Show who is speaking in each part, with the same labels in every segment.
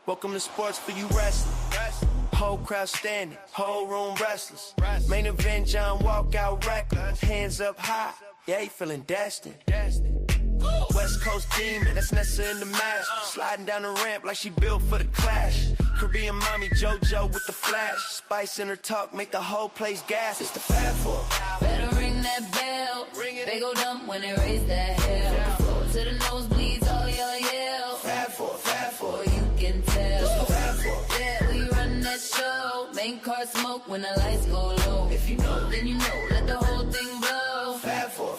Speaker 1: Welcome to Sports for You Wrestling. Whole crowd standing, whole room restless. Main event, John walk out reckless. Hands up high, yeah, he feeling destined. West Coast demon, that's Nessa in the mask. Sliding down the ramp like she built for the clash. Korean mommy JoJo with the flash. Spice in her talk, make the whole place gas. It's the Fab Four.
Speaker 2: Better ring that bell. They go dumb when they raise that hell. Floor to the nosebleeds, all y'all yell.
Speaker 1: Fab Four,
Speaker 2: you can tell.
Speaker 1: Fab Four.
Speaker 2: Yeah, we run that show. Main car smoke when the lights go low. If you know, then you know. Let the whole thing blow.
Speaker 1: Fab Four.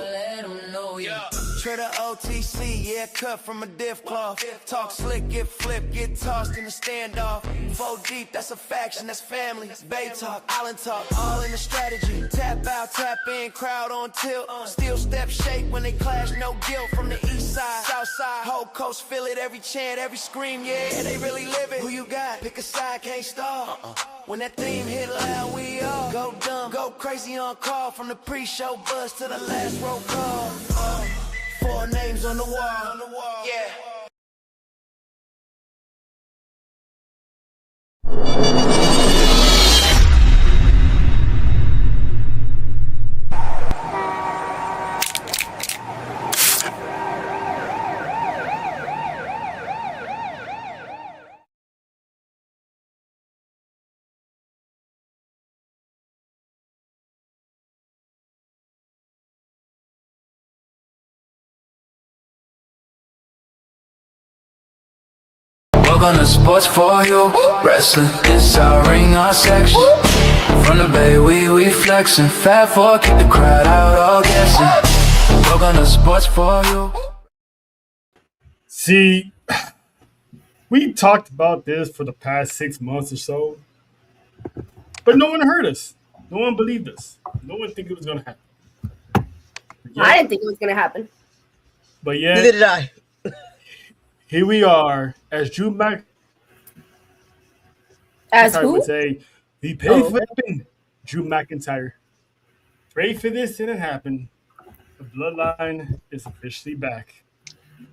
Speaker 2: Let them know, yeah.
Speaker 1: Treader OTC, yeah, cut from a diff cloth. Talk slick, get flipped, get tossed in a standoff. 4 deep, that's a faction, that's family. Bay talk, island talk, all in the strategy. Tap out, tap in, crowd on tilt. Steel step shake when they clash, no guilt. From the east side, south side, whole coast feel it. Every chant, every scream, yeah, they really live it. Who you got? Pick a side, can't stop. When that theme hit loud, we all go dumb, go crazy on call. From the pre-show buzz to the last roll call. 4 names on the wall, yeah.
Speaker 3: Welcome to Sports for You Wrestling. It's our ring, our section. From the bay, we flexing. Fat four, keep the crowd out, all guessing. Welcome to Sports for You.
Speaker 4: See, we talked about this for the past 6 months or so, but no one heard us. No one believed us. No one think it was going to happen.
Speaker 5: I didn't think it was going to happen.
Speaker 4: But yeah,
Speaker 6: neither did I.
Speaker 4: Here we are, as Drew McIntyre would say, he paid for it. Drew McIntyre. Pray for this, and it happened. The bloodline is officially back.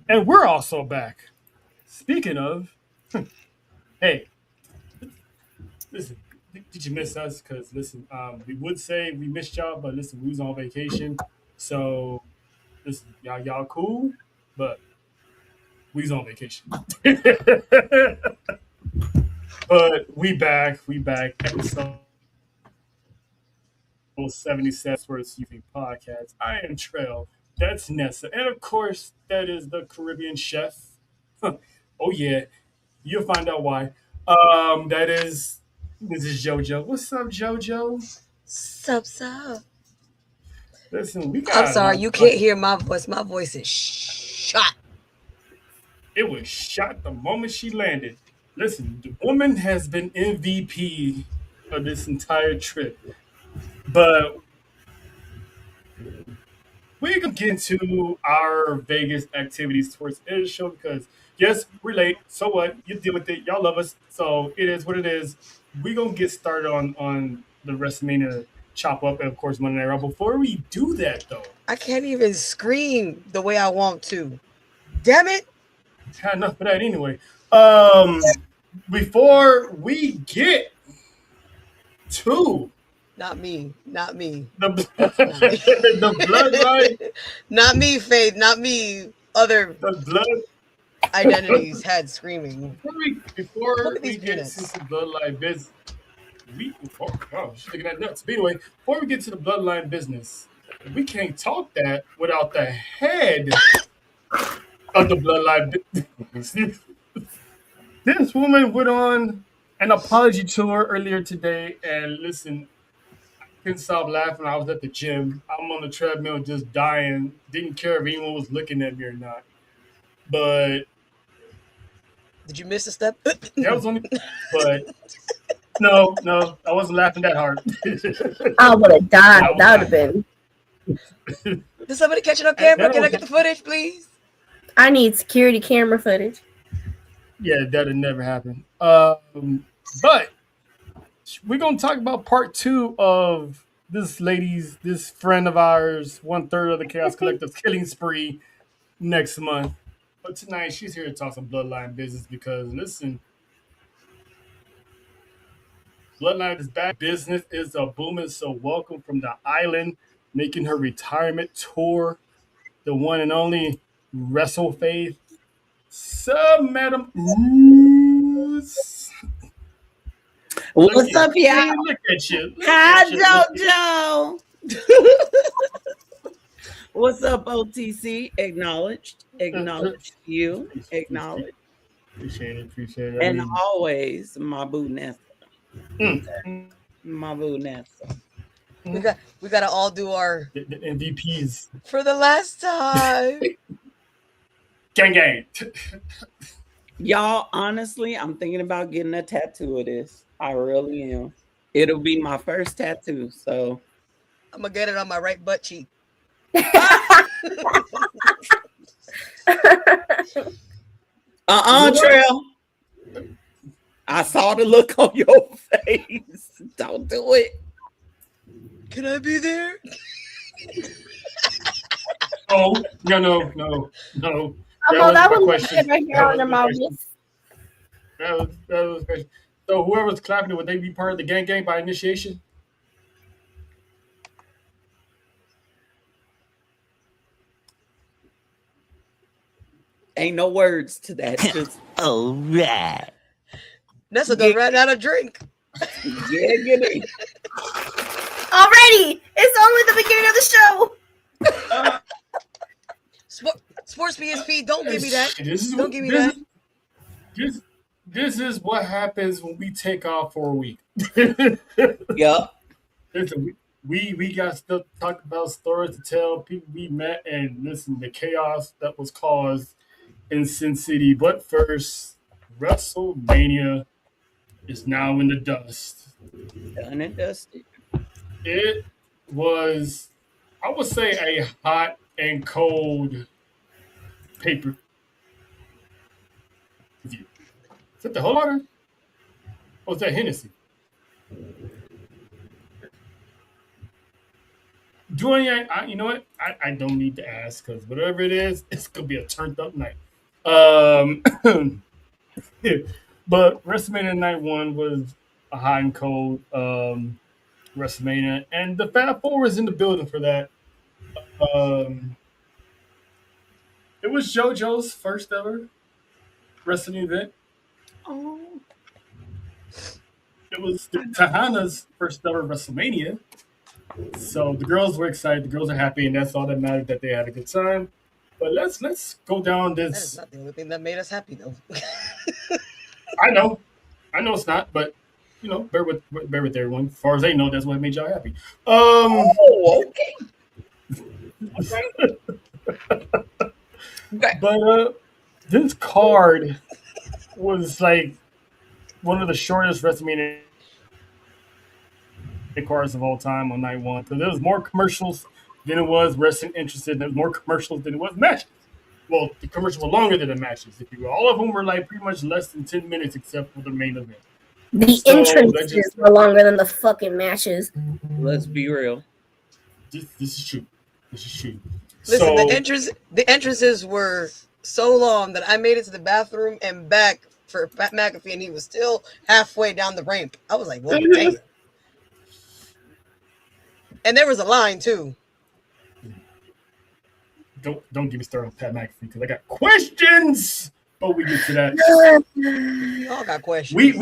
Speaker 4: And we're also back. Speaking of, hey, listen, did you miss us? Because, listen, we would say we missed y'all, but listen, we was on vacation. So, listen, y'all cool, but we was on vacation. But we back. Episode 77 Sports UV Podcast. I am Trail. That's Nessa. And of course, that is the Caribbean chef. Oh yeah. You'll find out why. This is JoJo. What's up, JoJo?
Speaker 6: Sup.
Speaker 4: Listen, we got
Speaker 6: I'm sorry, you can't hear my voice. My voice is shot.
Speaker 4: It was shot the moment she landed. Listen, the woman has been MVP of this entire trip. But we're going to get into our Vegas activities towards the end of the show because, yes, we're late. So what? You deal with it. Y'all love us. So it is what it is. We're going to get started on the WrestleMania chop up and, of course, Monday Night Raw. Before we do that, though.
Speaker 6: I can't even scream the way I want to. Damn it.
Speaker 4: Had enough of that anyway. Before we get to
Speaker 6: Not me.
Speaker 4: the bloodline,
Speaker 6: Not me, Faith. Not me. Other
Speaker 4: the blood
Speaker 6: identities had screaming.
Speaker 4: Before
Speaker 6: Look at
Speaker 4: we
Speaker 6: these
Speaker 4: get
Speaker 6: peanuts.
Speaker 4: to the bloodline business, she's looking at nuts. But anyway, before we get to the bloodline business, we can't talk that without the head of the bloodline business. This woman went on an apology tour earlier today, and listen, I couldn't stop laughing. I was at the gym. I'm on the treadmill just dying. Didn't care if anyone was looking at me or not. But
Speaker 6: Did you miss a step?
Speaker 4: that was only. But no, I wasn't laughing that hard.
Speaker 5: I would have died. That would have been.
Speaker 6: Did somebody catch it on camera? Can I get the footage, please?
Speaker 5: I need security camera footage.
Speaker 4: Yeah, that'll never happen. But we're gonna talk about part 2 of this friend of ours, 1/3 of the Chaos Collective's killing spree next month. But tonight she's here to talk some bloodline business because listen, bloodline is back. Business is a booming. So welcome from the island, making her retirement tour. The one and only Wrestle Faith. Sub Madam Ooze.
Speaker 7: What's up, y'all?
Speaker 4: Look at you.
Speaker 7: Hi, JoJo. What's up, OTC? Acknowledged. Acknowledge you. Acknowledge.
Speaker 4: Appreciate it.
Speaker 7: And always, my boo Nessa. My boo Nessa.
Speaker 6: We gotta all do our
Speaker 4: the MVPs
Speaker 6: for the last time.
Speaker 4: Gang.
Speaker 7: Y'all, honestly, I'm thinking about getting a tattoo of this. I really am. It'll be my first tattoo, so
Speaker 6: I'm gonna get it on my right butt cheek.
Speaker 7: Trail. I saw the look on your face. Don't do it.
Speaker 6: Can I be there?
Speaker 4: Oh, no.
Speaker 5: That was question. Right here under my wrist.
Speaker 4: That was the question. So whoever's clapping it, would they be part of the gang by initiation?
Speaker 7: Ain't no words to that. Just
Speaker 8: all right.
Speaker 6: Nessa done ran out of drink.
Speaker 7: Yeah, get it.
Speaker 5: Already, it's only the beginning of the show.
Speaker 6: Sports PSP, don't give me that. Don't give me that.
Speaker 4: This is what happens when we take off for a week.
Speaker 7: Yup.
Speaker 4: Listen, we got stuff to talk about, stories to tell, people we met, and listen, the chaos that was caused in Sin City. But first, WrestleMania is now in the dust.
Speaker 7: Done and dusted.
Speaker 4: It was, I would say, a hot and cold paper. Is that the whole order? Or was that Hennessy? You know what? I don't need to ask because whatever it is, it's gonna be a turned up night. But WrestleMania Night 1 was a hot and cold WrestleMania, and the Fab Four is in the building for that. It was JoJo's first ever wrestling event.
Speaker 7: Oh.
Speaker 4: It was Tahana's first ever WrestleMania. So the girls were excited, the girls are happy, and that's all that mattered, that they had a good time. But let's go down this.
Speaker 6: That is not the only thing that made us happy, though.
Speaker 4: I know it's not, but you know, bear with everyone. As far as they know, that's what made y'all happy.
Speaker 7: Okay.
Speaker 4: But this card was like one of the shortest WrestleMania cards of all time on night 1. Because there was more commercials than it was wrestling interested. There was more commercials than it was matches. Well, the commercials were longer than the matches, if you will. All of them were like pretty much less than 10 minutes except for the main event.
Speaker 5: The entrances were longer than the fucking matches.
Speaker 7: Let's be real.
Speaker 4: This is true.
Speaker 6: Listen,
Speaker 4: So,
Speaker 6: the entrances were so long that I made it to the bathroom and back for Pat McAfee, and he was still halfway down the ramp. I was like, "Well, damn!" And there was a line too.
Speaker 4: don't get me started on Pat McAfee because I got questions. But we get to that.
Speaker 6: We all got questions.
Speaker 4: We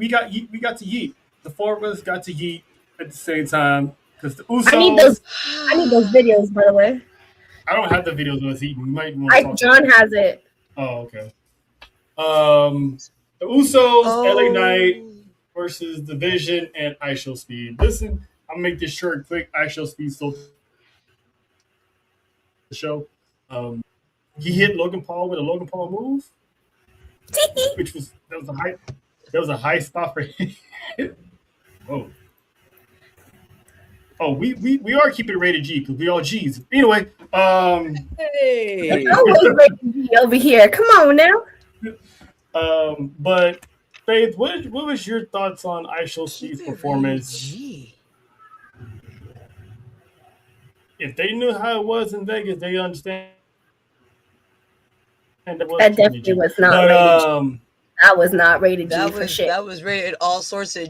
Speaker 4: got to yeet. The four of us got to yeet at the same time because the Usos.
Speaker 5: I need those videos, by the way.
Speaker 4: I don't have the videos of us eating. You might want to talk
Speaker 5: John has it.
Speaker 4: Oh, okay. The Usos, LA Knight versus Division and ISHO Speed. Listen, I'll make this short and quick. ISHO Speed stole the show. He hit Logan Paul with a Logan Paul move, which was a high spot for him. Whoa. Oh, we are keeping it rated G because we all G's. Anyway,
Speaker 7: Hey.
Speaker 5: Over here. Come on now.
Speaker 4: But Faith, what was your thoughts on ISHO Speed's performance? If they knew how it was in Vegas, they understand And that was
Speaker 5: That
Speaker 4: Tony
Speaker 5: definitely
Speaker 4: G.
Speaker 5: was not
Speaker 4: But
Speaker 5: rated G. I was not rated G
Speaker 6: That
Speaker 5: for
Speaker 6: was
Speaker 5: shit.
Speaker 6: that was rated all sorts of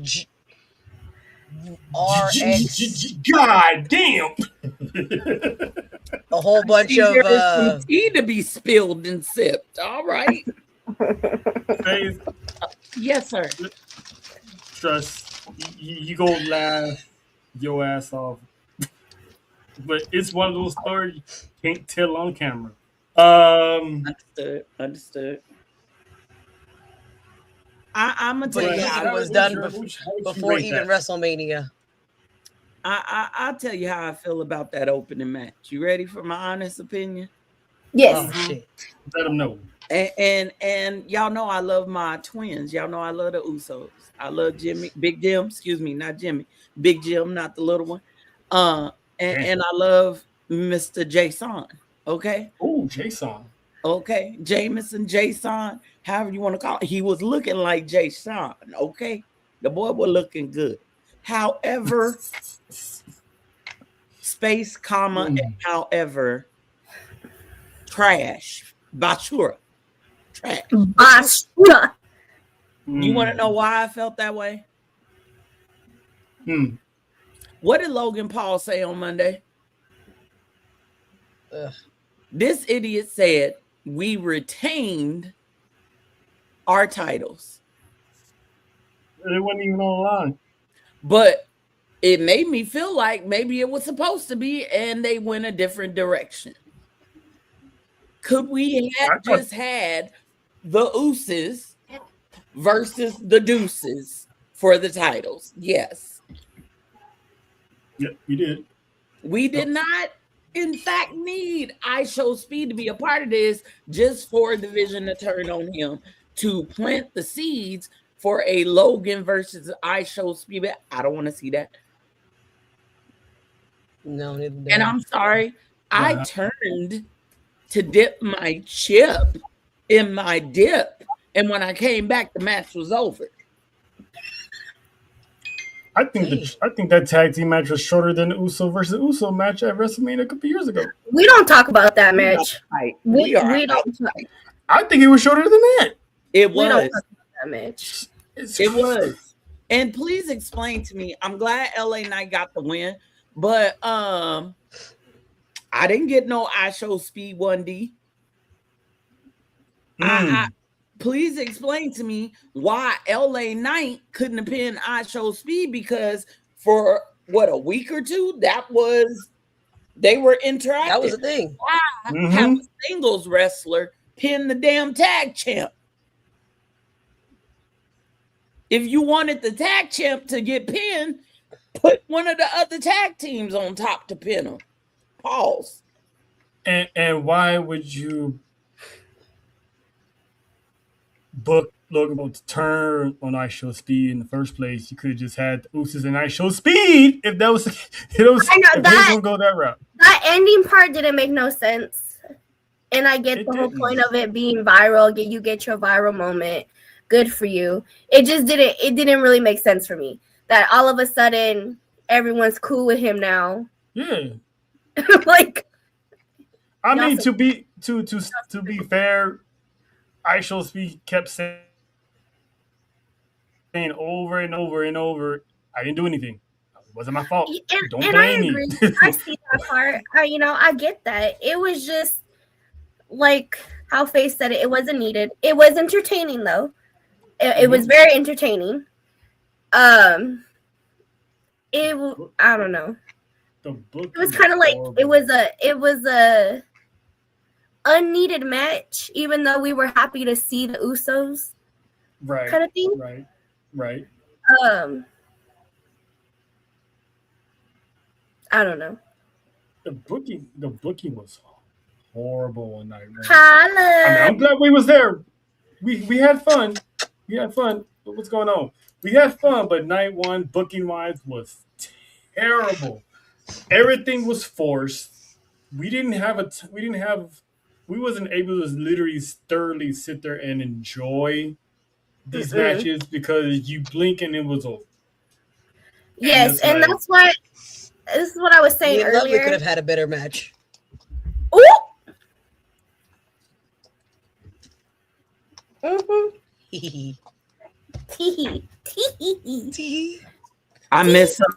Speaker 6: RX,
Speaker 4: God damn.
Speaker 6: a whole bunch
Speaker 7: See,
Speaker 6: of
Speaker 7: there is some tea to be spilled and sipped. All right.
Speaker 4: Faith,
Speaker 7: Yes, sir.
Speaker 4: trust you go laugh your ass off, but it's one of those stories you can't tell on camera.
Speaker 7: Understood. I'm gonna tell
Speaker 6: but
Speaker 7: you
Speaker 6: it
Speaker 7: how.
Speaker 6: was
Speaker 4: How
Speaker 6: done
Speaker 4: would you
Speaker 6: before
Speaker 4: rate
Speaker 6: even
Speaker 4: that?
Speaker 6: WrestleMania.
Speaker 7: I'll tell you how I feel about that opening match. You ready for my honest opinion?
Speaker 5: Yes.
Speaker 6: Oh shit.
Speaker 4: Let them know.
Speaker 7: And y'all know I love my twins. Y'all know I love the Usos. I love Big Jim. Excuse me, not Jimmy. Big Jim, not the little one. And I love Mr. Jason. Okay.
Speaker 4: Oh, Jason.
Speaker 7: Okay, Jameson, Jason, however you want to call it. He was looking like Jason. Okay, the boy was looking good. However, space, comma, and however, trash. Basura. Trash.
Speaker 5: Basura.
Speaker 7: You want to know why I felt that way?
Speaker 4: Hmm.
Speaker 7: What did Logan Paul say on Monday? This idiot said, we retained our titles.
Speaker 4: It wasn't even online.
Speaker 7: But it made me feel like maybe it was supposed to be, and they went a different direction. Could we have just had the Usos versus the Deuces for the titles? Yes.
Speaker 4: Yep, we did.
Speaker 7: We did not, in fact, need I Show Speed to be a part of this just for the vision to turn on him to plant the seeds for a Logan versus I Show Speed. I don't want to see that.
Speaker 6: No,
Speaker 7: and I'm sorry, I turned to dip my chip in my dip, and when I came back, the match was over.
Speaker 4: I think that tag team match was shorter than the Uso versus Uso match at WrestleMania a couple years ago.
Speaker 5: We don't talk about that match. We don't.
Speaker 4: I think it was shorter than that.
Speaker 7: It
Speaker 5: We don't
Speaker 7: was.
Speaker 5: talk about that match.
Speaker 7: It was. And please explain to me. I'm glad LA Knight got the win, but I didn't get no I Show Speed 1D. Please explain to me why LA Knight couldn't have pinned I Show Speed, because for a week or two, they were interactive.
Speaker 6: That was the thing.
Speaker 7: Why have a singles wrestler pin the damn tag champ? If you wanted the tag champ to get pinned, put one of the other tag teams on top to pin him. Pause.
Speaker 4: And why would you book Logan Paul to turn on I Show Speed in the first place? You could have just had the Usos and I Show Speed if that was if they was gonna go that route.
Speaker 5: That ending part didn't make no sense. And I get the whole point of it being viral. You get your viral moment. Good for you. It just didn't really make sense for me. That all of a sudden everyone's cool with him now.
Speaker 4: Yeah.
Speaker 5: Like,
Speaker 4: I mean, to be fair, I Show Speed kept saying over and over and over, I didn't do anything. It wasn't my fault. Don't blame me.
Speaker 5: I see that part. I get that. It was just like how Faye said it. It wasn't needed. It was entertaining though. It was very entertaining. I don't know. It was kind of like it was a unneeded match, even though we were happy to see the Usos.
Speaker 4: Right.
Speaker 5: Kind of thing.
Speaker 4: Right.
Speaker 5: I don't know.
Speaker 4: The booking was horrible one night.
Speaker 5: I'm
Speaker 4: glad we was there. We had fun. But what's going on? We had fun, but night one, booking wise, was terrible. Everything was forced. We wasn't able to literally thoroughly sit there and enjoy these matches because you blink and it was over.
Speaker 5: Yes, and that's why. This is what I was saying earlier.
Speaker 6: We could have had a better match.
Speaker 5: Ooh!
Speaker 7: I miss some.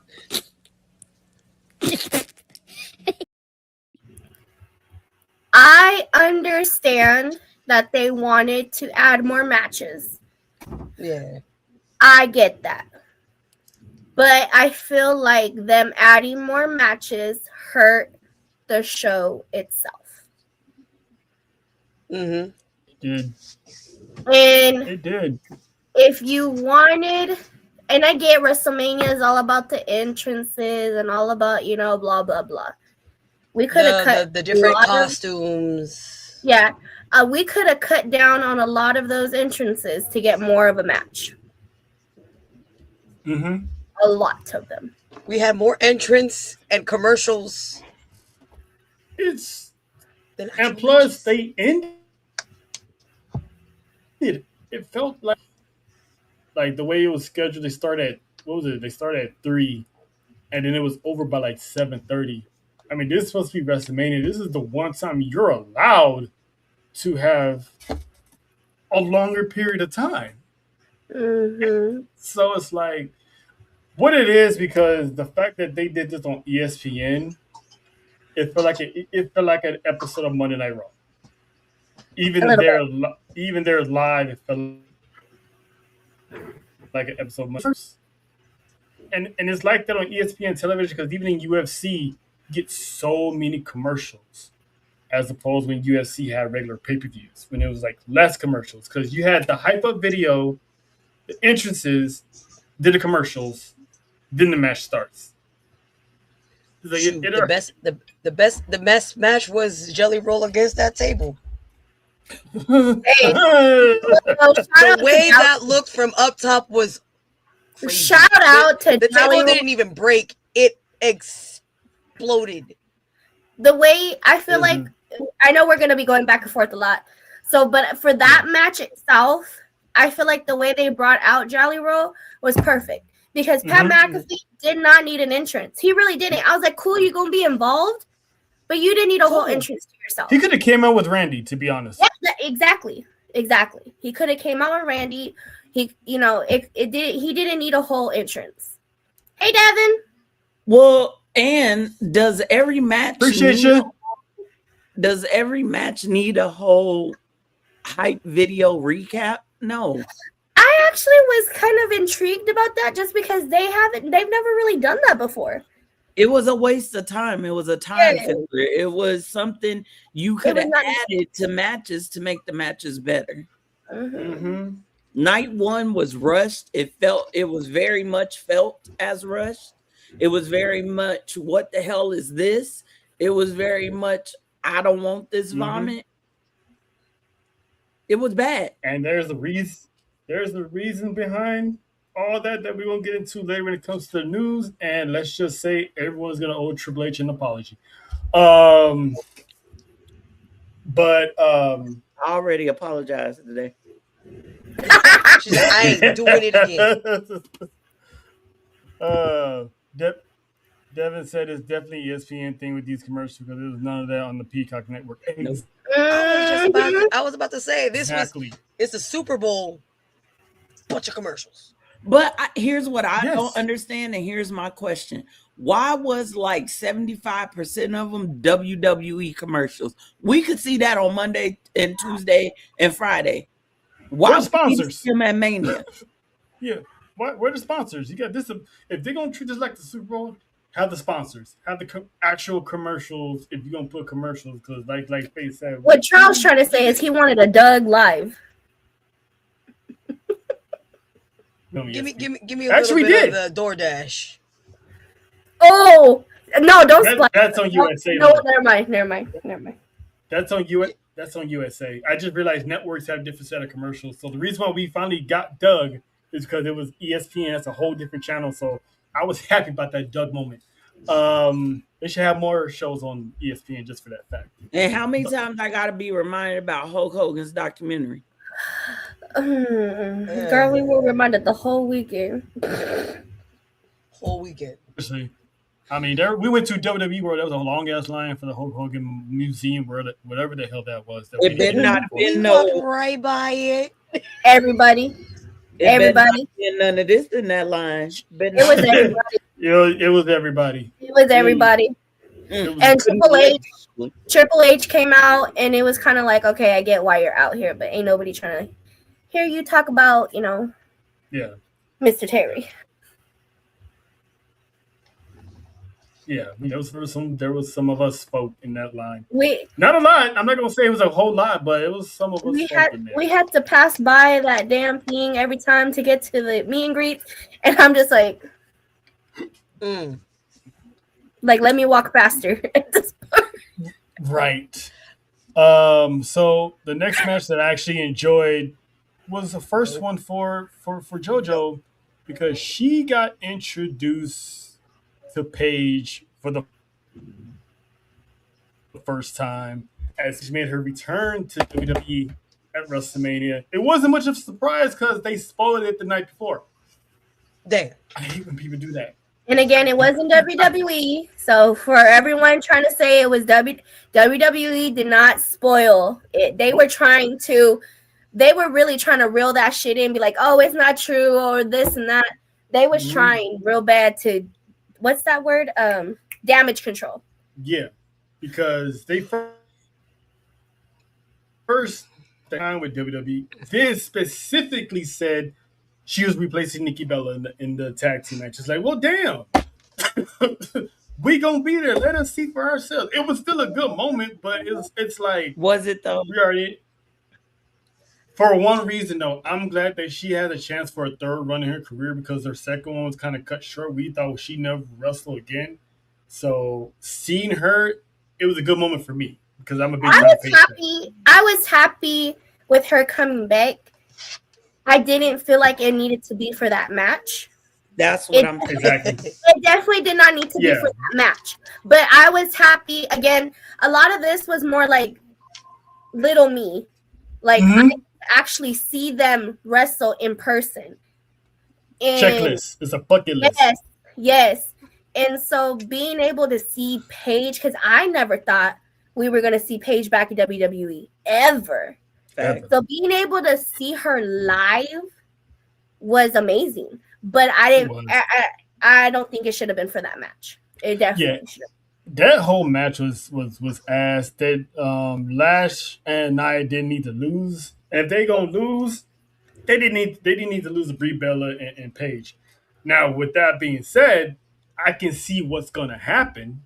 Speaker 5: I understand that they wanted to add more matches.
Speaker 6: Yeah.
Speaker 5: I get that. But I feel like them adding more matches hurt the show itself.
Speaker 6: Mm-hmm.
Speaker 4: It did.
Speaker 5: And
Speaker 4: It did.
Speaker 5: if you wanted, and I get WrestleMania is all about the entrances and all about, blah, blah, blah. We could have cut
Speaker 6: the different costumes.
Speaker 5: We could have cut down on a lot of those entrances to get more of a match.
Speaker 4: Mm-hmm.
Speaker 5: A lot of them.
Speaker 6: We had more entrance and commercials.
Speaker 4: And plus they ended. It felt like the way it was scheduled. They started at They started at 3, and then it was over by like 7:30. I mean, this is supposed to be WrestleMania. This is the one time you're allowed to have a longer period of time.
Speaker 5: Mm-hmm.
Speaker 4: So it's like what it is, because the fact that they did this on ESPN, it felt like an episode of Monday Night Raw. Even there live, it felt like an episode of Monday Night Raw. And it's like that on ESPN television, because even in UFC, you get so many commercials, as opposed when UFC had regular pay-per-views, when it was like less commercials, because you had the hype-up video, the entrances, then the commercials, then the match starts. Like
Speaker 6: the best match was Jelly Roll against that table. The way that looked from up top was crazy.
Speaker 5: Shout out to
Speaker 6: the table didn't even break; it exploded.
Speaker 5: The way I feel like, I know we're gonna be going back and forth a lot. So, but for that match itself, I feel like the way they brought out Jolly Roll was perfect, because Pat McAfee did not need an entrance. He really didn't. I was like, cool, you're gonna be involved, but you didn't need a whole entrance to yourself.
Speaker 4: He could have came out with Randy, to be honest.
Speaker 5: Yeah, exactly. He could have came out with Randy. He didn't need a whole entrance. Hey, Devin.
Speaker 7: Well, and does every match Does every match need a whole hype video recap? No.
Speaker 5: I actually was kind of intrigued about that, just because they've never really done that before.
Speaker 7: It was a waste of time. It was a time filler. It was something you could have added to matches to make the matches better.
Speaker 5: Mm-hmm.
Speaker 7: Night 1 was rushed. It was very much felt as rushed. It was very much, what the hell is this? It was very much, I don't want this vomit. It was bad.
Speaker 4: And there's the reason behind all that we won't get into later when it comes to the news. And let's just say everyone's gonna owe Triple H an apology. I
Speaker 7: already apologized today.
Speaker 6: She said, I ain't doing it again.
Speaker 4: Devin said it's definitely ESPN thing with these commercials, because there was none of that on the Peacock Network.
Speaker 6: I was about to say it's the Super Bowl, bunch of commercials.
Speaker 7: But here's what I don't understand, and here's my question: why was like 75% of them WWE commercials? We could see that on Monday and Tuesday and Friday. Why
Speaker 4: sponsors?
Speaker 7: Them at Mania?
Speaker 4: Yeah, where the sponsors? You got this. If they're gonna treat this like the Super Bowl, have the sponsors, have the actual commercials. If you're gonna put commercials, because like Faith said,
Speaker 5: what Charles trying to say is he wanted a Doug live.
Speaker 6: Give me a little bit of the DoorDash.
Speaker 5: Oh no! Don't.
Speaker 4: That's on USA.
Speaker 5: No, never mind.
Speaker 4: That's on USA. I just realized networks have a different set of commercials. So the reason why we finally got Doug is because it was ESPN. That's a whole different channel. So I was happy about that Doug moment. They should have more shows on ESPN just for that fact.
Speaker 7: And how many times I got to be reminded about Hulk Hogan's documentary?
Speaker 5: Girl, we were reminded the whole weekend.
Speaker 4: Seriously. I mean, we went to WWE World. That was a long ass line for the Hulk Hogan Museum, whatever the hell that was.
Speaker 7: It did not
Speaker 6: been right by it.
Speaker 5: Everybody.
Speaker 7: It better not be none of this in that line.
Speaker 5: It was everybody.
Speaker 4: It was everybody.
Speaker 5: It was everybody. And Triple H came out, and it was kind of like, okay, I get why you're out here, but ain't nobody trying to hear you talk about,
Speaker 4: yeah,
Speaker 5: Mr. Terry.
Speaker 4: Yeah, there was some of us spoke in that line.
Speaker 5: We
Speaker 4: not a lot. I'm not gonna say it was a whole lot, but it was some of us.
Speaker 5: We had to pass by that damn thing every time to get to the meet and greets, and I'm just like, like, let me walk faster at this point.
Speaker 4: Right. So the next match that I actually enjoyed was the first one for JoJo, because she got introduced to Paige for the first time as she made her return to WWE at WrestleMania. It wasn't much of a surprise because they spoiled it the night before.
Speaker 6: Damn.
Speaker 4: I hate when people do that.
Speaker 5: And again, it wasn't WWE. So for everyone trying to say it was WWE did not spoil it. They were really trying to reel that shit in, be like, oh, it's not true, or this and that. They was trying real bad to, what's that word? Damage control.
Speaker 4: Yeah, because they first time with WWE, they specifically said she was replacing Nikki Bella in the tag team match. It's like, well, damn. We gonna be there. Let us see for ourselves. It was still a good moment, but it's like,
Speaker 7: was it though?
Speaker 4: We already, for one reason though, I'm glad that she had a chance for a third run in her career, because her second one was kind of cut short. We thought she'd never wrestle again. So seeing her, it was a good moment for me, because I'm a big fan.
Speaker 5: I was happy with her coming back. I didn't feel like it needed to be for that match.
Speaker 7: That's what I'm saying.
Speaker 4: Exactly.
Speaker 5: It definitely did not need to be for that match. But I was happy. Again, a lot of this was more like little me. Like, I actually see them wrestle in person. And
Speaker 4: checklist. It's a bucket list.
Speaker 5: Yes. And so being able to see Paige, because I never thought we were going to see Paige back in WWE ever. So being able to see her live was amazing. But I don't think it should have been for that match. It definitely should have.
Speaker 4: That whole match was ass. That Lash and Nia didn't need to lose. And if they gonna lose, they didn't need to lose to Brie Bella and Paige. Now, with that being said, I can see what's gonna happen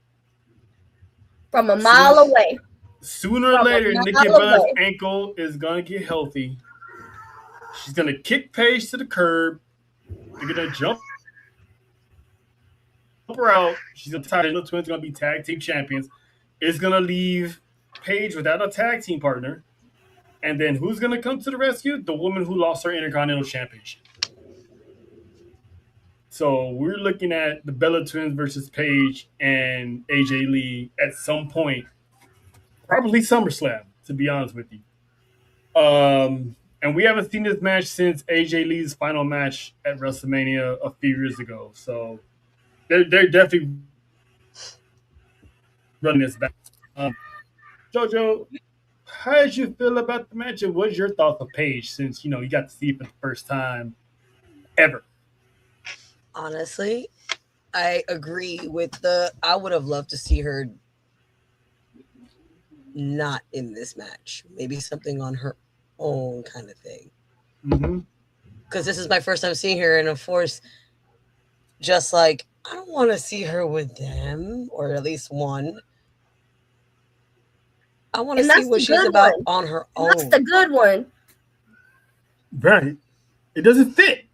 Speaker 5: from a mile away.
Speaker 4: Sooner or later, Nikki Bella's ankle is gonna get healthy. She's gonna kick Paige to the curb. They're gonna jump her out. She's gonna tie the twins. Gonna be tag team champions. It's gonna leave Paige without a tag team partner. And then who's gonna come to the rescue? The woman who lost her Intercontinental Championship. So we're looking at the Bella Twins versus Paige and AJ Lee at some point, probably SummerSlam, to be honest with you. And we haven't seen this match since AJ Lee's final match at WrestleMania a few years ago. So they're definitely running this back. JoJo, how did you feel about the match, and what's your thoughts of Paige, since you got to see it for the first time ever?
Speaker 6: Honestly, I agree with I would have loved to see her not in this match. Maybe something on her own kind of thing. Because this is my first time seeing her, and of course, just like, I don't want to see her with them, or at least one. I want to see what she's about on her own.
Speaker 5: That's the good one.
Speaker 4: Right. It doesn't fit.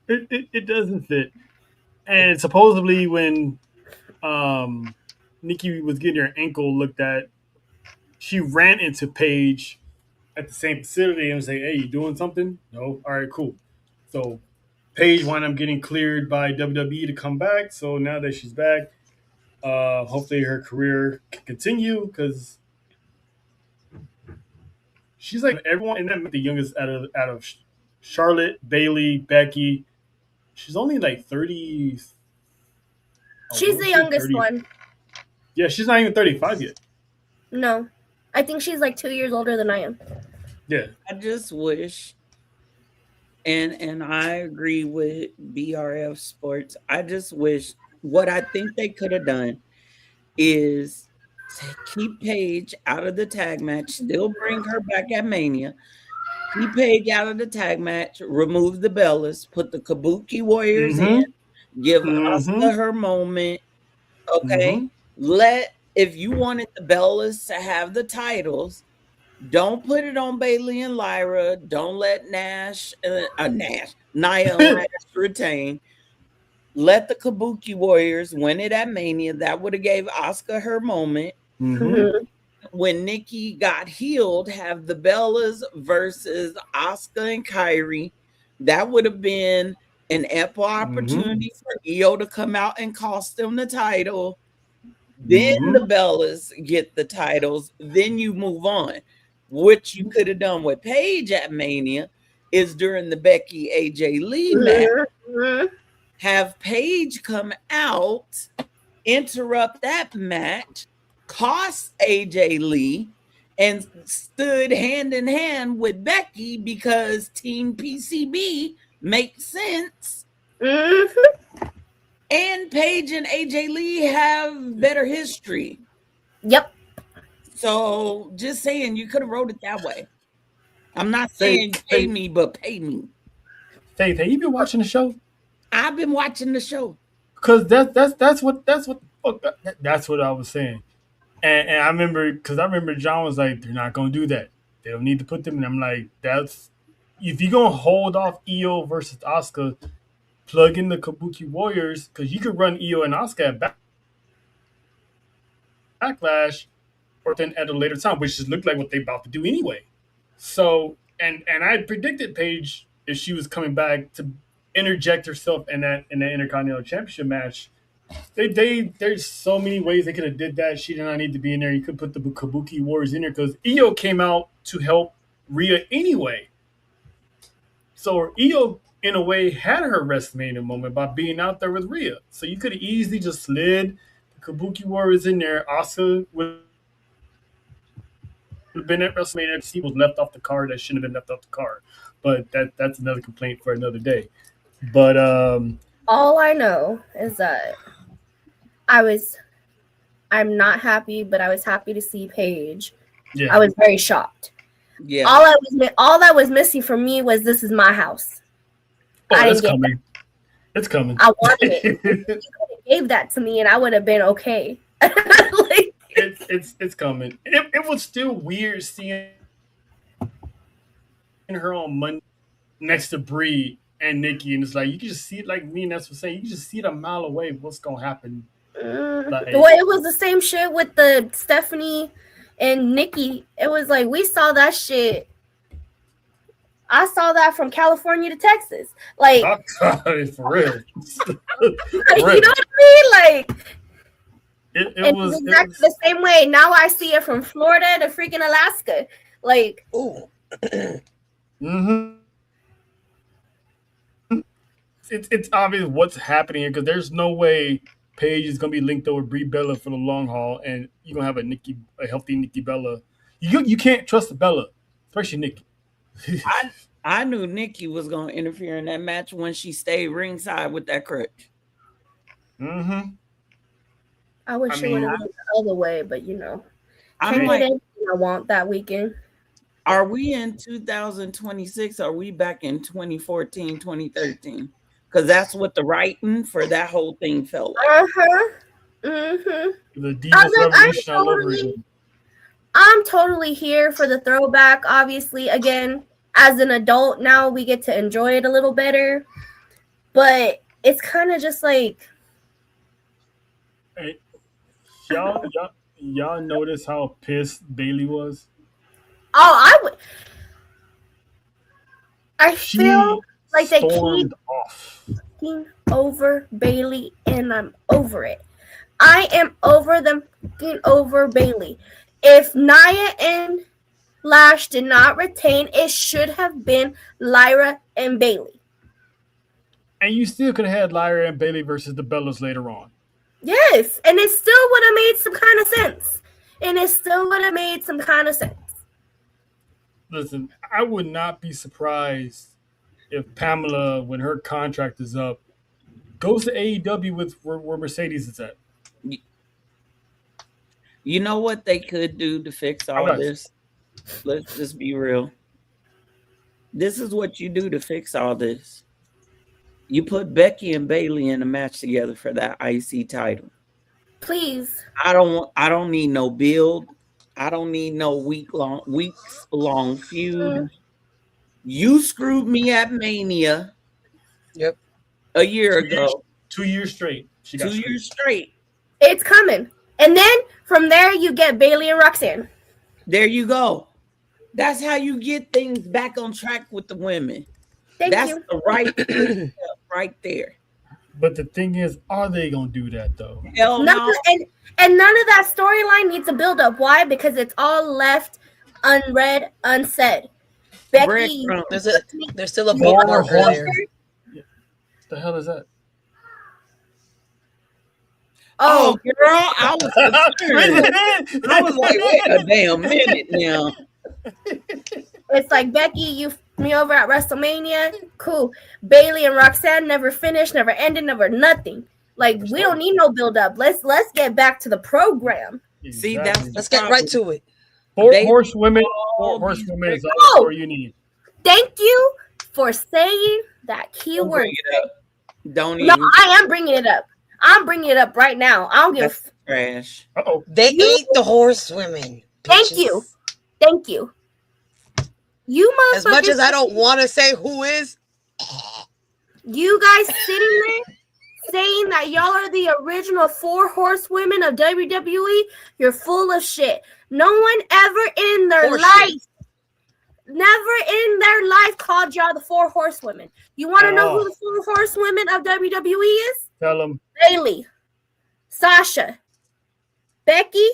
Speaker 4: It doesn't fit. And supposedly when Nikki was getting her ankle looked at, she ran into Paige at the same facility and was like, hey, you doing something? No? All right, cool. So Paige wound up getting cleared by WWE to come back. So now that she's back, hopefully her career can continue, because she's like everyone, and then the youngest out of Charlotte, Bailey, Becky. She's only like 30.
Speaker 5: She's the youngest
Speaker 4: 30.
Speaker 5: one.
Speaker 4: Yeah, she's not even 35 yet.
Speaker 5: No. I think she's like 2 years older than I am.
Speaker 4: Yeah.
Speaker 7: I just wish, and I agree with BRF Sports. I just wish what I think they could have done is to keep Paige out of the tag match, still bring her back at Mania, keep Paige out of the tag match, remove the Bellas, put the Kabuki Warriors in, give Asuka her moment. Okay. If you wanted the Bellas to have the titles, don't put it on Bailey and Lyra. Don't let Nia and Lash retain. Let the Kabuki Warriors win it at Mania. That would have gave Asuka her moment. When Nikki got healed, have the Bellas versus Asuka and Kyrie. That would have been an ample opportunity for Io to come out and cost them the title. Then the Bellas get the titles. Then you move on. What you could have done with Paige at Mania is during the Becky AJ Lee match, have Paige come out, interrupt that match, cost AJ Lee, and stood hand in hand with Becky because Team PCB makes sense. And Paige and AJ Lee have better history.
Speaker 5: Yep.
Speaker 7: So just saying, you could have wrote it that way. I'm not saying pay me, but pay me.
Speaker 4: Faith, have you been watching the show?
Speaker 7: I've been watching the show.
Speaker 4: Because that's what I was saying. And I remember John was like, they're not gonna do that. They don't need to put them in. I'm like, that's if you're gonna hold off Io versus Asuka, plug in the Kabuki Warriors, because you could run Io and Asuka at Backlash or then at a later time, which just looked like what they about to do anyway. So and I predicted Paige, if she was coming back, to interject herself in that Intercontinental Championship match. There's so many ways they could have did that. She did not need to be in there. You could put the Kabuki Warriors in there because Io came out to help Rhea anyway. So Io, in a way, had her WrestleMania moment by being out there with Rhea. So you could have easily just slid the Kabuki Warriors in there. Asuka would have been at WrestleMania. She was left off the card. That shouldn't have been left off the card. But that's another complaint for another day. But
Speaker 5: all I know is that I'm not happy, but I was happy to see Paige.
Speaker 4: Yeah.
Speaker 5: I was very shocked.
Speaker 7: Yeah.
Speaker 5: All that was missing for me was this is my house.
Speaker 4: It's coming. It's coming.
Speaker 5: I wanted it. You could have gave that to me, and I would have been okay.
Speaker 4: It's coming. It was still weird seeing her on Monday next to Brie and Nikki, and it's like you can just see it, like me and that's what I'm saying. You can just see it a mile away what's gonna happen.
Speaker 5: Well, it was the same shit with the Stephanie and Nikki. It was like we saw that shit. I saw that from California to Texas. Like
Speaker 4: for real.
Speaker 5: You know what I mean? Like
Speaker 4: it was
Speaker 5: exactly the same way. Now I see it from Florida to freaking Alaska. Like
Speaker 4: It's obvious what's happening here because there's no way Paige is gonna be linked over Brie Bella for the long haul, and you're gonna have a healthy Nikki Bella. You can't trust the Bella, especially Nikki.
Speaker 7: I knew Nikki was gonna interfere in that match when she stayed ringside with that crutch.
Speaker 5: I wish it would have went the other way, but
Speaker 7: I'm like,
Speaker 5: I want that weekend.
Speaker 7: Are we in 2026? Are we back in 2014, 2013? Because that's what the writing for that whole thing felt like.
Speaker 4: The Divas Revolution all over again.
Speaker 5: I'm totally here for the throwback. Obviously, again, as an adult now, we get to enjoy it a little better. But it's kind of just like,
Speaker 4: hey, y'all notice how pissed Bailey was?
Speaker 5: Oh, I feel like they keep fucking over Bailey, and I'm over it. I am over them fucking over Bailey. If Nia and Lash did not retain, it should have been Lyra and Bailey.
Speaker 4: And you still could have had Lyra and Bailey versus the Bellas later on.
Speaker 5: Yes, and it still would have made some kind of sense.
Speaker 4: Listen, I would not be surprised if Pamela, when her contract is up, goes to AEW with where Mercedes is at.
Speaker 7: You know what they could do to fix all this? Let's just be real. This is what you do to fix all this. You put Becky and Bayley in a match together for that IC title.
Speaker 5: Please.
Speaker 7: I don't need no build. I don't need no weeks long feud. You screwed me at Mania.
Speaker 6: Yep.
Speaker 7: A year ago.
Speaker 4: 2 years straight.
Speaker 7: 2 years straight.
Speaker 5: It's coming. And then from there you get Bayley and Roxanne.
Speaker 7: There you go. That's how you get things back on track with the women. That's the right step right there.
Speaker 4: But the thing is, are they gonna do that though?
Speaker 5: Hell no. And none of that storyline needs a build up. Why? Because it's all left unread, unsaid. Becky,
Speaker 6: there's still a bookmark there.
Speaker 4: What the hell is that?
Speaker 7: Oh, girl, I was like, wait a damn minute now.
Speaker 5: It's like, Becky, you me over at WrestleMania. Cool. Bayley and Roxanne never finished, never ended, never nothing. Like, we don't need no build up. Let's get back to the program.
Speaker 4: Exactly.
Speaker 6: Let's get right to it.
Speaker 4: Four horsewomen is all you need.
Speaker 5: Thank you for saying that keyword.
Speaker 7: Don't
Speaker 5: No, I am bringing it up. I'm bringing it up right now. I don't give a
Speaker 7: trash.
Speaker 6: They ate the horsewomen.
Speaker 5: Thank you. Thank you. You motherfuckers.
Speaker 6: As much as I don't want to say who is,
Speaker 5: you guys sitting there saying that y'all are the original 4 horsewomen of WWE, you're full of shit. No one ever in their life, called y'all the 4 horsewomen. You want to know who the 4 horsewomen of WWE is?
Speaker 4: Tell them.
Speaker 5: Bayley, Sasha, Becky,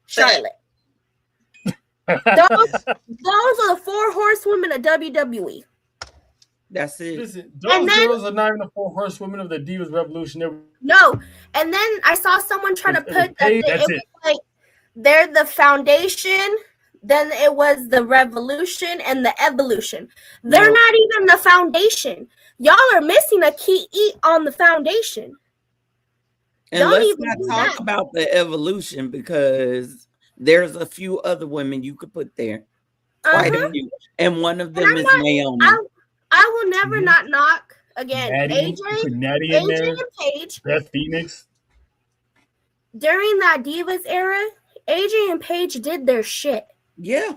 Speaker 5: Charlotte. Those are the 4 horsewomen of WWE.
Speaker 7: That's it.
Speaker 4: Listen, those girls are not even the 4 horsewomen of the Divas Revolution.
Speaker 5: No, and then I saw someone try to put that it was like they're the foundation. Then it was the revolution and the evolution. They're not even the foundation. Y'all are missing a key on the foundation.
Speaker 7: And let's not talk about the evolution because there's a few other women you could put there. Quite a few. And one of them is Naomi.
Speaker 5: I will never not knock again. AJ and Paige.
Speaker 4: Beth Phoenix.
Speaker 5: During that Divas era, AJ and Paige did their shit.
Speaker 7: Yeah.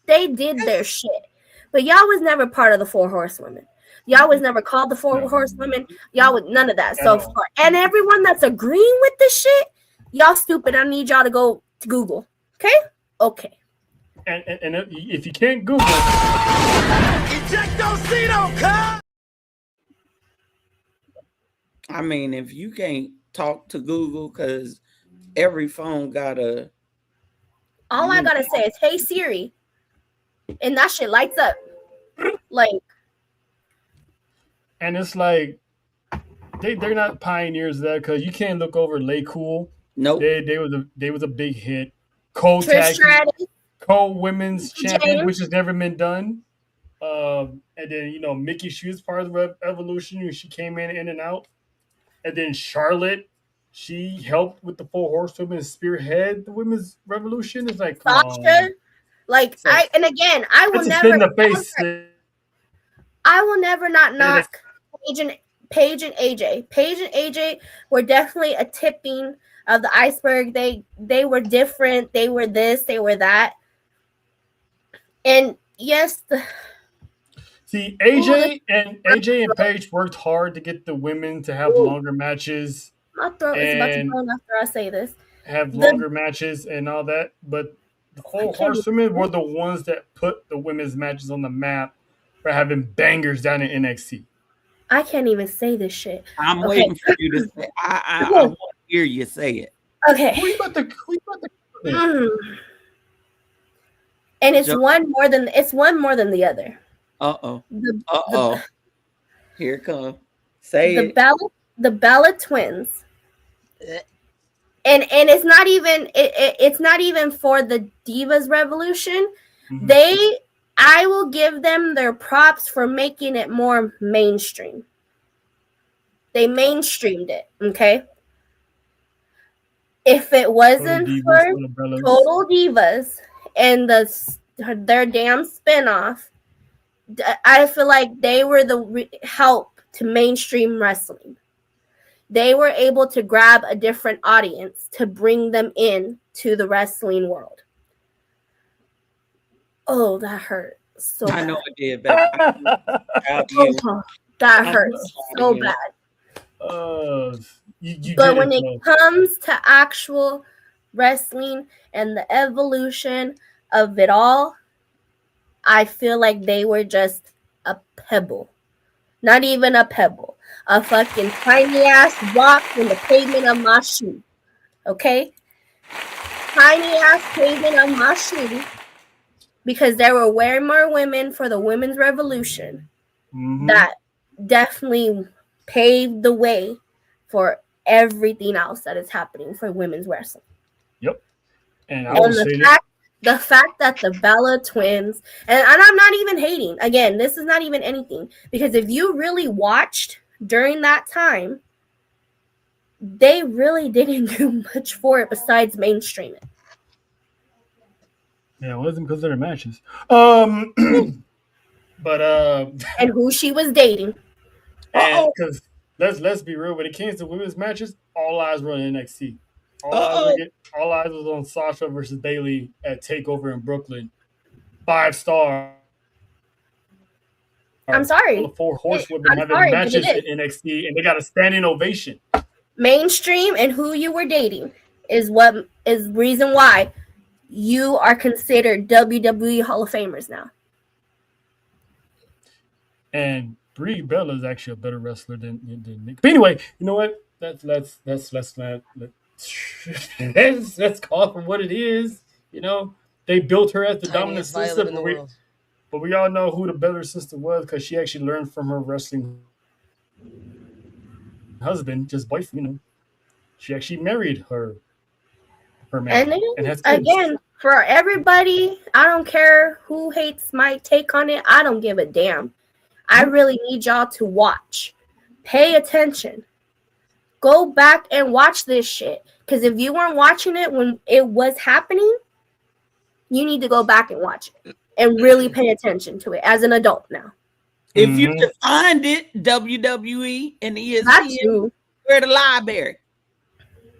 Speaker 5: They did their shit. But y'all was never part of the 4 horsewomen. Y'all was never called the 4 horsewomen. Y'all was none of that. So and everyone that's agreeing with this shit, y'all stupid. I need y'all to go to Google. Okay? Okay.
Speaker 4: And if you can't Google
Speaker 7: I mean, if you can't talk to Google because every phone got a
Speaker 5: all I gotta say is, hey Siri, and that shit lights up. Like,
Speaker 4: and it's like they're not pioneers of that because you can't look over Lay Cool.
Speaker 7: Nope.
Speaker 4: They was a big hit. Co-women's champion, which has never been done. And then Mickey, she was part of the Evolution. She came in and out. And then Charlotte, she helped with the 4 horsewomen spearhead the women's revolution. It's like
Speaker 5: Sasha, I will never not knock Paige and AJ. Paige and AJ were definitely a tipping of the iceberg. They were different. They were this. They were that. And yes,
Speaker 4: see, AJ and Paige worked hard to get the women to have longer matches.
Speaker 5: My throat is about to burn after I say this.
Speaker 4: Have longer matches and all that, but the 4 horsewomen were the ones that put the women's matches on the map for having bangers down in NXT.
Speaker 5: I can't even say this shit.
Speaker 7: I'm waiting for you to say. I want to hear you say it.
Speaker 5: Okay.
Speaker 4: Who you about to
Speaker 5: And it's one more than the other.
Speaker 7: Here it comes. Say it.
Speaker 5: The Bella twins. And it's not even it's not even for the Divas Revolution. Mm-hmm. I will give them their props for making it more mainstream. They mainstreamed it, okay? If it wasn't for Total Divas and their damn spinoff, I feel like they were the help to mainstream wrestling. They were able to grab a different audience to bring them in to the wrestling world. Oh, that hurt so bad.
Speaker 7: I know it did, baby.
Speaker 5: That hurts so bad. But when it comes to actual wrestling and the evolution of it all, I feel like they were just a pebble. Not even a pebble. A fucking tiny ass rock in the pavement of my shoe. Okay? Tiny ass pavement of my shoe. Because there were way more women for the women's revolution that definitely paved the way for everything else that is happening for women's wrestling.
Speaker 4: Yep. And
Speaker 5: the fact that the Bella twins, and I'm not even hating. Again, this is not even anything. Because if you really watched during that time, they really didn't do much for it besides mainstream it.
Speaker 4: Yeah, it wasn't because of their matches. But
Speaker 5: and who she was dating.
Speaker 4: Because let's be real, when it came to women's matches, all eyes were on NXT. All eyes was on Sasha versus Bayley at Takeover in Brooklyn. 5-star.
Speaker 5: I'm sorry.
Speaker 4: All the 4 horsewomen having matches at NXT, and they got a standing ovation.
Speaker 5: Mainstream and who you were dating is what is reason why you are considered WWE Hall of Famers now.
Speaker 4: And Brie Bella is actually a better wrestler than Nick. But anyway, you know what? Let's call it for what it is. You know, they built her as the dominant sister, but we all know who the better sister was because she actually learned from her wrestling husband, just boyfriend. You know, she actually married her man.
Speaker 5: And again, for everybody, I don't care who hates my take on it. I don't give a damn. I really need y'all to watch. Pay attention. Go back and watch this shit. Because if you weren't watching it when it was happening, you need to go back and watch it. And really pay attention to it as an adult now.
Speaker 7: If you defined it, WWE and ESPN, we're the library.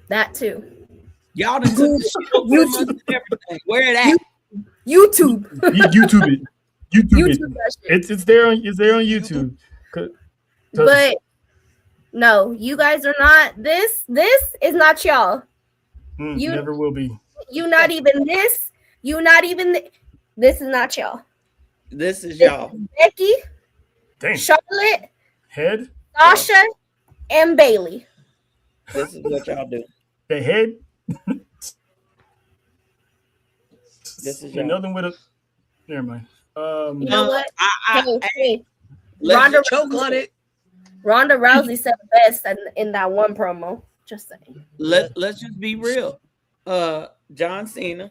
Speaker 5: That too.
Speaker 7: Y'all done took YouTube. Everything. Where it at?
Speaker 5: YouTube.
Speaker 4: YouTube it. YouTube it. It's there on YouTube.
Speaker 5: But no, you guys are not this. This is not y'all.
Speaker 4: You never will be.
Speaker 5: You not even this. You not even. This is not y'all.
Speaker 7: This is y'all.
Speaker 5: Becky,
Speaker 4: Dang.
Speaker 5: Charlotte,
Speaker 4: Head,
Speaker 5: Sasha, and Bayley.
Speaker 7: This is what y'all do.
Speaker 4: The head.
Speaker 7: This is y'all.
Speaker 4: Nothing with a. Never mind.
Speaker 5: You know what? Hey,
Speaker 6: Ronda choke on it.
Speaker 5: Ronda Rousey said the best in that one promo. Just saying.
Speaker 7: Let's just be real. John Cena,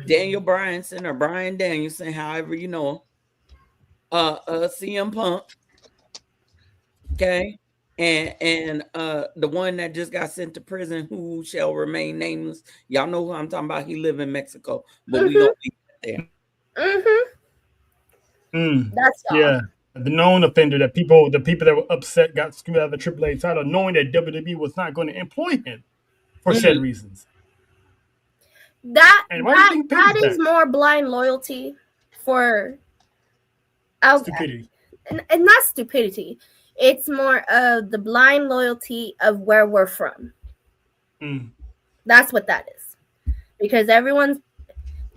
Speaker 7: Daniel Bryanson or Bryan Danielson, however you know him. CM Punk. Okay. And the one that just got sent to prison, who shall remain nameless. Y'all know who I'm talking about. He live in Mexico, but we don't leave it there.
Speaker 5: That's y'all.
Speaker 4: Yeah. The known offender that the people that were upset got screwed out of the AAA title, knowing that WWE was not going to employ him for said reasons.
Speaker 5: That is more blind loyalty for
Speaker 4: stupidity.
Speaker 5: And not stupidity. It's more of the blind loyalty of where we're from. That's what that is. Because everyone's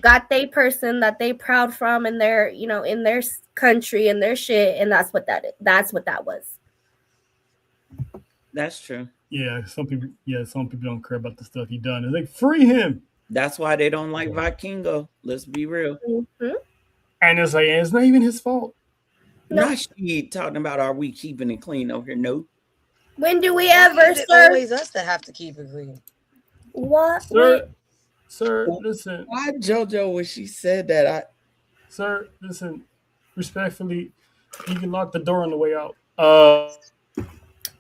Speaker 5: got their person that they proud from in their, in their country and their shit, and that's what that is. That's what that was.
Speaker 7: That's true.
Speaker 4: Yeah, some people don't care about the stuff he done. It's like, free him.
Speaker 7: That's why they don't like Vikingo. Let's be real.
Speaker 4: And it's like, it's not even his fault.
Speaker 7: No. Not she talking about, are we keeping it clean over here? No.
Speaker 5: When do we ever,
Speaker 6: It's always us that have to keep it clean.
Speaker 5: What?
Speaker 4: Sir, listen.
Speaker 7: Why JoJo when she said that?
Speaker 4: Sir, listen, respectfully, you can lock the door on the way out.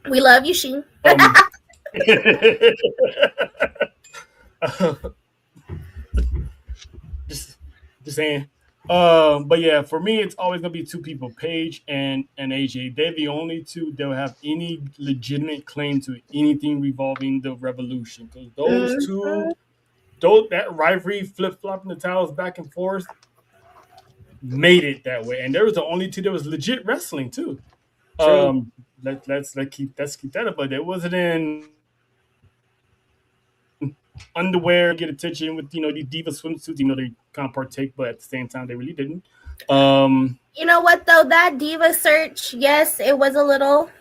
Speaker 5: We love you, Sheen.
Speaker 4: just, just saying. But yeah, for me, it's always gonna be two people, Paige and AJ. They're the only two that will have any legitimate claim to anything revolving the Revolution. Because those two, that rivalry, flip flopping the towels back and forth, made it that way. And there was the only two that was legit wrestling too. Let's keep that up, but it wasn't in underwear, get attention with these diva swimsuits. They can't partake, but at the same time, they really didn't.
Speaker 5: You know what though? That diva search, yes, it was a little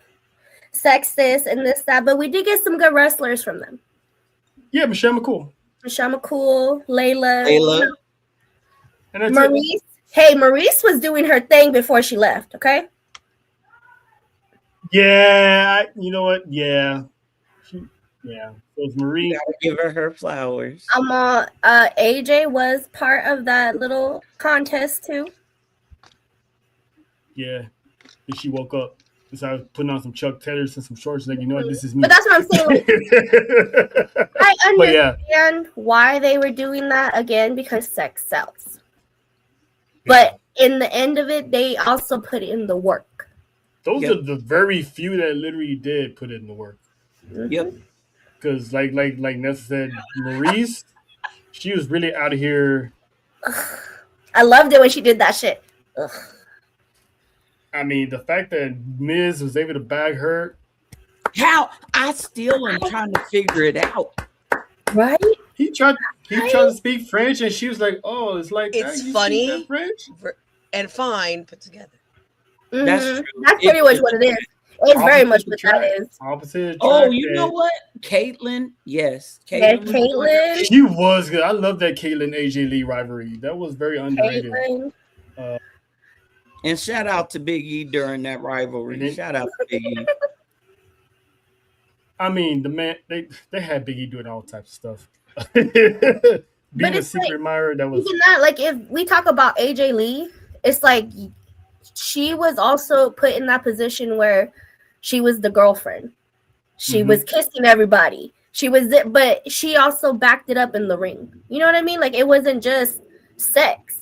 Speaker 5: sexist and this that, but we did get some good wrestlers from them.
Speaker 4: Yeah, Michelle McCool,
Speaker 5: Layla,
Speaker 4: and that's
Speaker 5: Maurice.
Speaker 4: it.
Speaker 5: Hey, Maurice was doing her thing before she left. Okay.
Speaker 4: Yeah, you know what? Yeah. Yeah. So it's Marie.
Speaker 7: Gotta give her flowers.
Speaker 5: AJ was part of that little contest too.
Speaker 4: Yeah. And she woke up. So I was putting on some Chuck Taylors and some shorts, like, you know what, this is me.
Speaker 5: But that's what I'm saying. Like, I understand why they were doing that again, because sex sells. But in the end of it, they also put in the work.
Speaker 4: Those are the very few that literally did put in the work.
Speaker 7: Yep.
Speaker 4: Because like Nessa said, Maurice, she was really out of here.
Speaker 5: I loved it when she did that shit. Ugh.
Speaker 4: I mean, the fact that Miz was able to bag her.
Speaker 7: How? I still am trying to figure it out.
Speaker 5: Right?
Speaker 4: He tried to speak French, and she was like, "Oh, it's like
Speaker 6: it's
Speaker 4: you
Speaker 6: funny
Speaker 4: speak that French
Speaker 6: and fine put together."
Speaker 5: Mm-hmm.
Speaker 7: That's true.
Speaker 5: That's pretty much what it is. It's very much what that is.
Speaker 4: Opposite.
Speaker 7: Oh, you know what? Caitlyn, yes.
Speaker 5: Caitlyn.
Speaker 4: She was good. I love that Caitlyn AJ Lee rivalry. That was very underrated.
Speaker 7: And shout out to Big E during that rivalry. Shout out to Big E.
Speaker 4: I mean, the man, they had Big E doing all types of stuff. Being a secret admirer, that was
Speaker 5: not like, if we talk about AJ Lee, it's like she was also put in that position where she was the girlfriend. She was kissing everybody. She was it, but she also backed it up in the ring. You know what I mean? Like, it wasn't just sex.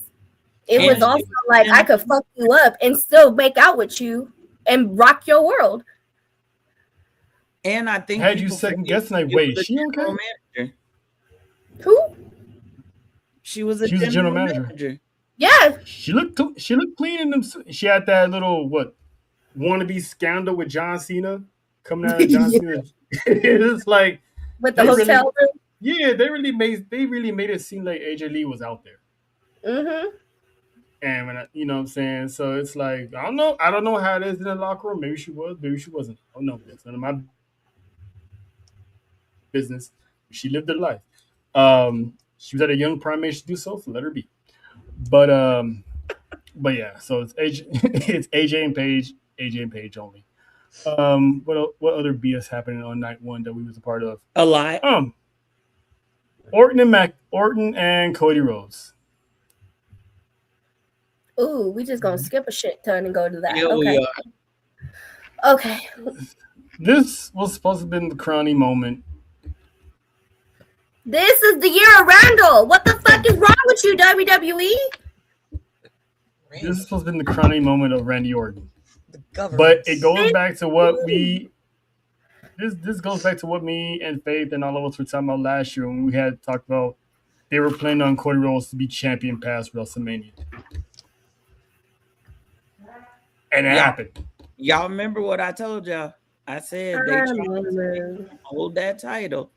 Speaker 5: It was also like, I could fuck you up and still make out with you and rock your world.
Speaker 7: And I think
Speaker 4: had you second guessing, like, wait, is she okay?
Speaker 7: Manager.
Speaker 5: Who?
Speaker 7: She was a general manager.
Speaker 5: Yeah.
Speaker 4: She looked clean in them. She had that little wannabe scandal with John Cena coming out of John Cena. It's like
Speaker 5: with the hotel room.
Speaker 4: Yeah, they really made it seem like AJ Lee was out there.
Speaker 5: Mm-hmm.
Speaker 4: And when you know what I'm saying, so it's like I don't know how it is in the locker room. Maybe she was, maybe she wasn't. Oh no, it's none of my business. She lived her life. She was at a young prime age to do so let her be. But yeah, so it's AJ and Paige only. What other BS happening on night one that we was a part of?
Speaker 7: A lot.
Speaker 4: Orton and Cody Rhodes.
Speaker 5: Ooh, we just gonna skip a shit ton and go to that.
Speaker 7: Yeah,
Speaker 5: okay. Okay.
Speaker 4: This was supposed to have been the crowning moment.
Speaker 5: This is the year of Randall. What the fuck is wrong with you, WWE?
Speaker 4: This is supposed to be the crowning moment of Randy Orton. But it goes back to what this goes back to what me and Faith and all of us were talking about last year when we had talked about they were planning on Cody Rhodes to be champion past WrestleMania. And it happened.
Speaker 7: Y'all remember what I told y'all? I said they tried to hold that title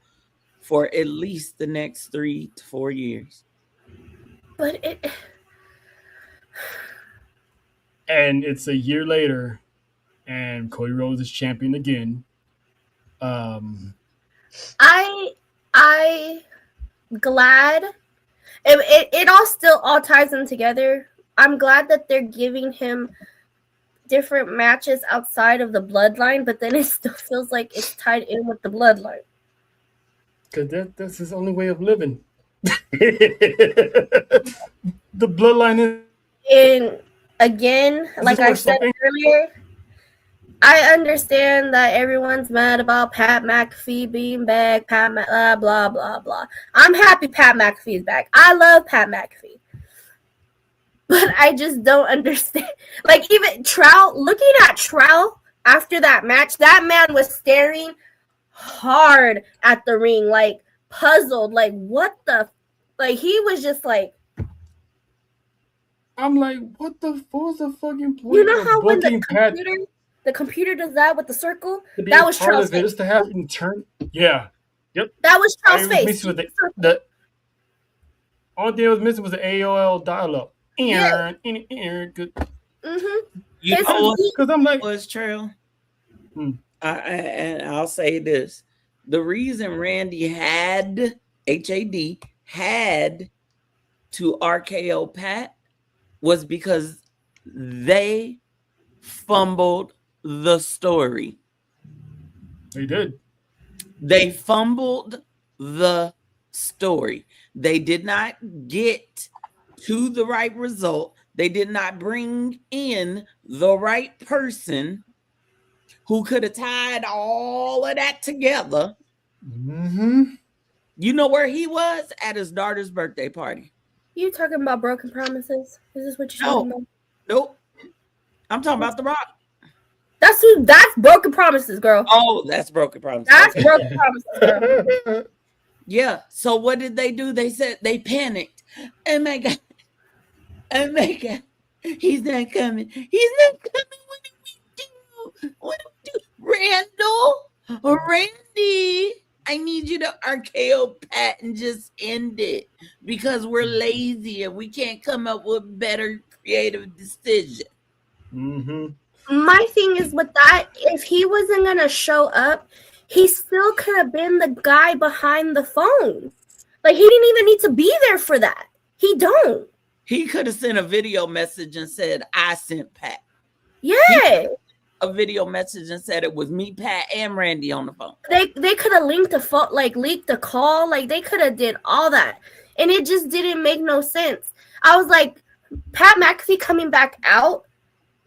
Speaker 7: for at least the next 3 to 4 years.
Speaker 5: But
Speaker 4: and it's a year later, and Cody Rhodes is champion again.
Speaker 5: I glad it all ties in together. I'm glad that they're giving him different matches outside of the bloodline, but then it still feels like it's tied in with the bloodline.
Speaker 4: Because that's his only way of living. The bloodline is
Speaker 5: And again, like I said earlier, I understand that everyone's mad about Pat McAfee being back, blah, blah, blah, blah. I'm happy Pat McAfee's back. I love Pat McAfee. But I just don't understand. Like, even Trout, looking at Trout after that match, that man was staring hard at the ring, like, puzzled. Like, what the? Like, he was just like.
Speaker 4: I'm like, what the fucking point?
Speaker 5: You know how when the computer does that with the circle? That was Trout's face.
Speaker 4: Just to have him turn. Yeah. Yep.
Speaker 5: That was Trout's face.
Speaker 4: The only thing that was missing was the AOL dial-up.
Speaker 5: Yeah.
Speaker 4: Good.
Speaker 7: You know what?
Speaker 4: Because I'm like,
Speaker 7: was true. And I'll say this: the reason Randy had had to RKO Pat was because they fumbled the story.
Speaker 4: They did.
Speaker 7: They fumbled the story. They did not get to the right result. They did not bring in the right person who could have tied all of that together. You know where he was? At his daughter's birthday party.
Speaker 5: You talking about broken promises? Is this what you're talking about?
Speaker 7: Nope. I'm talking about The Rock.
Speaker 5: That's broken promises, girl.
Speaker 7: Oh, that's broken promises.
Speaker 5: That's broken promises, girl.
Speaker 7: Yeah. So what did they do? They said they panicked. Oh my God. Oh my God. He's not coming. He's not coming. What do we do? What do we do? Randall or Randy? I need you to RKO Pat and just end it because we're lazy and we can't come up with better creative decision.
Speaker 5: My thing is with that, if he wasn't gonna show up, he still could have been the guy behind the phone. Like, he didn't even need to be there for that. He don't.
Speaker 7: He could have sent a video message and said, I sent Pat.
Speaker 5: Yeah.
Speaker 7: A video message and said it was me, Pat, and Randy on the phone.
Speaker 5: They could have linked the phone, like leaked the call, like they could have did all that, and it just didn't make no sense. I was like, Pat McAfee coming back out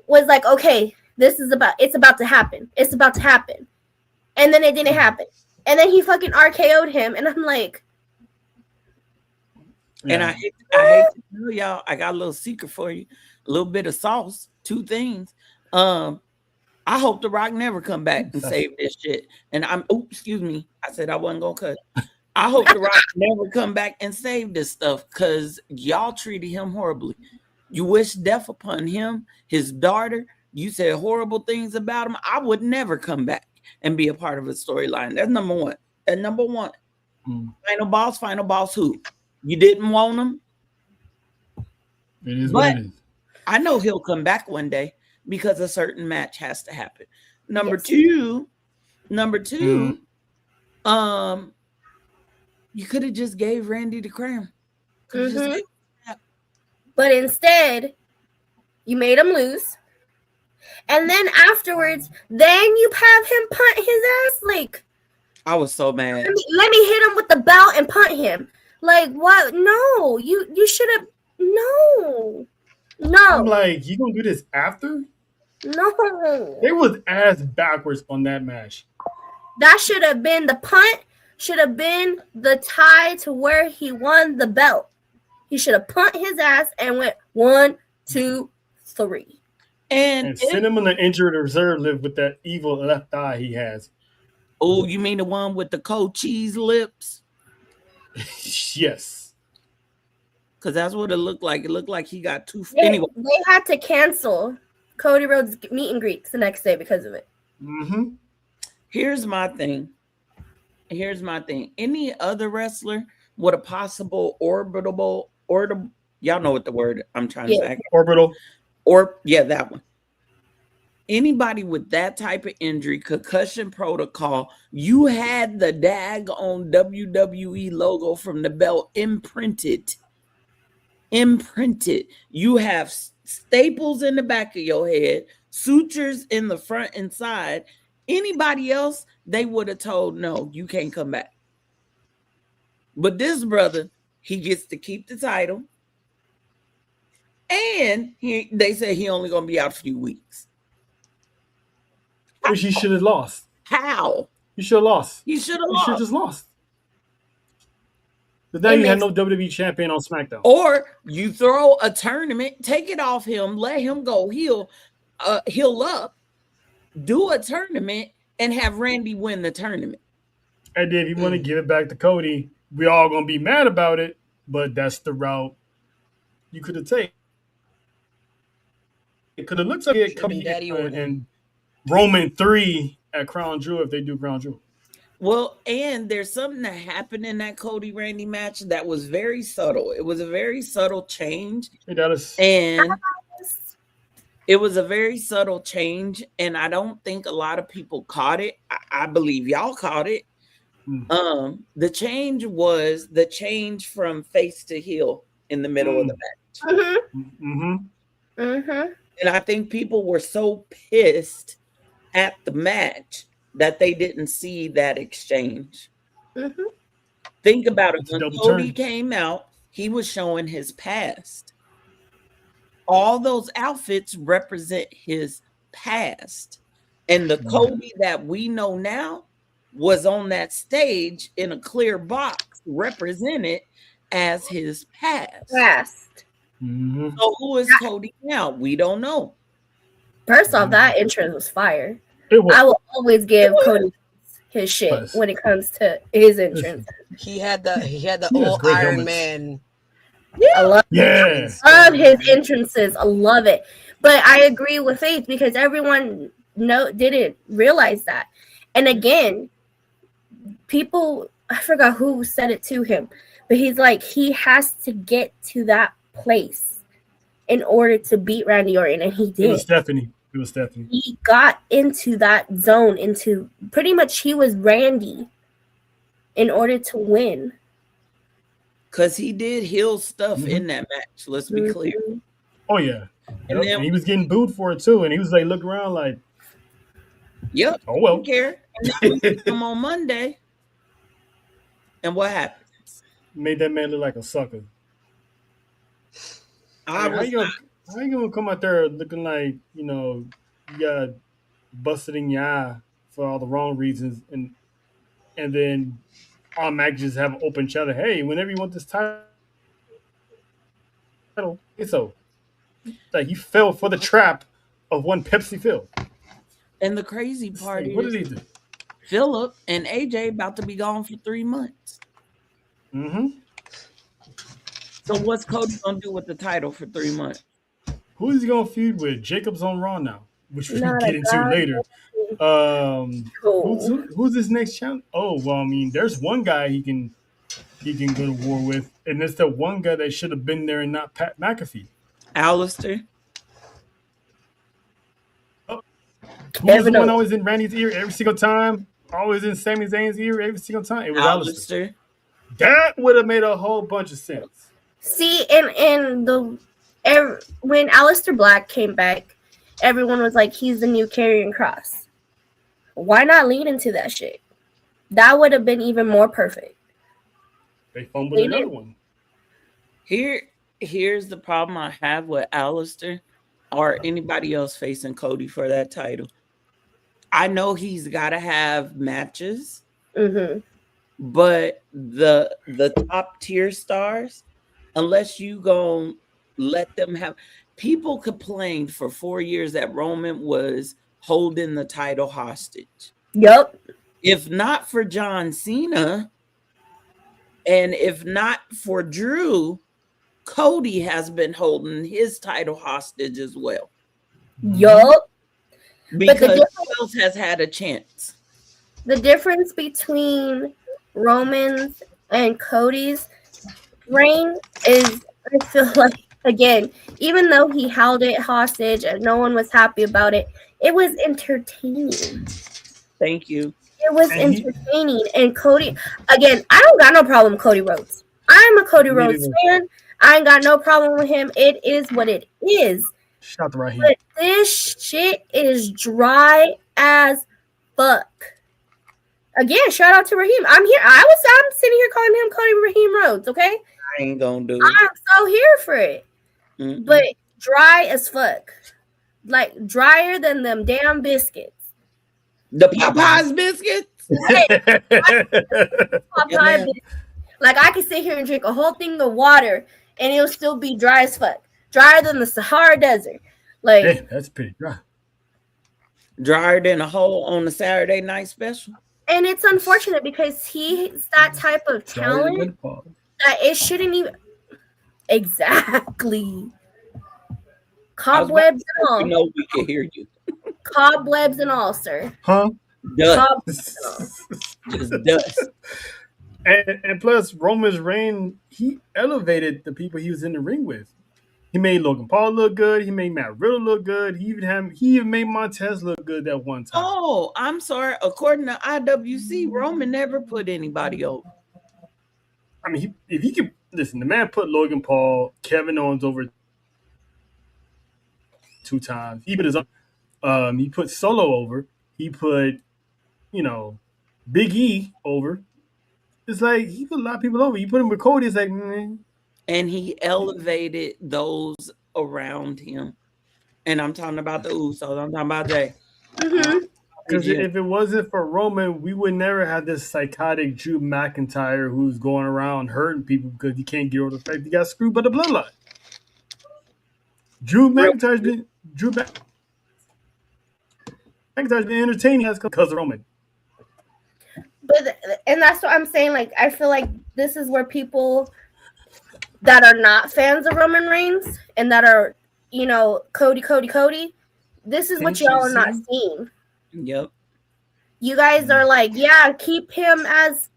Speaker 5: was like, okay, it's about to happen, and then it didn't happen, and then he fucking RKO'd him, and I'm like,
Speaker 7: and I hate to tell y'all, I got a little secret for you, a little bit of sauce, two things. I hope The Rock never come back and save this shit. And excuse me. I said I wasn't gonna cut. I hope The Rock never come back and save this stuff because y'all treated him horribly. You wish death upon him, his daughter. You said horrible things about him. I would never come back and be a part of a storyline. That's number one. And number one, final boss who? You didn't want him?
Speaker 4: It is what it is.
Speaker 7: I know he'll come back one day. Because a certain match has to happen. Number two, you could have just gave Randy the crown.
Speaker 5: But instead, you made him lose. And then afterwards, then you have him punt his ass. Like,
Speaker 7: I was so mad.
Speaker 5: Let me hit him with the belt and punt him. Like, what? No, you should have. No.
Speaker 4: I'm like, you gonna do this after?
Speaker 5: No.
Speaker 4: They was ass backwards on that match.
Speaker 5: That should have been the punt. Should have been the tie to where he won the belt. He should have punt his ass and went 1, 2, 3.
Speaker 7: And
Speaker 4: send him on the injured reserve list with that evil left eye he has.
Speaker 7: Oh, you mean the one with the cold cheese lips?
Speaker 4: Yes.
Speaker 7: Because that's what it looked like. It looked like he got too.
Speaker 5: Anyway, they had to cancel Cody Rhodes' meet and greets the next day because of it.
Speaker 7: Here's my thing. Any other wrestler with a possible orbital, y'all know what the word I'm trying to say.
Speaker 4: Orbital.
Speaker 7: That one. Anybody with that type of injury, concussion protocol, you had the daggone WWE logo from the belt imprinted. You have staples in the back of your head, sutures in the front and side. Anybody else, they would have told, no, you can't come back. But this brother, he gets to keep the title. And they said he only gonna be out a few weeks.
Speaker 4: Which he should have lost.
Speaker 7: How?
Speaker 4: He should have lost.
Speaker 7: He should have
Speaker 4: He should have
Speaker 7: lost.
Speaker 4: just lost. But now you have no WWE champion on SmackDown.
Speaker 7: Or you throw a tournament, take it off him, let him go heal up, do a tournament, and have Randy win the tournament.
Speaker 4: And then if you want to give it back to Cody, we all gonna be mad about it, but that's the route you could have taken. It could have looked like it Cody and Roman 3 at Crown Jewel if they do Crown Jewel.
Speaker 7: Well, and there's something that happened in that Cody Randy match that was very subtle. It was a very subtle change.
Speaker 4: Hey, Dallas.
Speaker 7: And it was a very subtle change, and I don't think a lot of people caught it. I believe y'all caught it. The change was the change from face to heel in the middle of the match. And I think people were so pissed at the match that they didn't see that exchange. Think about it. When Cody came out, he was showing his past. All those outfits represent his past. And the Cody that we know now was on that stage in a clear box represented as his past. So who is Cody now? We don't know.
Speaker 5: First off, that entrance was fire. I will always give Cody his shit when it comes to his entrance.
Speaker 6: He had the old Iron Man.
Speaker 5: I love his entrances. I love it. But I agree with Faith because everyone didn't realize that. And again, people, I forgot who said it to him, but he's like, he has to get to that place in order to beat Randy Orton, and he did.
Speaker 4: It was Stephanie.
Speaker 5: He got into that zone, into pretty much he was Randy in order to win.
Speaker 7: Because he did heel stuff in that match. Let's be clear.
Speaker 4: Oh, yeah. And then, he was getting booed for it, too. And he was like, looking around like,
Speaker 7: yep.
Speaker 4: Oh, well.
Speaker 7: Don't care. And then we come on Monday. And what happens?
Speaker 4: Made that man look like a sucker. How you gonna come out there looking like, you got busted in your eye for all the wrong reasons and then automatically just have an open chat. Hey, whenever you want this title, it's so. Like you fell for the trap of one Pepsi Phil.
Speaker 7: And the crazy part is,
Speaker 4: what did he do?
Speaker 7: Phillip and AJ about to be gone for 3 months. So what's Cody gonna do with the title for 3 months?
Speaker 4: Who is he gonna feud with? Jacob's on Raw now, which we can get into later. Who's his next champ? Oh well, I mean, there's one guy he can go to war with, and it's the one guy that should have been there and not Pat McAfee.
Speaker 7: Alistair.
Speaker 4: Who was the one always in Randy's ear every single time? Always in Sami Zayn's ear every single time? It was Alistair. That would have made a whole bunch of sense.
Speaker 5: See, when Aleister Black came back, everyone was like, he's the new Karrion Kross. Why not lead into that shit? That would have been even more perfect.
Speaker 4: They fumbled another one.
Speaker 7: Here's the problem I have with Aleister or anybody else facing Cody for that title. I know he's got to have matches, but the top tier stars, unless you go let them have. People complained for 4 years that Roman was holding the title hostage.
Speaker 5: Yep.
Speaker 7: If not for John Cena, and if not for Drew, Cody has been holding his title hostage as well.
Speaker 5: Yup.
Speaker 7: Because who else has had a chance?
Speaker 5: The difference between Roman's and Cody's reign is, I feel like, again, even though he held it hostage and no one was happy about it, it was entertaining.
Speaker 7: Thank you.
Speaker 5: It was entertaining. And Cody, again, I don't got no problem with Cody Rhodes. I'm a Cody Rhodes fan. I ain't got no problem with him. It is what it is.
Speaker 4: Shout to Raheem.
Speaker 5: But this shit is dry as fuck. Again, shout out to Raheem. I'm sitting here calling him Cody Raheem Rhodes, okay?
Speaker 7: I ain't gonna do it.
Speaker 5: I'm so here for it. but dry as fuck. Like drier than them damn biscuits.
Speaker 7: The Popeyes biscuits?
Speaker 5: Popeye biscuits. Like I could sit here and drink a whole thing of water and it'll still be dry as fuck. Drier than the Sahara Desert. Like
Speaker 4: Damn, that's pretty dry.
Speaker 7: Drier than a hole on the Saturday night special.
Speaker 5: And it's unfortunate because he's that type of talent that it shouldn't even exactly. Cobwebs and all.
Speaker 7: No, we can hear you.
Speaker 5: Cobwebs and all, sir.
Speaker 4: Huh?
Speaker 7: Dust. Just dust.
Speaker 4: And plus, Roman's reign, he elevated the people he was in the ring with. He made Logan Paul look good. He made Matt Riddle look good. He even made Montez look good that one time.
Speaker 7: Oh, I'm sorry. According to IWC, Roman never put anybody over.
Speaker 4: I mean, if he could listen, the man put Logan Paul, Kevin Owens over 2 times. He put he put Solo over. He put, Big E over. It's like he put a lot of people over. You put him with Cody, it's like,
Speaker 7: And he elevated those around him. And I'm talking about the Usos. I'm talking about Jay.
Speaker 4: Because if it wasn't for Roman, we would never have this psychotic Drew McIntyre who's going around hurting people because he can't get over the fact he got screwed by the bloodline. Drew McIntyre's been entertaining us because of Roman.
Speaker 5: And that's what I'm saying. Like, I feel like this is where people that are not fans of Roman Reigns and that are, Cody, this is what y'all are not seeing.
Speaker 7: Yep.
Speaker 5: You guys are like, yeah, keep him as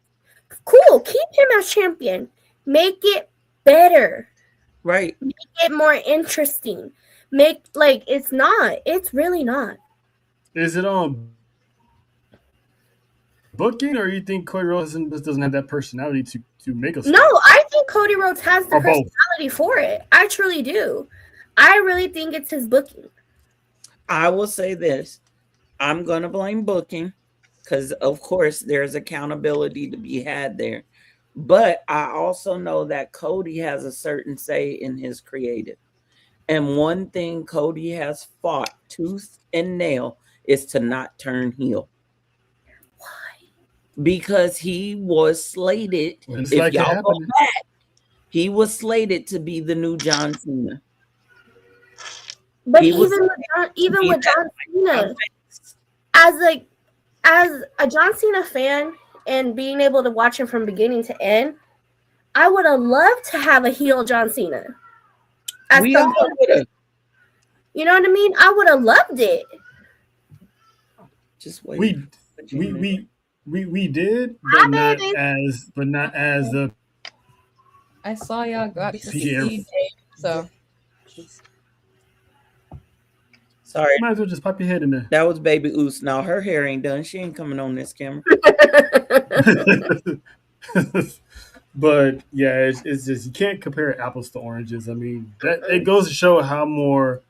Speaker 5: cool. Keep him as champion. Make it better.
Speaker 7: Right.
Speaker 5: Make it more interesting. It's not. It's really not.
Speaker 4: Is it on booking, or you think Cody Rhodes doesn't have that personality to make us?
Speaker 5: No, I think Cody Rhodes has the personality for it. I truly do. I really think it's his booking.
Speaker 7: I will say this. I'm going to blame booking because, of course, there's accountability to be had there. But I also know that Cody has a certain say in his creative. And one thing Cody has fought tooth and nail is to not turn heel. Because he was slated, if y'all go back, he was slated to be the new John Cena.
Speaker 5: But even with John Cena, as a John Cena fan and being able to watch him from beginning to end, I would have loved to have a heel John Cena. You know what I mean? I would have loved it.
Speaker 7: Just wait.
Speaker 4: We did, but not as the.
Speaker 8: I saw y'all got to see so.
Speaker 7: Sorry.
Speaker 4: Might as well just pop your head in there.
Speaker 7: That was Baby Oos. Now her hair ain't done. She ain't coming on this camera.
Speaker 4: But yeah, it's just you can't compare apples to oranges. I mean, it goes to show how more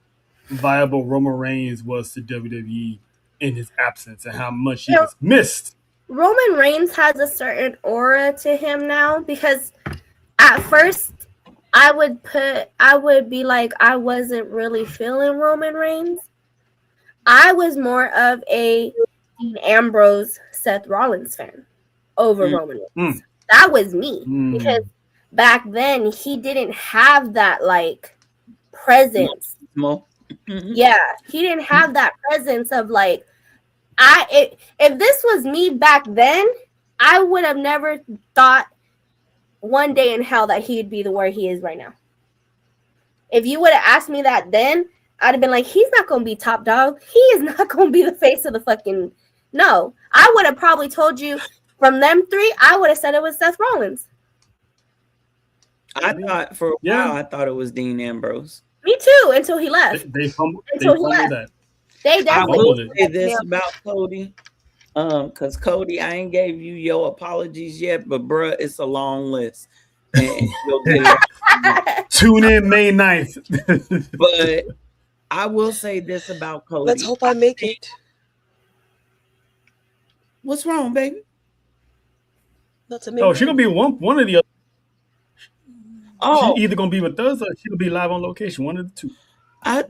Speaker 4: viable Roman Reigns was to WWE in his absence and how much he was missed.
Speaker 5: Roman Reigns has a certain aura to him now because at first I would be like, I wasn't really feeling Roman Reigns. I was more of a Dean Ambrose, Seth Rollins fan over Roman Reigns. That was me because back then he didn't have that presence. Yeah, he didn't have that presence of if this was me back then, I would have never thought one day in hell that he'd be where he is right now. If you would have asked me that then, I'd have been like, he's not going to be top dog. He is not going to be the face of the fucking... No. I would have probably told you from them 3, I would have said it was Seth Rollins.
Speaker 7: I thought for a while, I thought it was Dean Ambrose.
Speaker 5: Me too, until he left.
Speaker 4: They fumbled that.
Speaker 5: They definitely
Speaker 7: I will say this about Cody. Because Cody, I ain't gave you your apologies yet, but bruh, it's a long list. And you'll get it.
Speaker 4: Tune in May 9th.
Speaker 7: But I will say this about Cody.
Speaker 6: Let's hope I make it.
Speaker 7: What's wrong, baby?
Speaker 6: That's
Speaker 4: amazing. Oh, she's gonna be one of the other.
Speaker 7: Oh,
Speaker 4: She either gonna be with us or she'll be live on location. One of the two.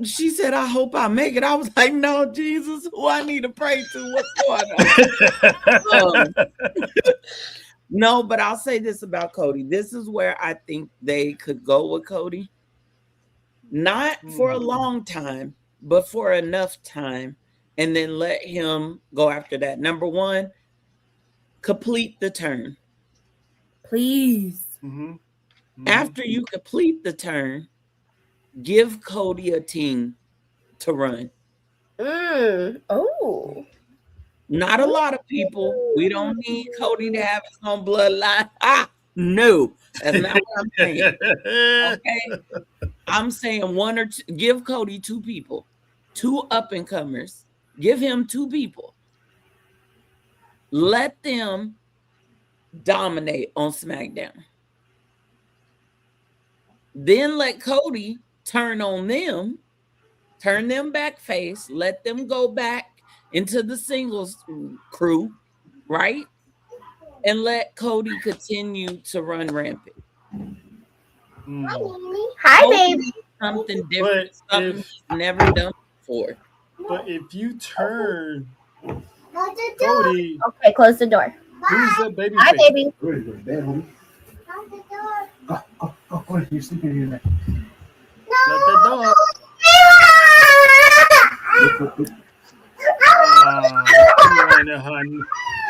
Speaker 7: She said, I hope I make it. I was like, no, Jesus, who I need to pray to? What's going on? No, but I'll say this about Cody. This is where I think they could go with Cody. Not for a long time, but for enough time. And then let him go after that. Number one, complete the turn.
Speaker 5: Please.
Speaker 7: After you complete the turn, give Cody a team to run.
Speaker 5: Oh.
Speaker 7: Not a lot of people. We don't need Cody to have his own bloodline. No, that's not what I'm saying. Okay. I'm saying one or two. Give Cody two people, two up and comers. Give him two people. Let them dominate on SmackDown. Then let Cody turn on them, turn them back face, let them go back into the singles crew, right? And let Cody continue to run rampant.
Speaker 5: Hi, baby.
Speaker 7: Something different, something he's never done before.
Speaker 4: But if you turn Cody,
Speaker 5: okay, close the door.
Speaker 4: Who's that baby?
Speaker 5: Hi, baby.
Speaker 4: Oh, you're sleeping here now. Let the dog.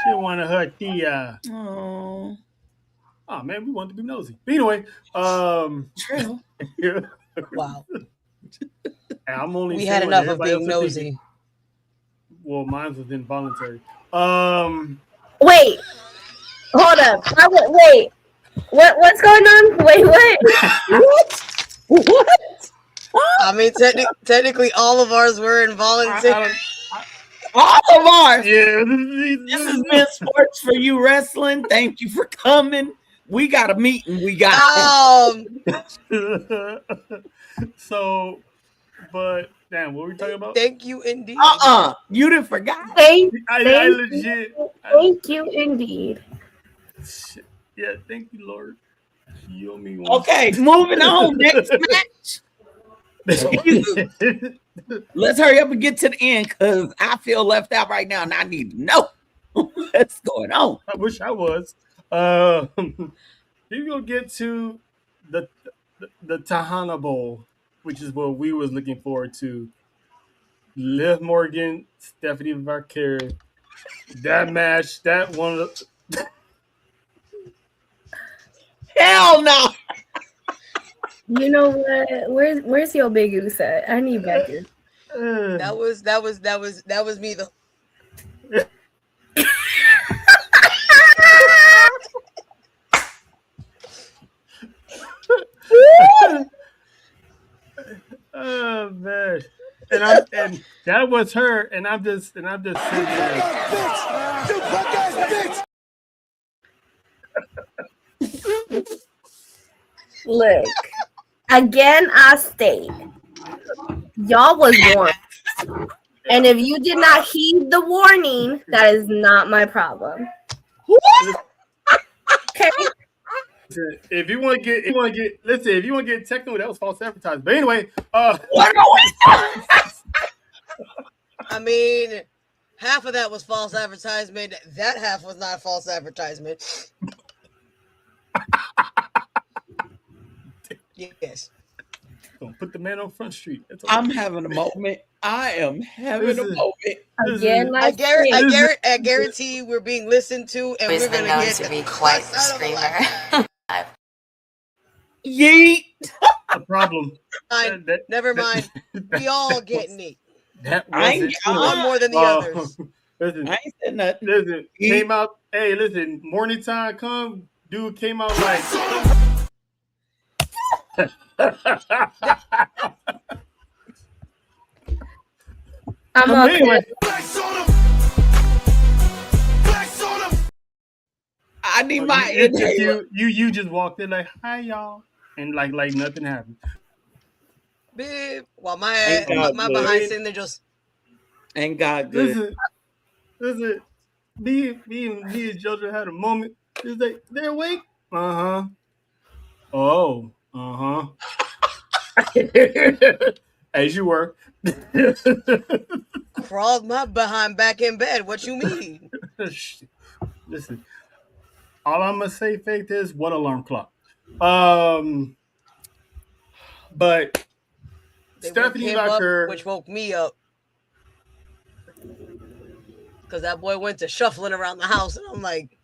Speaker 4: She wanted her tia.
Speaker 7: Oh
Speaker 4: man, we wanted to be nosy. But anyway,
Speaker 7: true.
Speaker 6: Wow.
Speaker 4: I'm only.
Speaker 6: We had enough of being nosy.
Speaker 4: Well, mine was involuntary.
Speaker 5: Wait. Hold up. Wait. What's going on? Wait, what?
Speaker 6: What? I mean, technically, all of ours were involuntary.
Speaker 7: All of ours.
Speaker 4: Yeah.
Speaker 7: This has been Sports for You Wrestling. Thank you for coming. We got a meeting. We got.
Speaker 4: So, but damn, what were we talking about?
Speaker 6: Thank you, indeed.
Speaker 7: You didn't forget.
Speaker 5: Thank you, indeed.
Speaker 4: Yeah, thank you, Lord. You owe me one.
Speaker 7: Okay, moving on. Next match. Let's hurry up and get to the end because I feel left out right now and I need to know what's going on.
Speaker 4: I wish I was. You're gonna get to the Tahana Bowl, which is what we was looking forward to. Liv Morgan, Stephanie Vaquero. That match, that one.
Speaker 7: Hell no.
Speaker 5: You know what? Where's your big goose at? I need back here.
Speaker 6: That was me though.
Speaker 4: Oh man. And that was her, and I'm just sitting there.
Speaker 5: Look, again, I state, y'all was warned, and if you did not heed the warning, that is not my problem. Okay.
Speaker 4: If you want to get, listen. If you want to get technical, that was false advertising. But anyway,
Speaker 6: I mean, half of that was false advertisement. That half was not false advertisement. Yes.
Speaker 4: Don't put the man on Front Street. Okay.
Speaker 7: I'm having a moment. I am having a moment.
Speaker 5: Again,
Speaker 6: I guarantee we're being listened to, and we're going to
Speaker 9: be quite the screamer.
Speaker 7: Yeet.
Speaker 4: A problem.
Speaker 6: Never mind. We all get neat.
Speaker 4: That
Speaker 6: one more than the others.
Speaker 4: Listen,
Speaker 7: I ain't said nothing.
Speaker 4: Listen, came out. Hey, listen, morning time come. Dude came out like.
Speaker 5: I'm okay.
Speaker 7: I need my interview.
Speaker 4: You just walked in like, hi y'all, and like nothing happened.
Speaker 6: Babe, while my behind sitting there just
Speaker 7: ain't God good.
Speaker 4: Listen, me and Jojo had a moment. It's like they're awake. Oh. As you were.
Speaker 6: Crawled my behind back in bed. What you mean?
Speaker 4: Listen, all I'm gonna say, Faith, is what alarm clock. But
Speaker 6: They
Speaker 4: Stephanie
Speaker 6: woke him up,
Speaker 4: Lucker,
Speaker 6: which woke me up. Because that boy went to shuffling around the house, and I'm like,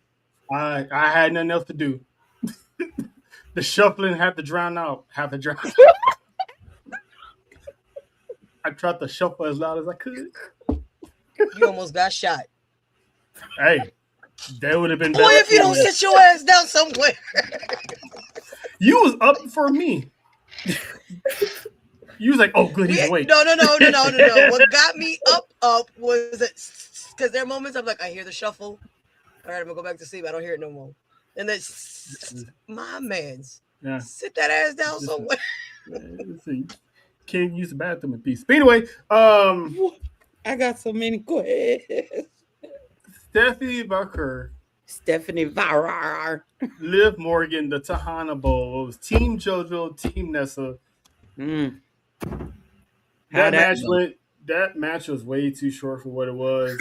Speaker 4: I had nothing else to do. The shuffling had to drown out. I tried to shuffle as loud as I could.
Speaker 6: You almost got shot.
Speaker 4: Hey, that would have been
Speaker 6: boy,
Speaker 4: better.
Speaker 6: If you don't sit your ass down somewhere.
Speaker 4: You was up for me. You was like, oh, good, he's awake.
Speaker 6: No. What got me up was because there are moments I'm like, I hear the shuffle. All right, I'm gonna go back to sleep. I don't hear it no more. And then my man's sit that ass down somewhere.
Speaker 4: Listen, can't use the bathroom in peace. But anyway,
Speaker 7: I got so many questions.
Speaker 4: Stephanie Bucker. Liv Morgan, the Tahana Bowl. It was Team JoJo, Team Nessa. That match was way too short for what it was.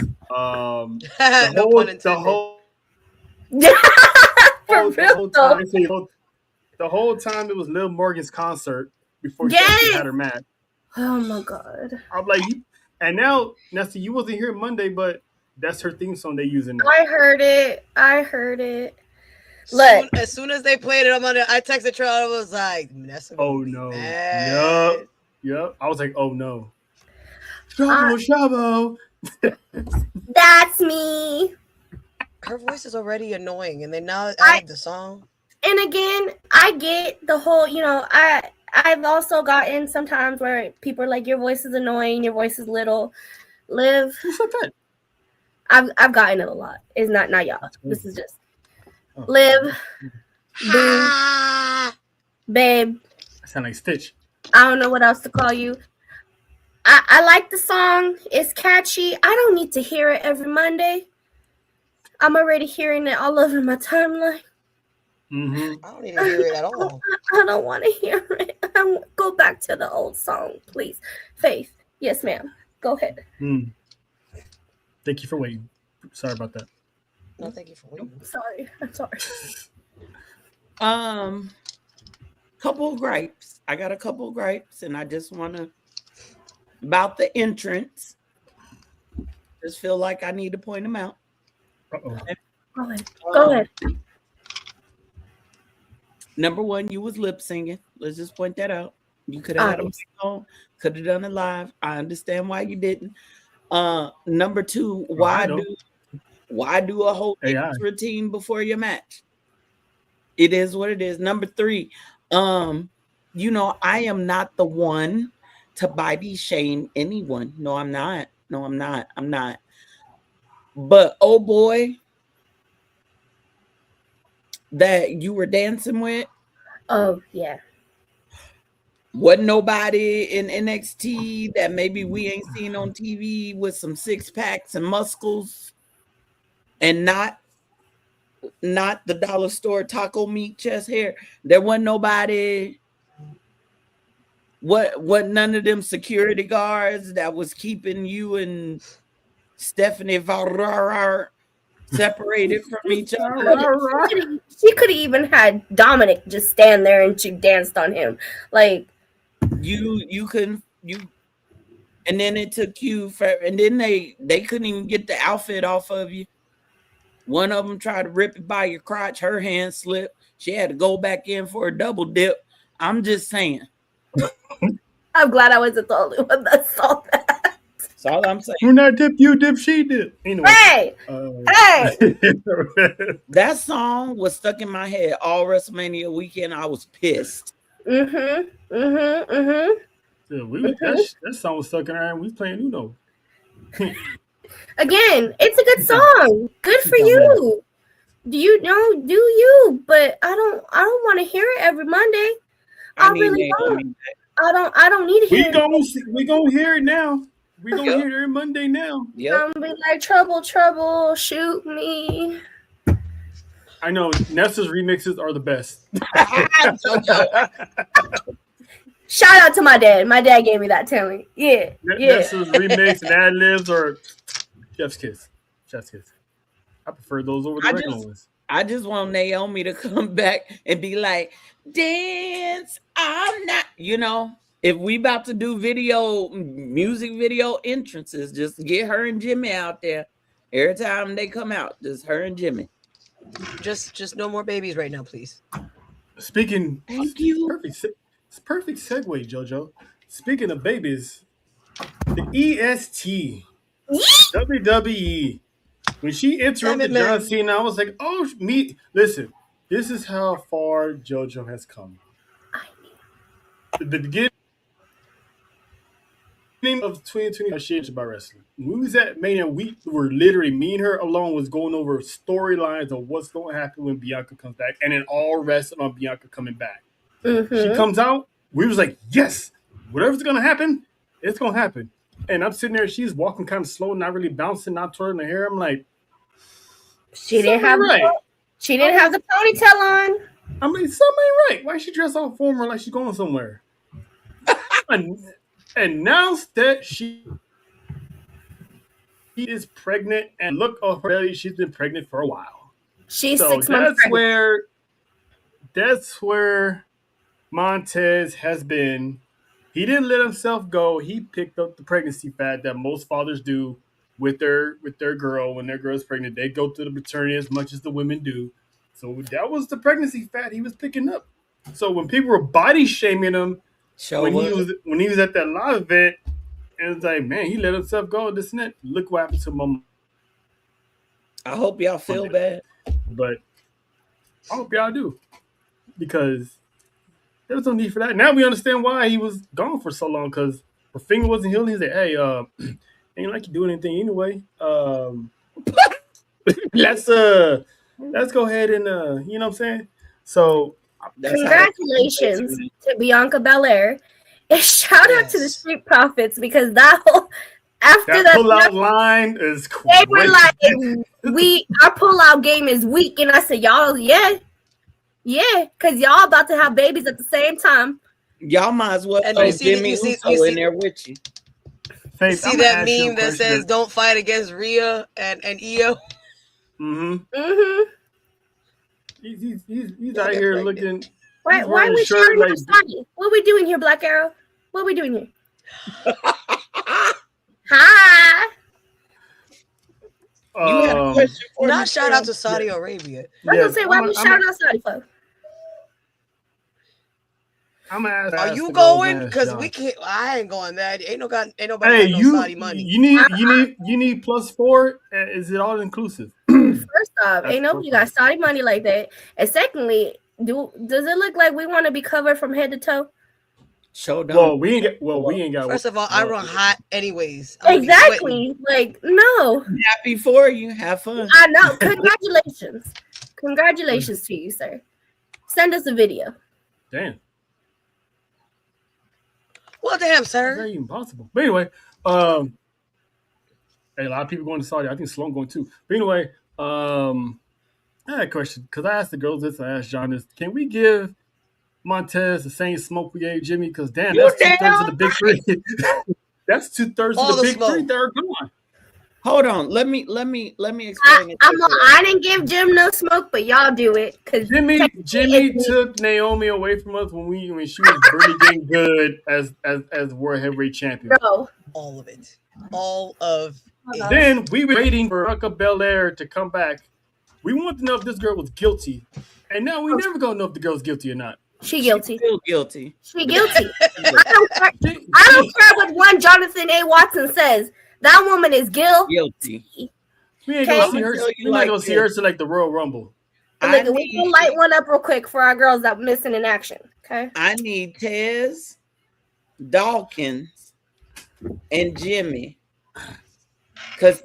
Speaker 4: The whole time it was Liv Morgan's concert before she had her match.
Speaker 5: Oh my God.
Speaker 4: I'm like, and now Nessa, you wasn't here Monday, but that's her theme song they using now.
Speaker 5: I heard it. Look,
Speaker 6: as soon as they played it on Monday, I texted Trell. I was like, Nessa.
Speaker 4: Oh no. Yep. I was like, oh no. Shabo.
Speaker 5: That's me.
Speaker 6: Her voice is already annoying, and they now added the song.
Speaker 5: And again, I get the whole, I've also gotten sometimes where people are like, your voice is annoying, your voice is little. Liv.
Speaker 4: Who said that?
Speaker 5: I've gotten it a lot. It's not y'all. This is just Liv. Babe.
Speaker 4: I sound like Stitch.
Speaker 5: I don't know what else to call you. I like the song. It's catchy. I don't need to hear it every Monday. I'm already hearing it all over my timeline.
Speaker 6: I don't even hear it at all.
Speaker 5: I don't want to hear it. Go back to the old song, please. Faith. Yes, ma'am. Go ahead.
Speaker 4: Thank you for waiting. Sorry about that.
Speaker 6: No, thank you for waiting.
Speaker 5: I'm sorry.
Speaker 7: Couple of gripes. I got a couple of gripes, and I just want to about the entrance. Just feel like I need to point them out.
Speaker 5: Go ahead.
Speaker 7: Number one, you was lip singing. Let's just point that out. You could have had a mic on, could have done it live. I explain why you didn't. Number two, why do a whole routine before your match? It is what it is. Number three, I am not the one to body shame anyone. No, I'm not. I'm not. But oh boy, that you were dancing with.
Speaker 5: Oh yeah.
Speaker 7: Wasn't nobody in NXT that maybe we ain't seen on TV with some six packs and muscles, and not the dollar store taco meat chest hair. There wasn't nobody. What none of them security guards that was keeping you and Stephanie separated from each other.
Speaker 5: She could have even had Dominic just stand there and she danced on him. Like
Speaker 7: you couldn't and then it took you and then they couldn't even get the outfit off of you. One of them tried to rip it by your crotch, her hand slipped. She had to go back in for a double dip. I'm just saying.
Speaker 5: I'm glad I wasn't the only one that saw that.
Speaker 7: That's all I'm saying.
Speaker 4: When I dip, you dip, she dip. Anyway.
Speaker 5: Hey!
Speaker 7: That song was stuck in my head all WrestleMania weekend. I was pissed.
Speaker 4: That song was stuck in our head. We was playing Uno.
Speaker 5: Again, it's a good song. Good for you. Do you? But I don't want to hear it every Monday. I really don't. I don't need to hear it.
Speaker 4: We gonna hear it now. We gonna hear it every Monday now.
Speaker 5: I'm gonna be like, trouble, shoot me.
Speaker 4: I know Nessa's remixes are the best.
Speaker 5: Shout out to my dad. My dad gave me that talent. Yeah.
Speaker 4: Nessa's remix and ad libs are chef's kiss. Chef's kiss. I prefer those over the regular ones.
Speaker 7: I just want Naomi to come back and be like, dance, I'm not, if we about to do music video entrances, just get her and Jimmy out there. Every time they come out, just her and Jimmy.
Speaker 6: Just no more babies right now, please.
Speaker 4: Speaking,
Speaker 7: thank you.
Speaker 4: Perfect segue, JoJo. Speaking of babies, the EST, WWE, when she interrupted John Cena, I was like, oh, listen, this is how far JoJo has come. The beginning of 2020, she about wrestling. When we was at Mania, we were literally, me and her alone was going over storylines of what's going to happen when Bianca comes back, and then all rested on Bianca coming back. Mm-hmm. She comes out, we was like, yes, whatever's going to happen, it's going to happen. And I'm sitting there, she's walking kind of slow, not really bouncing, not twirling her hair. I'm like,
Speaker 5: she didn't have the ponytail on.
Speaker 4: I'm like, something ain't right. Why is she dressed all formal like she's going somewhere? Announced that she is pregnant, and look at her belly, she's been pregnant for a while.
Speaker 5: She's 6 months
Speaker 4: pregnant. That's where Montez has been. He didn't let himself go. He picked up the pregnancy fat that most fathers do with their girl. When their girl's pregnant, they go to the maternity as much as the women do. So that was the pregnancy fat he was picking up. So when people were body shaming him, when he was at that live event, and it's like, man, he let himself go, this and that. Look what happened to Mom.
Speaker 7: I hope y'all feel bad.
Speaker 4: But I hope y'all do. Because there was no need for that. Now we understand why he was gone for so long, because her finger wasn't healing. He said, hey, ain't like you doing anything anyway. Let's go ahead and you know what I'm saying? So
Speaker 5: congratulations to Bianca Belair. And shout out to the Street Profits, because that whole after that
Speaker 4: pull-out line is crazy.
Speaker 5: They were like, our pull-out game is weak. And I said, y'all, yeah, because y'all about to have babies at the same time.
Speaker 7: Y'all might as well throw Jimmy Uso in there with you.
Speaker 6: You see that meme that says, don't fight against Rhea and Io?
Speaker 4: Mm-hmm. He's out here looking.
Speaker 5: Why are we shouting out Saudi? What are we doing here, Black Arrow? What are we doing here? Hi.
Speaker 6: You had a question for not shout out to Saudi Arabia.
Speaker 5: I was gonna say, why are we shouting out Saudi for?
Speaker 4: I'm gonna ask.
Speaker 6: Are you going? Because we can't. I ain't going. That ain't nobody.
Speaker 4: Hey,
Speaker 6: got no Saudi money.
Speaker 4: You need +4. Is it all inclusive?
Speaker 5: First off, ain't nobody got Saudi money like that. And secondly, does it look like we want to be covered from head to toe?
Speaker 7: Show down.
Speaker 4: Well, we ain't got.
Speaker 6: First of all, I run hot anyways.
Speaker 5: Exactly. Like, no.
Speaker 7: Happy for you. Have fun.
Speaker 5: I know. Congratulations. Congratulations to you, sir. Send us a video.
Speaker 4: Damn.
Speaker 6: Well, damn, sir.
Speaker 4: That's not even possible. But anyway, hey, a lot of people going to Saudi. I think Sloan going too. But anyway, I had a question, because I asked the girls this, I asked John this. Can we give Montez the same smoke we gave Jimmy? Because damn, that's 2/3 of the big three. That's 2/3 of the big three that are gone.
Speaker 7: Hold on. Let me explain it.
Speaker 5: I didn't give Jim no smoke, but y'all do it. Because
Speaker 4: Jimmy took Naomi away from us when she was really getting good as world heavyweight champion.
Speaker 5: Bro.
Speaker 6: All of it. All of it.
Speaker 4: Then we were waiting for Bianca Belair to come back. We wanted to know if this girl was guilty. And now we never gonna know if the girl's guilty or not.
Speaker 5: She guilty.
Speaker 7: She's still guilty.
Speaker 5: She guilty. I don't care what one Jonathan A. Watson says. That woman is guilty.
Speaker 4: We ain't gonna see her. We're not gonna see her to like the Royal Rumble.
Speaker 5: Look, we can light one up real quick for our girls that missing in action. Okay.
Speaker 7: I need Tez, Dawkins, and Jimmy. Because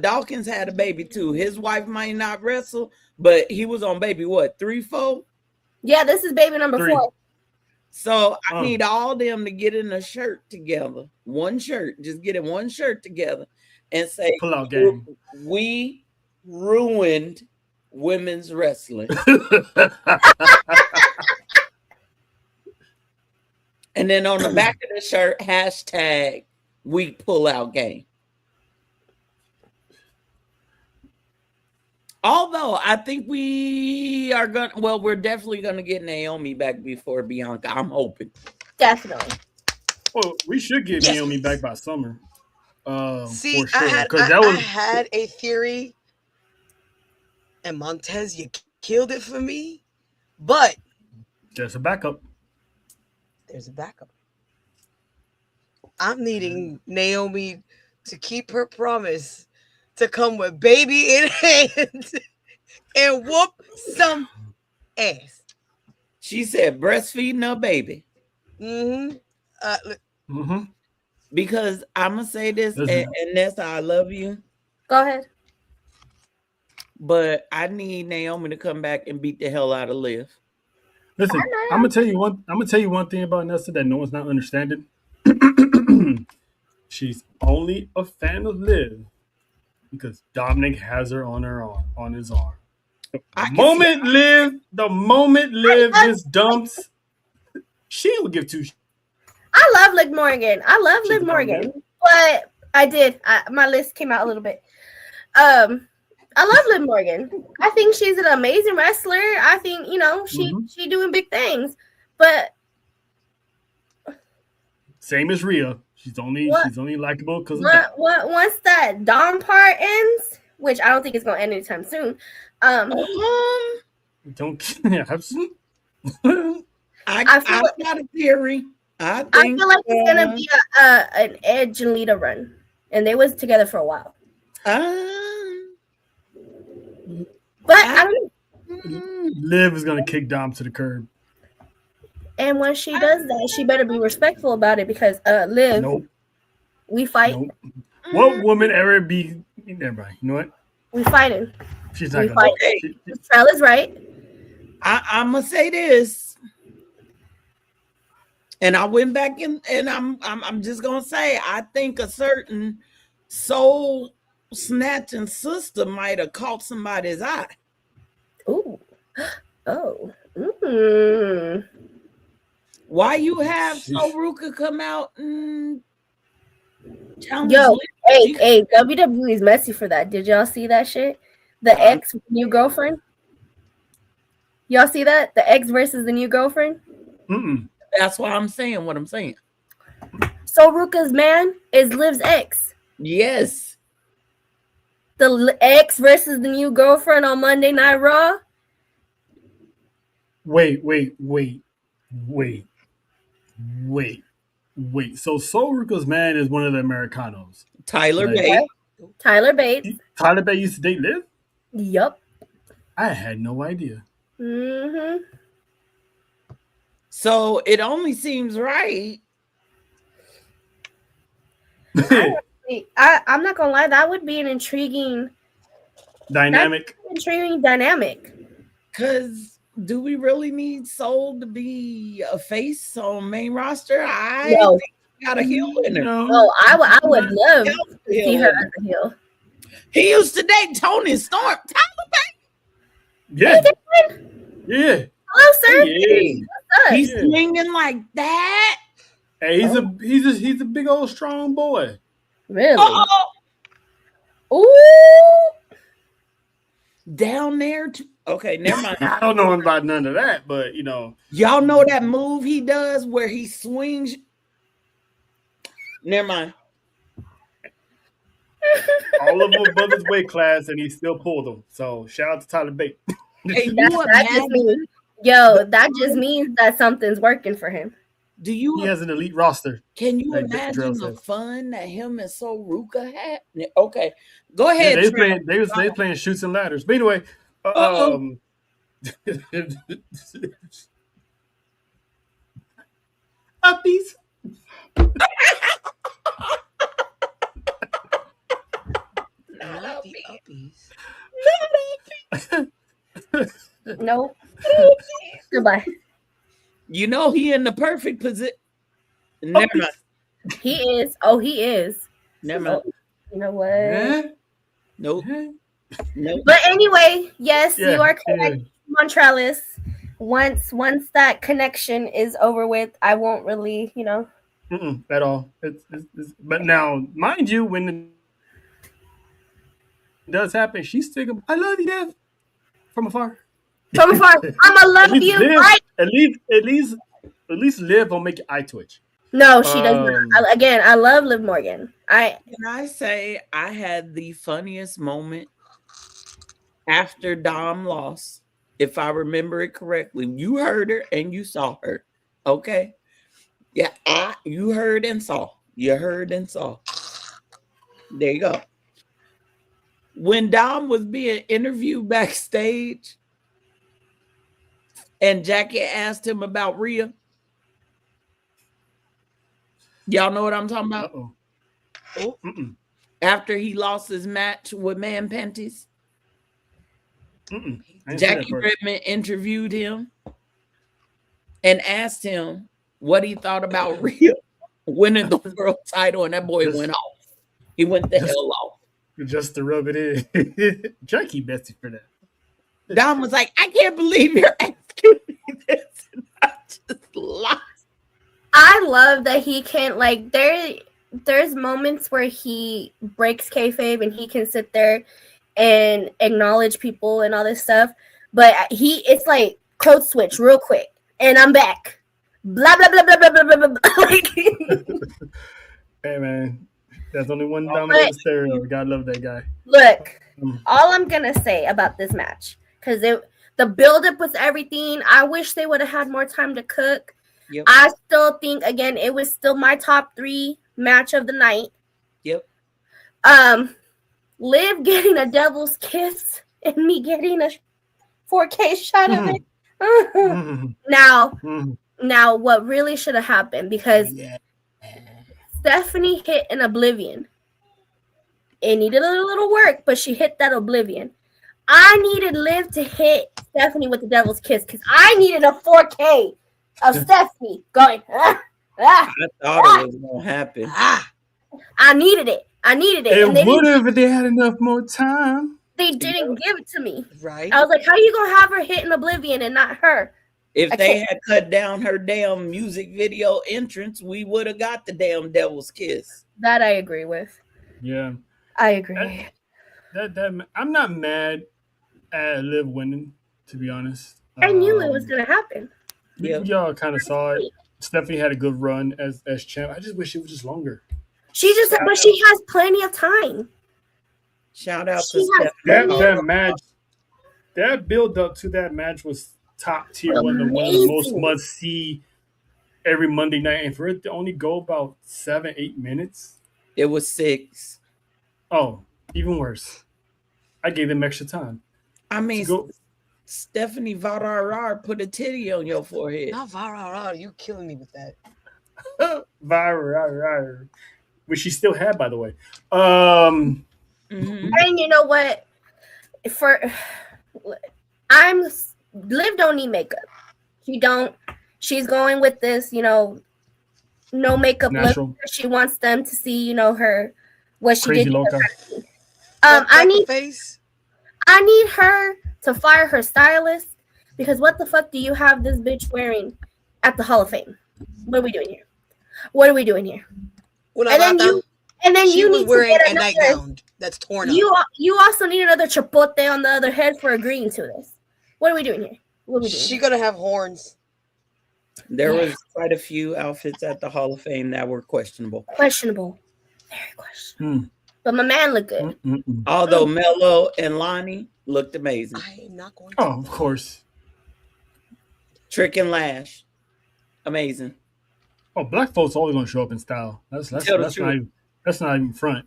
Speaker 7: Dawkins had a baby too. His wife might not wrestle, but he was on baby 3, 4?
Speaker 5: Yeah, this is baby number 4.
Speaker 7: So I need all them to get in a shirt together. One shirt. Just get in one shirt together and say,
Speaker 4: pull out game.
Speaker 7: We ruined women's wrestling. And then on the back of the shirt, hashtag weak pullout game. Although I think we are going to, well, we're definitely going to get Naomi back before Bianca. I'm hoping.
Speaker 5: Definitely.
Speaker 4: Well, we should get Naomi back by summer.
Speaker 6: See,
Speaker 4: for sure.
Speaker 6: I had a theory, and Montez, you killed it for me. But
Speaker 4: there's a backup.
Speaker 6: There's a backup. I'm needing Naomi to keep her promise to come with baby in hand and whoop some ass.
Speaker 7: She said breastfeeding her baby.
Speaker 6: Mm-hmm.
Speaker 7: Because I'm going to say this, and Nessa, I love you.
Speaker 5: Go ahead.
Speaker 7: But I need Naomi to come back and beat the hell out of Liv.
Speaker 4: Listen, I'm gonna tell you one thing about Nessa that no one's not understanding. She's only a fan of Liv because Dominic has her on his arm. The moment Liv just dumps, she will give two.
Speaker 5: I love Liv Morgan. I love Liv Morgan, but my list came out a little bit. I love Liv Morgan. I think she's an amazing wrestler. I think, she doing big things. But
Speaker 4: same as Rhea. She's only likable because of
Speaker 5: that. Once that Dom part ends, which I don't think it's gonna end anytime soon.
Speaker 4: Don't
Speaker 7: I got a theory. I
Speaker 5: feel like it's gonna be an Edge and Lita run. And they was together for a while. But I don't.
Speaker 4: Liv is gonna kick Dom to the curb.
Speaker 5: And when she does that, she better be respectful about it because Liv, we fight.
Speaker 4: Nope. What woman ever be? Everybody, you know what?
Speaker 5: We fighting.
Speaker 4: She's not gonna.
Speaker 5: Okay. Fella's right.
Speaker 7: I'm gonna say this, and I went back and I'm just gonna say I think a certain soul snatching sister might have caught somebody's eye.
Speaker 5: Ooh. Oh. Mm.
Speaker 7: Why you have Soruka come out and
Speaker 5: yo, hey, WWE is messy for that. Did y'all see that shit? The ex new girlfriend? Y'all see that? The ex versus the new girlfriend?
Speaker 7: That's why I'm saying what I'm saying.
Speaker 5: Soruka's man is Liv's ex.
Speaker 7: Yes.
Speaker 5: The ex versus the new girlfriend on Monday Night Raw.
Speaker 4: Wait. So Soruka's man is one of the Americanos.
Speaker 7: Tyler Bates.
Speaker 5: Tyler Bates.
Speaker 4: Tyler Bates used to date Liv?
Speaker 5: Yup.
Speaker 4: I had no idea.
Speaker 5: Mm-hmm.
Speaker 7: So it only seems right.
Speaker 5: I'm not gonna lie, that would be an intriguing
Speaker 4: dynamic.
Speaker 7: Because do we really need Soul to be a face on main roster? I think we got a heel in her.
Speaker 5: No, I would love to see her as a heel.
Speaker 7: He used to date Tony Storm. Tyler Bates.
Speaker 4: Yeah.
Speaker 5: Hello, sir.
Speaker 4: Yeah.
Speaker 7: He's swinging like that.
Speaker 4: Hey, he's a big old strong boy.
Speaker 5: Really? Ooh.
Speaker 7: Down there. Okay, never mind.
Speaker 4: I don't know about none of that, but
Speaker 7: y'all know that move he does where he swings. Never mind.
Speaker 4: All of them above his weight class, and he still pulled them. So shout out to Tyler Bates.
Speaker 7: Hey,
Speaker 5: that just means that something's working for him.
Speaker 4: He has an elite roster.
Speaker 7: Can you imagine the fun that him and Soruka had? Okay, go ahead.
Speaker 4: Yeah, they was playing shoots and ladders. But anyway, uppies.
Speaker 6: Not the uppies.
Speaker 5: No. Goodbye.
Speaker 7: You know he in the perfect position. Never mind.
Speaker 5: He is. Oh, he is.
Speaker 7: Never mind.
Speaker 5: You know what?
Speaker 7: Nope. Nope.
Speaker 5: But anyway, yes,
Speaker 4: Yeah,
Speaker 5: you are correct, Montrellis. Once that connection is over with, I won't really,
Speaker 4: at all. But now, mind you, when it does happen, she's still. I love you, Dev, from afar.
Speaker 5: From afar, I'ma
Speaker 4: At
Speaker 5: love
Speaker 4: least
Speaker 5: you.
Speaker 4: Liv,
Speaker 5: Right?
Speaker 4: at least Liv will make your eye twitch.
Speaker 5: No, she does not. Again, I love Liv Morgan.
Speaker 7: Can I say I had the funniest moment after Dom lost, if I remember it correctly. You heard her and you saw her. Okay. Yeah, you heard and saw. You heard and saw. There you go. When Dom was being interviewed backstage and Jackie asked him about Rhea. Y'all know what I'm talking about?
Speaker 4: Oh.
Speaker 7: After he lost his match with Man Panties. Jackie Redmond interviewed him and asked him what he thought about Rhea winning the world title, and that boy went off. He went the hell off.
Speaker 4: Just to rub it in. Jackie bestie for that.
Speaker 7: Dom was like, I can't believe you're asking me this. And I just lost.
Speaker 5: I love that he can, like, there's moments where he breaks kayfabe and he can sit there and acknowledge people and all this stuff, but it's like code switch real quick and I'm back. Blah blah blah blah blah blah blah blah. Like,
Speaker 4: hey man, there's only one Domino stereo. Gotta love that guy.
Speaker 5: Look, all I'm gonna say about this match, because the buildup was everything. I wish they would have had more time to cook.
Speaker 7: Yep.
Speaker 5: I still think, again, it was still my top 3 match of the night.
Speaker 7: Yep.
Speaker 5: Liv getting a devil's kiss and me getting a 4K shot of it. Now, what really should have happened, because Stephanie hit an oblivion. It needed a little work, but she hit that oblivion. I needed Liv to hit Stephanie with the devil's kiss because I needed a 4K of Stephanie going.
Speaker 7: I thought it was gonna happen.
Speaker 5: I needed it.
Speaker 4: It would have if they had enough more time.
Speaker 5: They didn't give it to me.
Speaker 6: Right.
Speaker 5: I was like, how you gonna have her hit an oblivion and not her?
Speaker 7: If they had cut down her damn music video entrance, we would have got the damn devil's kiss.
Speaker 5: That I agree with.
Speaker 4: Yeah.
Speaker 5: I agree.
Speaker 4: That I'm not mad at Liv winning, to be honest.
Speaker 5: I knew it was gonna happen.
Speaker 4: Y'all kind of saw it. Stephanie had a good run as champ. I just wish it was just longer.
Speaker 5: But she has plenty of time.
Speaker 7: Shout out to Stephanie.
Speaker 4: That match, that build up to that match was top tier. One of the most must see every Monday night, and for it to only go about 7-8 minutes,
Speaker 7: it was 6.
Speaker 4: Oh, even worse. I gave them extra time.
Speaker 7: I mean, Stephanie Vararar put a titty on your forehead.
Speaker 6: Not Vararar. You killing me with that.
Speaker 4: Vararar. Which she still had, by the way.
Speaker 5: And you know what? Liv don't need makeup. She don't. She's going with this, no makeup look. She wants them to see, her what she
Speaker 4: Crazy
Speaker 5: did.
Speaker 4: Loca.
Speaker 5: I need her to fire her stylist, because what the fuck do you have this bitch wearing at the Hall of Fame? What are we doing here? And then you need
Speaker 6: wearing
Speaker 5: to get
Speaker 6: a nightgown that's torn up.
Speaker 5: You also need another chapote on the other head for agreeing to this. What are we doing here?
Speaker 6: She gonna have horns.
Speaker 7: There was quite a few outfits at the Hall of Fame that were questionable.
Speaker 5: Very questionable. But my man looked good.
Speaker 7: Although Mello and Lonnie looked amazing.
Speaker 6: I am not going to.
Speaker 4: Oh, of course.
Speaker 7: Trick and Lash, amazing.
Speaker 4: Oh, black folks always gonna show up in style. That's not even front.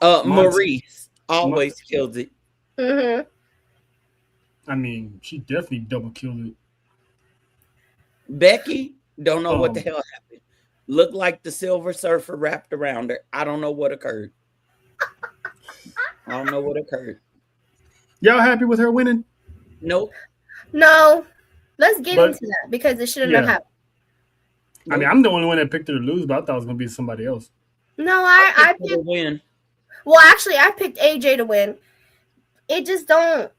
Speaker 7: Maurice always kills it.
Speaker 4: I mean, she definitely double killed it.
Speaker 7: Becky, don't know what the hell happened. Looked like the Silver Surfer wrapped around her. I don't know what occurred.
Speaker 4: Y'all happy with her winning?
Speaker 7: Nope.
Speaker 5: No. Let's get into that, because it shouldn't have happened.
Speaker 4: I mean, I'm the only one that picked her to lose, but I thought it was gonna be somebody else.
Speaker 5: No, I picked
Speaker 7: win.
Speaker 5: Well, actually, I picked AJ to win. It just don't.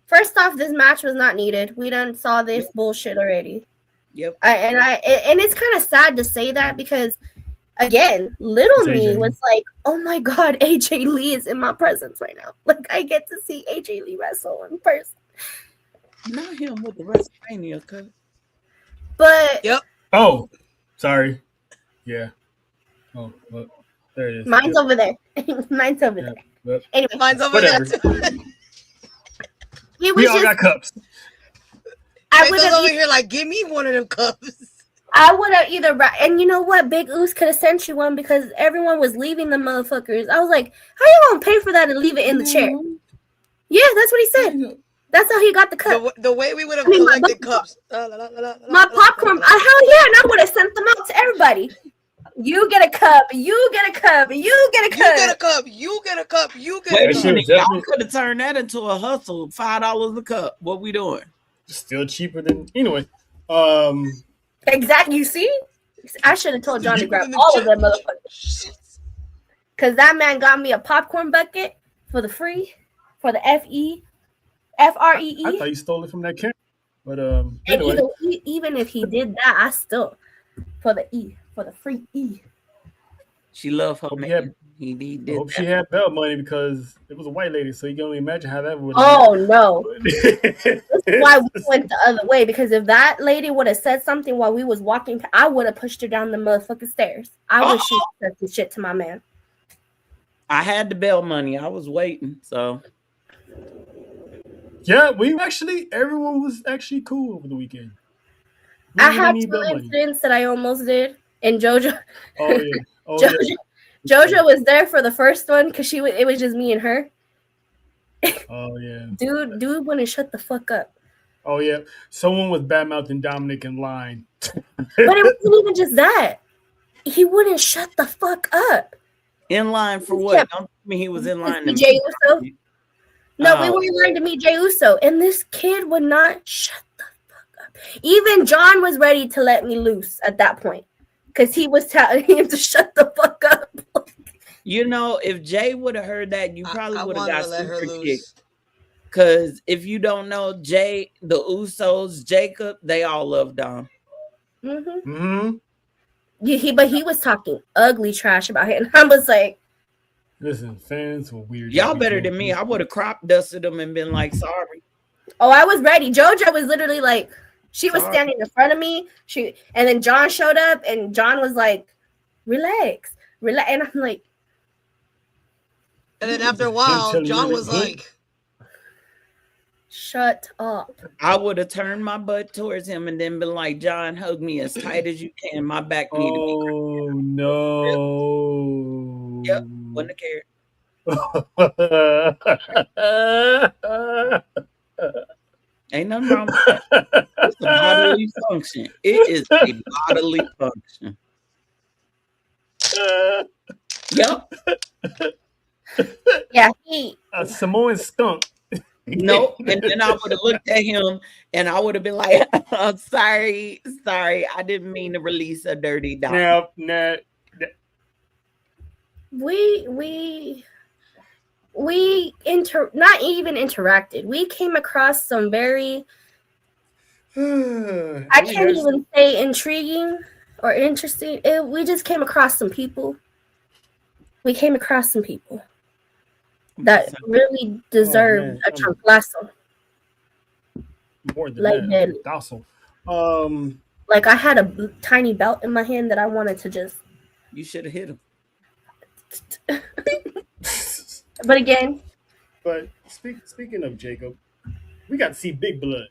Speaker 5: First off, this match was not needed. We done saw this bullshit already.
Speaker 7: Yep.
Speaker 5: And it's kind of sad to say that because, again, little me was like, oh my god, AJ Lee is in my presence right now. Like, I get to see AJ Lee wrestle in person.
Speaker 7: Not him with the WrestleMania cut.
Speaker 5: But
Speaker 4: oh, sorry. Yeah. Oh, well, there it is.
Speaker 5: Mine's over there. Mine's over there.
Speaker 4: But
Speaker 5: anyway,
Speaker 6: mine's over there.
Speaker 4: We all got cups.
Speaker 5: I would have
Speaker 6: over here like, give me one of them cups.
Speaker 5: I would have either, and you know what, Big Oos could have sent you one because everyone was leaving the motherfuckers. I was like, how you gonna pay for that and leave it in the chair? Yeah, that's what he said. That's how he got the cup.
Speaker 6: The way we would have collected cups.
Speaker 5: My popcorn, hell yeah, and I would have sent them out to everybody. You get a cup. You get a cup. You get a cup.
Speaker 6: You get a cup. You get a cup. You get a cup.
Speaker 7: Y'all could have turned that into a hustle. $5 a cup. What we doing?
Speaker 4: Still cheaper than anyway.
Speaker 5: Exactly. You see, I should have told John to grab all of them motherfuckers. Cause that man got me a popcorn bucket for the free, for the FREE.
Speaker 4: I thought you stole it from that camp. But anyway.
Speaker 5: Even if he did that, I still for the free E.
Speaker 7: She loved her man. He did.
Speaker 4: I hope she had bell money because it was a white lady, so you can only imagine how that would.
Speaker 5: Oh no! That's why we went the other way, because if that lady would have said something while we was walking, I would have pushed her down the motherfucking stairs. I wish she said some shit to my man.
Speaker 7: I had the bell money. I was waiting, so.
Speaker 4: Yeah, everyone was actually cool over the weekend.
Speaker 5: I had 2 incidents that I almost did, and JoJo.
Speaker 4: Oh yeah.
Speaker 5: JoJo was there for the first one because it was just me and her.
Speaker 4: Oh yeah.
Speaker 5: Dude wouldn't shut the fuck up.
Speaker 4: Oh yeah. Someone was bad mouthing Dominic in line.
Speaker 5: But it wasn't even just that. He wouldn't shut the fuck up.
Speaker 7: In line for what? Don't tell me he was in line to
Speaker 5: Jey Uso. No, we were in line to meet Jey Uso, and this kid would not shut the fuck up. Even John was ready to let me loose at that point. Because he was telling him to shut the fuck up.
Speaker 7: You know, if Jay would have heard that, you probably would have got super kicked. Because if you don't know, Jay, the Usos, Jacob, they all love Dom.
Speaker 5: Yeah, but he was talking ugly trash about him. And I was like,
Speaker 4: listen, fans were weird.
Speaker 7: Y'all better than me. I would have crop dusted them and been like, sorry.
Speaker 5: Oh, I was ready. JoJo was literally like, she was standing in front of me. And then John showed up, and John was like, relax. And I'm like.
Speaker 6: And then after a while, John was like,
Speaker 5: shut up.
Speaker 7: I would have turned my butt towards him and then been like, John, hug me as tight as you can. My back need to be.
Speaker 4: Oh, no.
Speaker 7: Yep. Wouldn't have cared. Ain't nothing wrong with that. It's a bodily function. It is a bodily function. Yep.
Speaker 5: Yeah,
Speaker 4: a Samoan skunk.
Speaker 7: No, and then I would have looked at him and I would have been like, I'm sorry, I didn't mean to release a dirty dog.
Speaker 4: No.
Speaker 5: We not even interacted. We came across some very I can't even say intriguing or interesting. We just came across some people. We came across some people that really deserved a chanclazo.
Speaker 4: More than that, docile.
Speaker 5: Like I had a tiny belt in my hand that I wanted to just.
Speaker 7: You should have hit him.
Speaker 5: But again.
Speaker 4: But speaking of Jacob, we got to see Big Blood.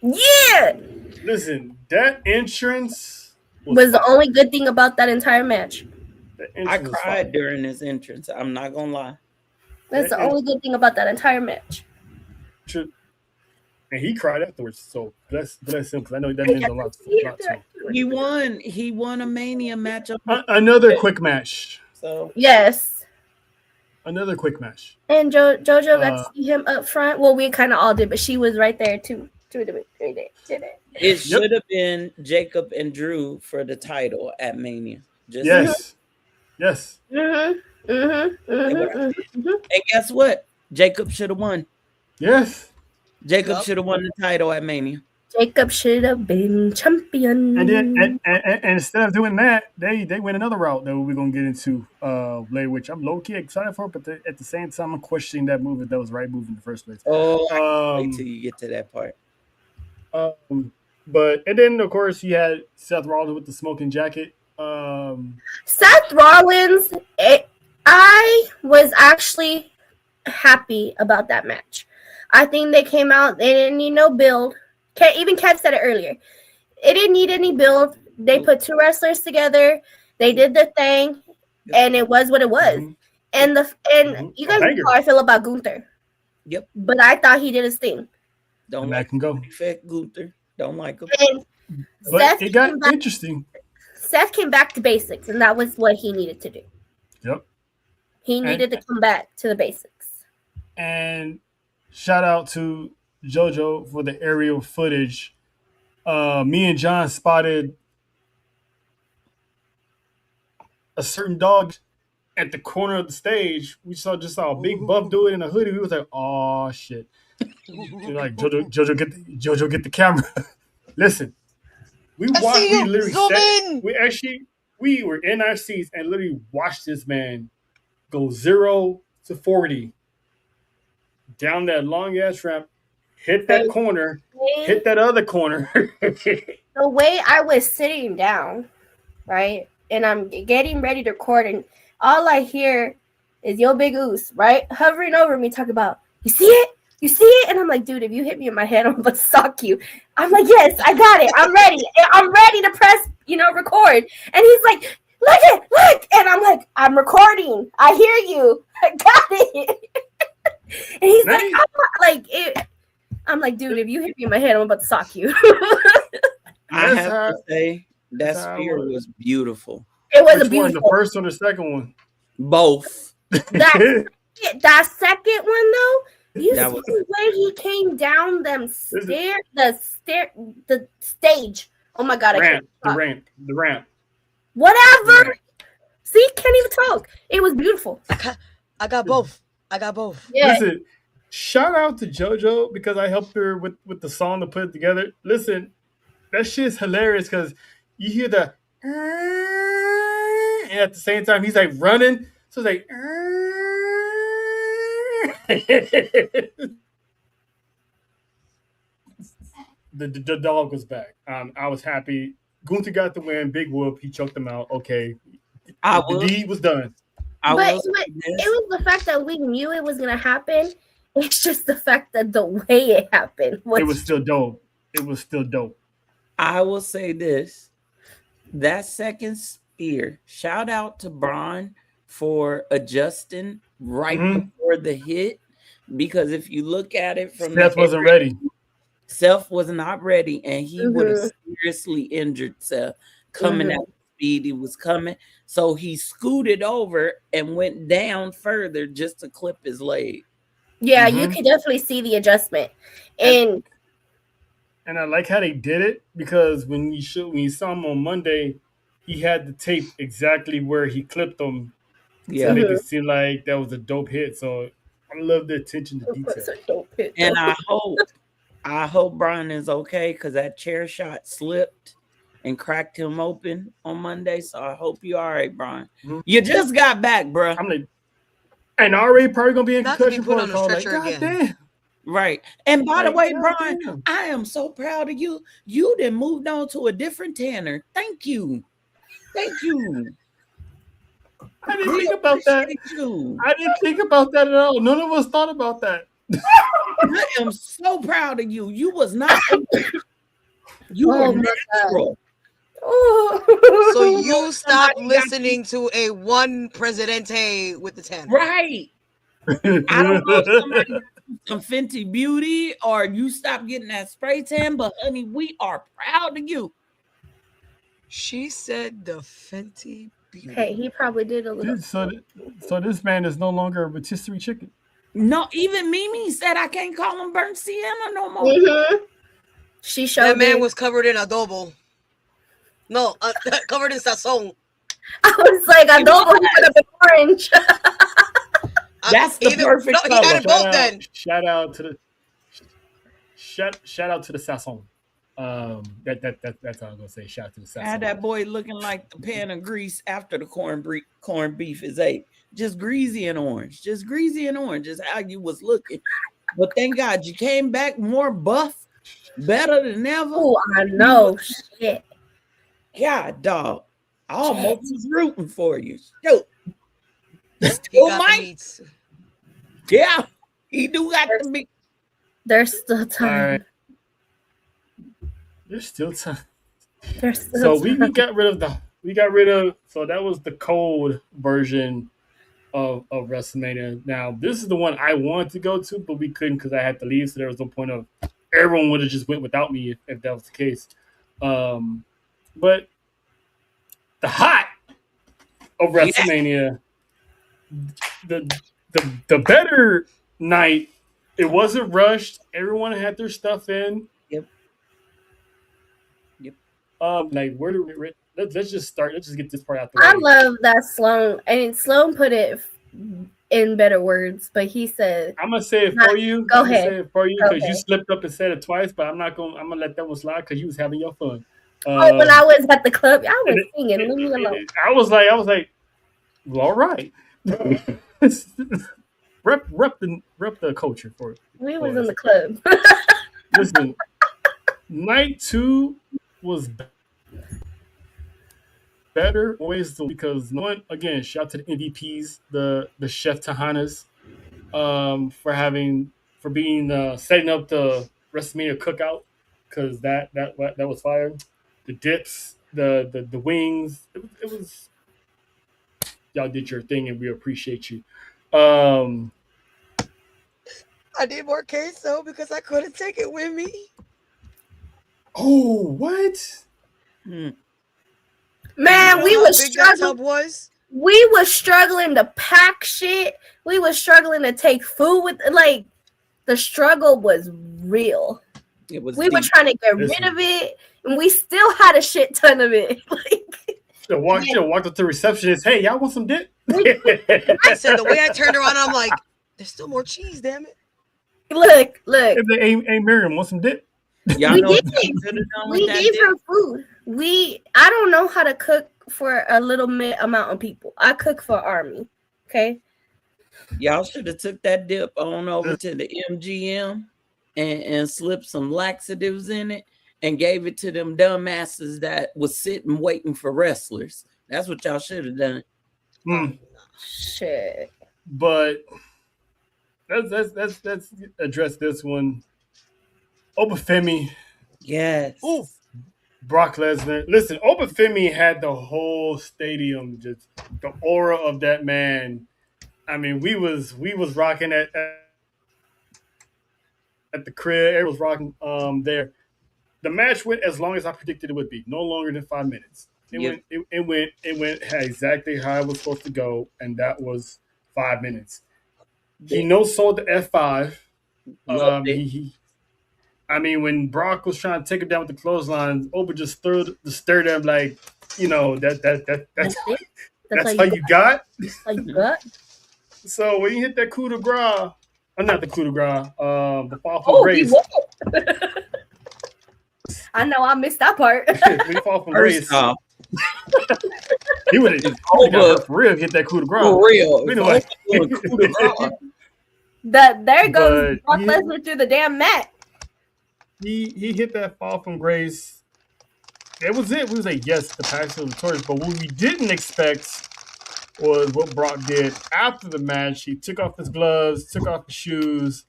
Speaker 5: Yeah.
Speaker 4: Listen, that entrance
Speaker 5: was the only good thing about that entire match.
Speaker 7: I cried during his entrance. I'm not gonna lie.
Speaker 5: That's the only good thing about that entire match.
Speaker 4: And he cried afterwards, so bless him, because I know that means a lot to him.
Speaker 7: He won a Mania match.
Speaker 4: Another quick match.
Speaker 7: So
Speaker 5: yes.
Speaker 4: Another quick match.
Speaker 5: And JoJo got to see him up front. Well, we kind of all did, but she was right there too.
Speaker 7: It should have been Jacob and Drew for the title at Mania.
Speaker 4: Yes.
Speaker 5: Mm-hmm.
Speaker 7: And guess what? Jacob should have won.
Speaker 4: Yes.
Speaker 7: Jacob should have won the title at Mania.
Speaker 5: Jacob should have been champion.
Speaker 4: And then and instead of doing that, they went another route that we're gonna get into later, which I'm low key excited for, but at the same time, I'm questioning that move if that was the right move in the first place.
Speaker 7: Wait till you get to that part.
Speaker 4: But and then of course he had Seth Rollins with the smoking jacket.
Speaker 5: Seth Rollins, I was actually happy about that match. I think they came out, they didn't need no build. Even Kev said it earlier. It didn't need any build. They put two wrestlers together. They did the thing, and it was what it was. And you guys know how I feel about Gunther.
Speaker 7: Yep.
Speaker 5: But I thought he did his thing.
Speaker 7: Don't like him. Go. Gunther. Don't like him.
Speaker 5: And
Speaker 4: but it got interesting.
Speaker 5: Seth came back to basics, and that was what he needed to do.
Speaker 4: Yep.
Speaker 5: He needed to come back to the basics.
Speaker 4: And shout out to JoJo for the aerial footage. Me and John spotted a certain dog at the corner of the stage. We just saw a big buff dude in a hoodie. We was like, "Oh shit!" You're like, JoJo, get the camera. Listen, we literally sat. We were in our seats and literally watched this man go 0 to 40 down that long ass ramp. Hit that corner, hit that other corner.
Speaker 5: The way I was sitting down, right, and I'm getting ready to record, and all I hear is Yo Big Oos, right, hovering over me, talking about, you see it? You see it? And I'm like, dude, if you hit me in my head, I'm gonna sock you. I'm like, yes, I got it. I'm ready. I'm ready to press, record. And he's like, look. And I'm like, I'm recording. I hear you. I got it. And he's I'm like, dude, if you hit me in my head, I'm about to sock you.
Speaker 7: I have to say that spear was beautiful.
Speaker 5: It was beautiful.
Speaker 4: The first one or the second one?
Speaker 7: Both.
Speaker 5: That second one though, you see the way he came down the stage. Oh my god,
Speaker 4: the ramp.
Speaker 5: Whatever. See, can't even talk. It was beautiful.
Speaker 6: I got both.
Speaker 5: Yeah.
Speaker 4: Listen, shout out to JoJo because I helped her with the song to put it together. Listen, that shit's hilarious because you hear the and at the same time he's like running. So it's like the dog was back. I was happy. Gunther got the win. Big whoop. He choked him out. Okay. The deed was done.
Speaker 5: But it was the fact that we knew it was gonna happen. It's just the fact that the way it happened
Speaker 4: was still dope. It was still dope.
Speaker 7: I will say this: that second spear. Shout out to Braun for adjusting right before the hit, because if you look at it from
Speaker 4: Seth wasn't ready.
Speaker 7: Seth was not ready, and he would have seriously injured Seth coming at the speed he was coming. So he scooted over and went down further just to clip his leg.
Speaker 5: Yeah, you can definitely see the adjustment. And
Speaker 4: I like how they did it because when you saw him on Monday, he had the tape exactly where he clipped him. Yeah, to make it seem like that was a dope hit. So I love the attention to detail.
Speaker 7: And I hope Brian is okay because that chair shot slipped and cracked him open on Monday. So I hope you're all right, Brian. You just got back, bro.
Speaker 4: And already probably gonna be in concussion
Speaker 6: protocol. Again.
Speaker 7: Right. And by the way, Brian, I am so proud of you. You then moved on to a different Tanner. Thank you. I
Speaker 4: didn't think about that. I didn't think about that at all. None of us thought about that.
Speaker 7: I am so proud of you. You was not. You were natural.
Speaker 6: So you stopped listening to a one Presidente with the 10.
Speaker 7: Right. I don't know if somebody some Fenty Beauty or you stopped getting that spray tan, but honey, we are proud of you.
Speaker 6: She said the Fenty Beauty.
Speaker 5: Hey, he probably did a little.
Speaker 4: So this man is no longer a rotisserie chicken.
Speaker 7: No, even Mimi said I can't call him burnt sienna no more.
Speaker 5: She showed
Speaker 6: that man was covered in adobo. No, covered in sazon.
Speaker 5: I was like, adobo could have been orange.
Speaker 7: That's the perfect
Speaker 6: No, he had it
Speaker 7: color.
Speaker 6: both then.
Speaker 4: Shout out to the Sasson. That's all I'm gonna say. Shout out to the Sasson.
Speaker 7: Had that boy looking like the pan of grease after the corned beef is ate. Just greasy and orange. Just greasy and orange is how you was looking. But thank God you came back more buff, better than ever.
Speaker 5: Oh, I know. Shit.
Speaker 7: God, dog. I almost was rooting for you. Shoot.
Speaker 6: He
Speaker 7: Still
Speaker 6: got the
Speaker 7: might.
Speaker 6: meats.
Speaker 7: Yeah, he do got to be.
Speaker 5: There's still time.
Speaker 4: All right. There's still time.
Speaker 5: There's still
Speaker 4: So
Speaker 5: time.
Speaker 4: we got rid of so that was the cold version of WrestleMania. Now this is the one I wanted to go to, but we couldn't because I had to leave. So there was no point of everyone would have just went without me if that was the case. But the hot of WrestleMania, the better night. It wasn't rushed. Everyone had their stuff in.
Speaker 7: Yep.
Speaker 4: Like where do we? Let's just start. Let's just get this part out the way.
Speaker 5: I love that Sloan put it in better words, but he said,
Speaker 4: I'm gonna say it for you.
Speaker 5: Go ahead.
Speaker 4: Say it for you because
Speaker 5: Okay.
Speaker 4: you slipped up and said it twice, but I'm gonna let that one slide because you was having your fun.
Speaker 5: when I was at the club, I was singing. Leave me alone.
Speaker 4: I was like, well, all right. rep the culture for it.
Speaker 5: We was in the club.
Speaker 4: Listen, night 2 was better always because one again, shout out to the MVPs, the Chef Tahanas, for being setting up the WrestleMania cookout because that was fire. The dips, the wings, it was y'all did your thing and we appreciate you.
Speaker 6: I did more queso because I couldn't take it with me.
Speaker 4: Oh, what?
Speaker 5: Man, we was struggling. We was struggling to pack shit. We was struggling to take food with. Like, the struggle was real.
Speaker 7: It was.
Speaker 5: We were trying to get rid of it, and we still had a shit ton of it. Like,
Speaker 4: walked up to the receptionist. Hey, y'all want some dip?
Speaker 6: I said the way I turned around, I'm like, there's still more cheese, damn it.
Speaker 5: Look.
Speaker 4: Hey, Miriam, want some dip?
Speaker 7: Y'all know
Speaker 5: we gave her food. I don't know how to cook for a little amount of people. I cook for Army. Okay.
Speaker 7: Y'all should have took that dip on over to the MGM and slipped some laxatives in it and gave it to them dumbasses that was sitting waiting for wrestlers. That's what y'all should have done.
Speaker 5: Shit.
Speaker 4: But let's address this one. Obafemi.
Speaker 7: Yes.
Speaker 6: Ooh.
Speaker 4: Brock Lesnar. Listen, Obafemi had the whole stadium, just the aura of that man. I mean, we was rocking at the crib. Everyone was rocking there. The match went as long as I predicted it would be, no longer than 5 minutes. It went exactly how it was supposed to go, and that was 5 minutes. He no-sold the F5. I mean, when Brock was trying to take him down with the clothesline, Oba just stared at him like, that's how you got.
Speaker 5: Like what?
Speaker 4: So when you hit that coup de grace, not the coup de grace, the fall from grace.
Speaker 5: I know I missed that part.
Speaker 4: When you fall from grace, he would have for real hit that coup de grace.
Speaker 7: For real.
Speaker 4: Anyway.
Speaker 5: There goes Brock Lesnar through the damn mat.
Speaker 4: He hit that fall from grace. It was it. We was like, yes, the Pax was victorious. But what we didn't expect was what Brock did after the match. He took off his gloves, took off his shoes,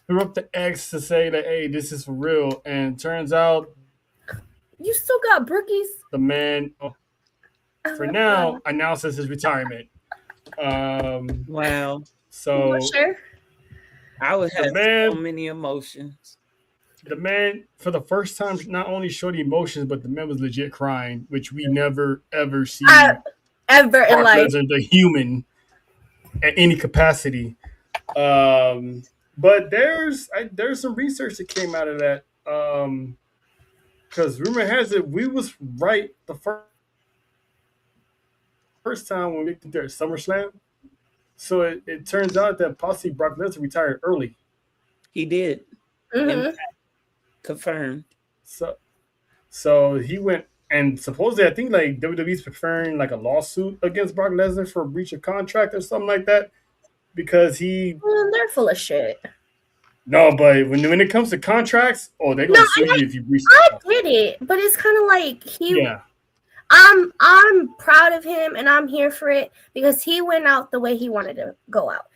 Speaker 4: threw up the X to say that, hey, this is for real. And turns out
Speaker 5: you still got brookies.
Speaker 4: The man, for now, announces his retirement.
Speaker 7: Wow.
Speaker 4: So
Speaker 5: sure.
Speaker 7: I would have so many emotions.
Speaker 4: The man, for the first time, not only showed emotions, but the man was legit crying, which we never, ever see
Speaker 5: ever in life.
Speaker 4: The human at any capacity. But there's some research that came out of that. Because rumor has it we was right the first time when we did their SummerSlam. So it turns out that possibly Brock Lesnar retired early.
Speaker 7: He did.
Speaker 5: Mm-hmm.
Speaker 7: Confirmed.
Speaker 4: So he went, and supposedly I think like WWE's preparing like a lawsuit against Brock Lesnar for breach of contract or something like that because he.
Speaker 5: They're full of shit.
Speaker 4: No, but when it comes to contracts, they're gonna sue you if you breach.
Speaker 5: I get it, but it's kind of like
Speaker 4: Yeah.
Speaker 5: I'm proud of him and I'm here for it because he went out the way he wanted to go out.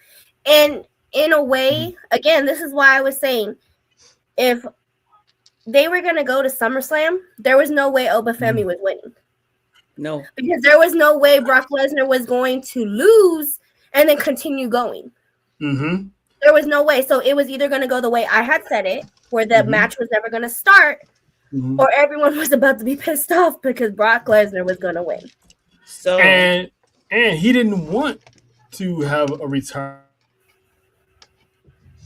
Speaker 5: And in a way, again, this is why I was saying if they were going to go to SummerSlam, there was no way Oba Femi was winning.
Speaker 7: No.
Speaker 5: Because there was no way Brock Lesnar was going to lose and then continue going.
Speaker 4: Mm-hmm.
Speaker 5: There was no way. So it was either going to go the way I had said it, where the match was never going to start, or everyone was about to be pissed off because Brock Lesnar was going to win.
Speaker 7: So
Speaker 4: and he didn't want to have a retirement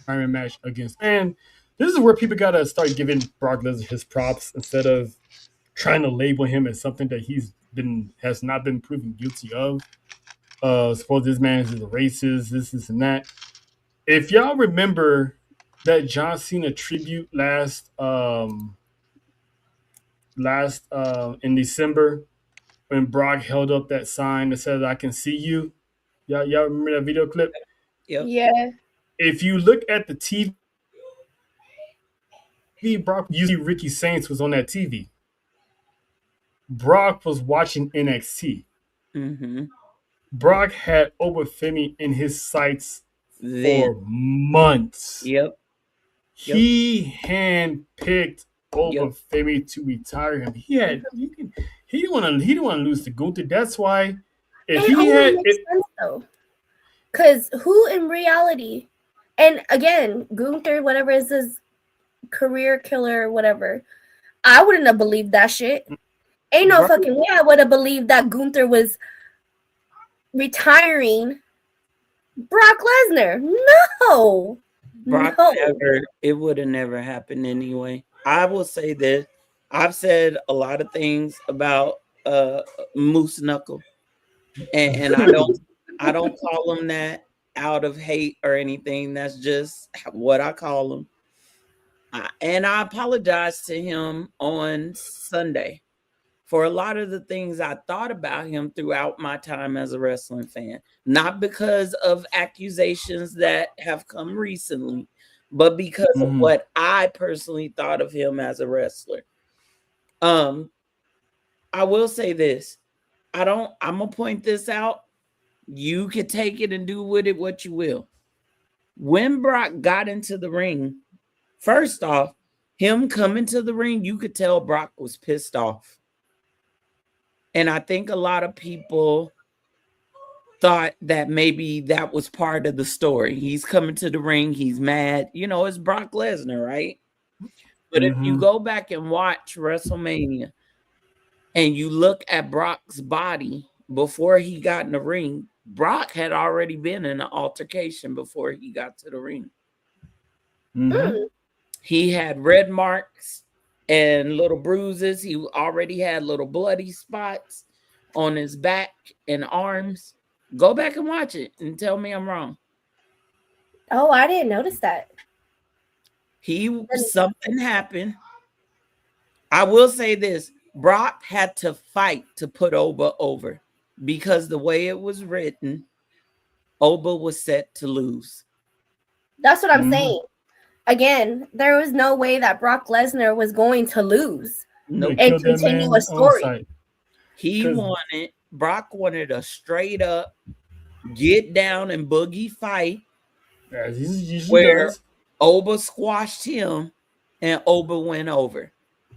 Speaker 4: match against. And this is where people got to start giving Brock Lesnar his props instead of trying to label him as something that has not been proven guilty of. Suppose this man is a racist, this and that. If y'all remember that John Cena tribute last in December when Brock held up that sign that said "I can see you," y'all remember that video clip?
Speaker 7: Yep.
Speaker 5: Yeah.
Speaker 4: If you look at the TV, Brock usually Ricky Saints was on that TV. Brock was watching NXT.
Speaker 7: Mm-hmm.
Speaker 4: Brock had Oba Femi in his sights for months.
Speaker 7: Yep.
Speaker 4: He handpicked Oba Femi to retire him. He didn't want to lose to Gunther. That's why if he had
Speaker 5: it, because who in reality, and again, Gunther, whatever is his career killer, whatever, I wouldn't have believed that shit. Ain't no fucking way I would have believed that Gunther was retiring Brock Lesnar. No.
Speaker 7: Brock it would have never happened anyway. I will say this. I've said a lot of things about Moose Knuckle. And I don't call him that out of hate or anything. That's just what I call him. And I apologize to him on Sunday for a lot of the things I thought about him throughout my time as a wrestling fan. Not because of accusations that have come recently, but because of what I personally thought of him as a wrestler. I will say this. I'm going to point this out. You can take it and do with it what you will. When Brock got into the ring, first off, him coming to the ring, you could tell Brock was pissed off. And I think a lot of people thought that maybe that was part of the story. He's coming to the ring. He's mad. You know, it's Brock Lesnar, right? But if you go back and watch WrestleMania and you look at Brock's body before he got in the ring, Brock had already been in an altercation before he got to the ring. He had red marks and little bruises. He already had little bloody spots on his back and arms. Go back and watch it and tell me I'm wrong.
Speaker 5: Oh, I didn't notice that.
Speaker 7: Something happened. I will say this. Brock had to fight to put Oba over because the way it was written, Oba was set to lose.
Speaker 5: That's what I'm saying. Again, there was no way that Brock Lesnar was going to lose and continue a story.
Speaker 7: Brock wanted a straight up get down and boogie fight where Oba squashed him and Oba went over.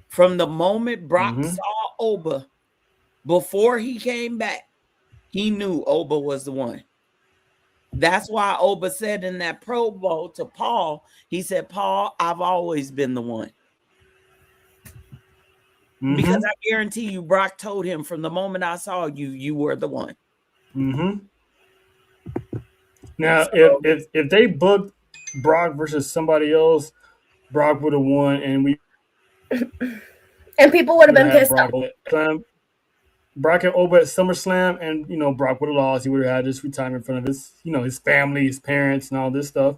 Speaker 7: From the moment Brock saw Oba, before he came back, he knew Oba was the one. That's why Oba said in that promo to Paul, he said, "Paul, I've always been the one." Because I guarantee you, Brock told him from the moment I saw you, you were the one.
Speaker 4: Now, if they booked Brock versus somebody else, Brock would have won, and
Speaker 5: people would have been pissed off.
Speaker 4: Brock and Oba at SummerSlam, and Brock would have lost. He would have had his retirement in front of his his family, his parents, and all this stuff.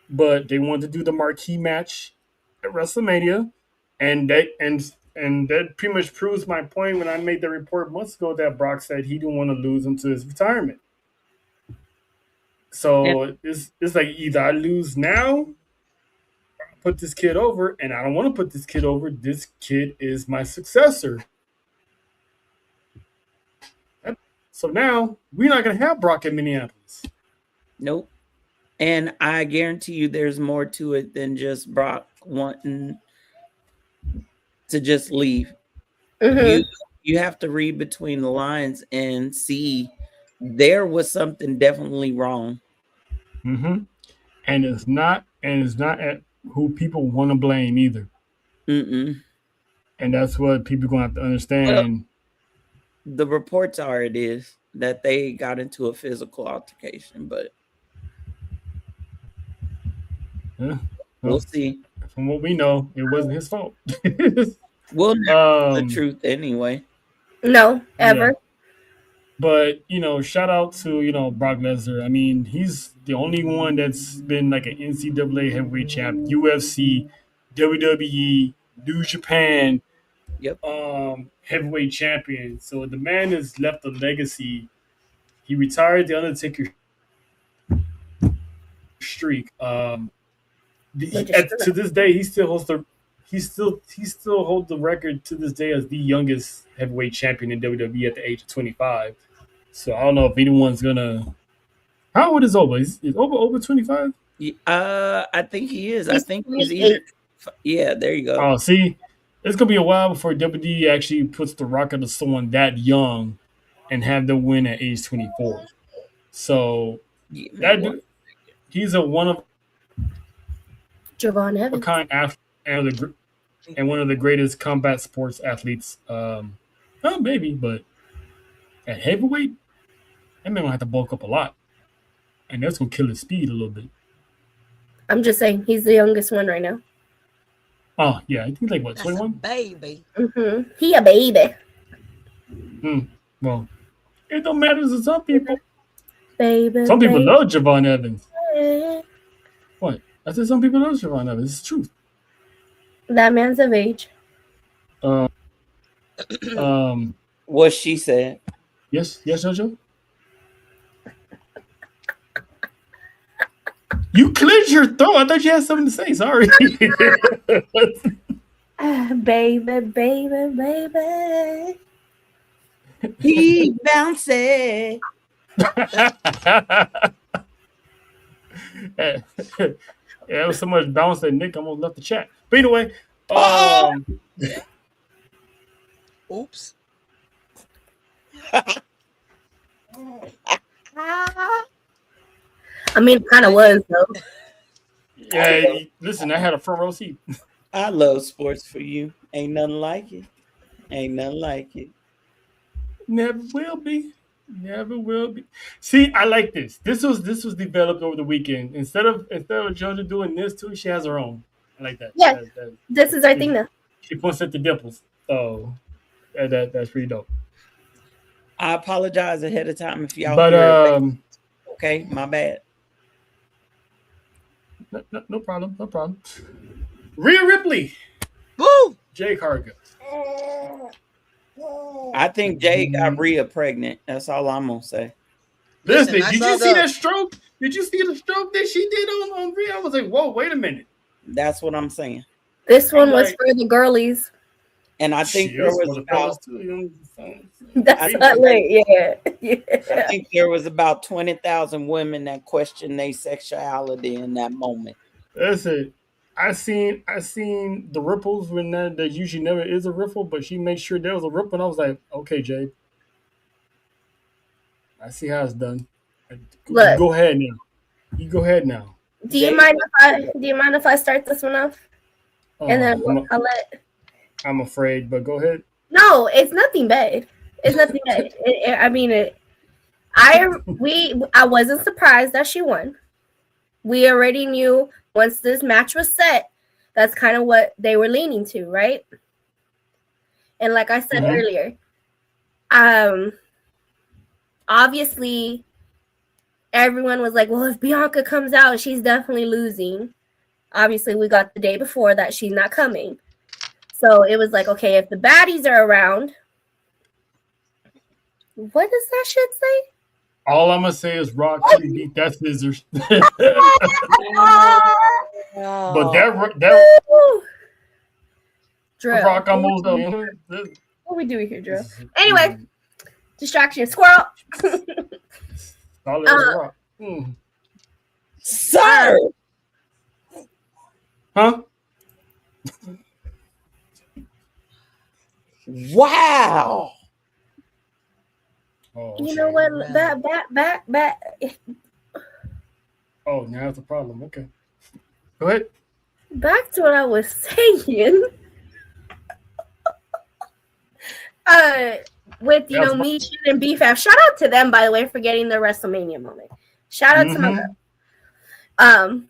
Speaker 4: But they wanted to do the marquee match at WrestleMania, and that pretty much proves my point when I made the report months ago that Brock said he didn't want to lose him to his retirement. So it's like either I lose now, or I put this kid over, and I don't want to put this kid over. This kid is my successor. So now we're not going to have Brock in Minneapolis.
Speaker 7: Nope. And I guarantee you there's more to it than just Brock wanting to just leave.
Speaker 5: Mm-hmm.
Speaker 7: You have to read between the lines and see there was something definitely wrong.
Speaker 4: Mm-hmm. And it's not at who people want to blame either.
Speaker 7: Mm-mm.
Speaker 4: And that's what people are going to have to understand.
Speaker 7: Well, the reports are it is that they got into a physical altercation, but we'll see.
Speaker 4: From what we know, it wasn't his fault.
Speaker 7: We'll never know the truth anyway.
Speaker 5: No, ever.
Speaker 4: Yeah. But shout out to Brock Lesnar. I mean, he's the only one that's been like an NCAA heavyweight champ, UFC, WWE, New Japan, heavyweight champion. So the man has left a legacy. He retired the Undertaker streak. To this day, he still holds the record to this day as the youngest heavyweight champion in WWE at the age of 25. So I don't know if anyone's gonna. How old is Oba? Is Oba over 25?
Speaker 7: I think he is. I think he's either. Yeah, there you go.
Speaker 4: Oh, see, it's gonna be a while before WWE actually puts the rocket to someone that young and have them win at age 24. So he's a one of
Speaker 5: Javon Evans,
Speaker 4: a kind athlete and one of the greatest combat sports athletes. Maybe, but at heavyweight, that man will have to bulk up a lot, and that's gonna kill his speed a little bit.
Speaker 5: I'm just saying he's the youngest one right now.
Speaker 4: Oh yeah, I think like what, 21?
Speaker 6: Baby.
Speaker 5: Mm-hmm. He a baby.
Speaker 4: Well, it don't matter to some people.
Speaker 5: Baby.
Speaker 4: Some people love Javon Evans. What? I said some people love Javon Evans. It's the truth.
Speaker 5: That man's of age.
Speaker 7: What she said.
Speaker 4: Yes, Jojo. You cleared your throat. I thought you had something to say. Sorry.
Speaker 5: Baby.
Speaker 7: He bouncing.
Speaker 4: It was so much bounce that Nick almost left the chat. But anyway,
Speaker 6: oops.
Speaker 5: I mean, it kind of was though.
Speaker 4: Yeah, listen, I had a front row seat.
Speaker 7: I love sports for you. Ain't nothing like it. Ain't nothing like it.
Speaker 4: Never will be. Never will be. See, I like this. This was developed over the weekend. Instead of JoJo doing this too, she has her own. I like that.
Speaker 5: Yeah, this is our thing now.
Speaker 4: She points at the dimples. So that's pretty dope.
Speaker 7: I apologize ahead of time if y'all.
Speaker 4: But
Speaker 7: okay, my bad.
Speaker 4: No problem. No problem. Rhea Ripley.
Speaker 6: Woo!
Speaker 4: Jade Cargill.
Speaker 7: I think Jay got Rhea pregnant. That's all I'm gonna say.
Speaker 4: Listen, did you see that stroke? Did you see the stroke that she did on Rhea? I was like, whoa, wait a minute.
Speaker 7: That's what I'm saying.
Speaker 5: This one was for the girlies.
Speaker 7: And I think there was about
Speaker 5: that's not late, yeah.
Speaker 7: I think there was about 20,000 women that questioned their sexuality in that moment.
Speaker 4: Listen, I seen the ripples when there usually never is a ripple, but she made sure there was a ripple, and I was like, okay, Jade. I see how it's done.
Speaker 5: Look,
Speaker 4: go ahead now. You go ahead now.
Speaker 5: Do you mind if I start this one off? And then I'll let.
Speaker 4: I'm afraid, but go ahead.
Speaker 5: No, it's nothing bad. It's nothing bad. I wasn't surprised that she won. We already knew once this match was set, that's kind of what they were leaning to, right? And like I said earlier, Obviously, everyone was like, well, if Bianca comes out, she's definitely losing. Obviously, we got the day before that she's not coming. So it was like, okay, if the baddies are around, what does that shit say?
Speaker 4: All I'm gonna say is Rock couldn't beat that scissors. But that
Speaker 5: Drill.
Speaker 4: Rock almost.
Speaker 5: What we doing here, Drill? Anyway, distraction, squirrel.
Speaker 4: Rock.
Speaker 7: Sir.
Speaker 4: Huh?
Speaker 7: Wow.
Speaker 4: Oh,
Speaker 5: you know what? Back.
Speaker 4: Oh, now it's a problem. Okay. Go ahead.
Speaker 5: Back to what I was saying. With Meechin and BFAF. Shout out to them, by the way, for getting the WrestleMania moment. Shout out to my girl.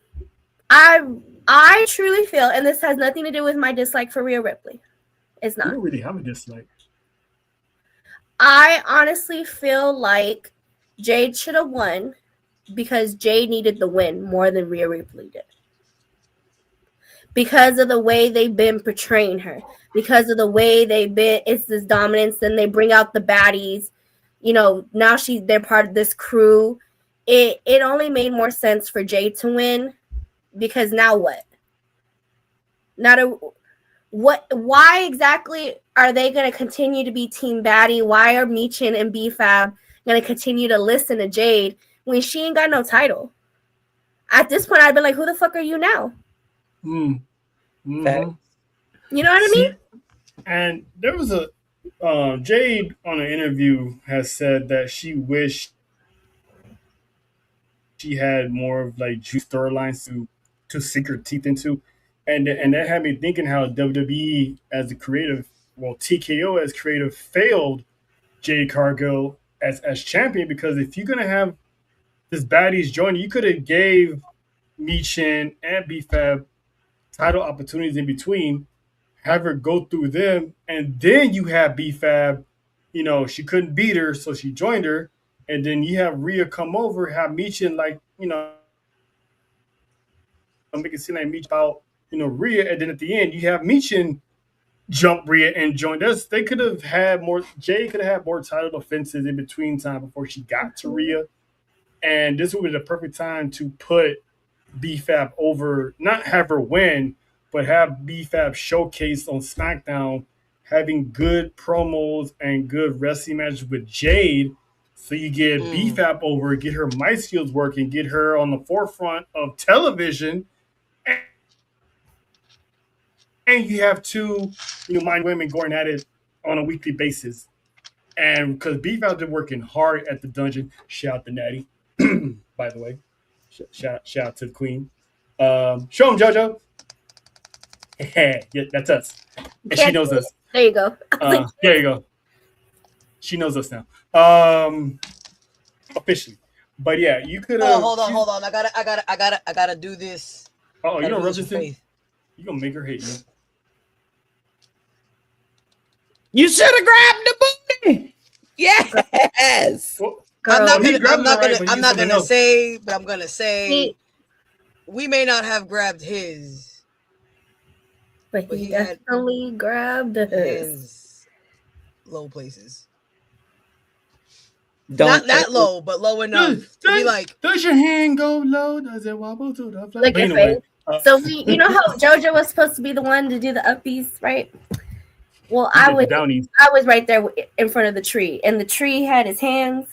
Speaker 5: I truly feel, and this has nothing to do with my dislike for Rhea Ripley. It's not.
Speaker 4: You don't really have a dislike.
Speaker 5: I honestly feel like Jade should have won because Jade needed the win more than Rhea Ripley did. Because of the way they've been portraying her. Because of the way it's this dominance, and they bring out the baddies. Now they're part of this crew. It only made more sense for Jade to win, because now what? Why exactly are they going to continue to be Team Baddie? Why are Meechin and BFAB going to continue to listen to Jade when she ain't got no title? At this point, I'd be like, who the fuck are you now?
Speaker 4: Mm-hmm.
Speaker 5: You know what I mean?
Speaker 4: And there was Jade on an interview has said that she wished she had more of like juice storylines to sink her teeth into. And that had me thinking how WWE as a creative, TKO as creative failed Jade Cargill as champion, because if you're gonna have this baddies join, you could have gave Meechin and BFAB title opportunities in between, have her go through them, and then you have BFAB, she couldn't beat her, so she joined her, and then you have Rhea come over, have Meechin make it seem like Meechin about Rhea, and then at the end you have Meechin jump Rhea and join us. They could have had more. Jay could have had more title defenses in between time before she got to Rhea, and this would be the perfect time to put BFAB over, not have her win, but have BFAB showcase on SmackDown, having good promos and good wrestling matches with Jade. So you get BFAB over, get her mic skills working, get her on the forefront of television, and you have two, mind women going at it on a weekly basis. And because BFAB's been working hard at the dungeon, shout out to Natty, by the way. Shout out to the queen. Show him, JoJo. Yeah, that's us. And she knows us.
Speaker 5: There you go.
Speaker 4: There you go. She knows us now. Officially. But yeah, you could have.
Speaker 6: Hold on. I gotta do this.
Speaker 4: Oh, you don't rub this in? You gonna make her hate you.
Speaker 7: You should have grabbed the booty. Yes.
Speaker 6: Well, I'm not gonna say, but I'm gonna say we may not have grabbed his,
Speaker 5: but he definitely grabbed his
Speaker 6: low places.
Speaker 7: Not
Speaker 6: that low, but low enough to be like.
Speaker 4: Does your hand go low? Does it wobble to the floor?
Speaker 5: Like anyway, so you know how JoJo was supposed to be the one to do the uppies, right? Well, I was right there in front of the tree, and the tree had his hands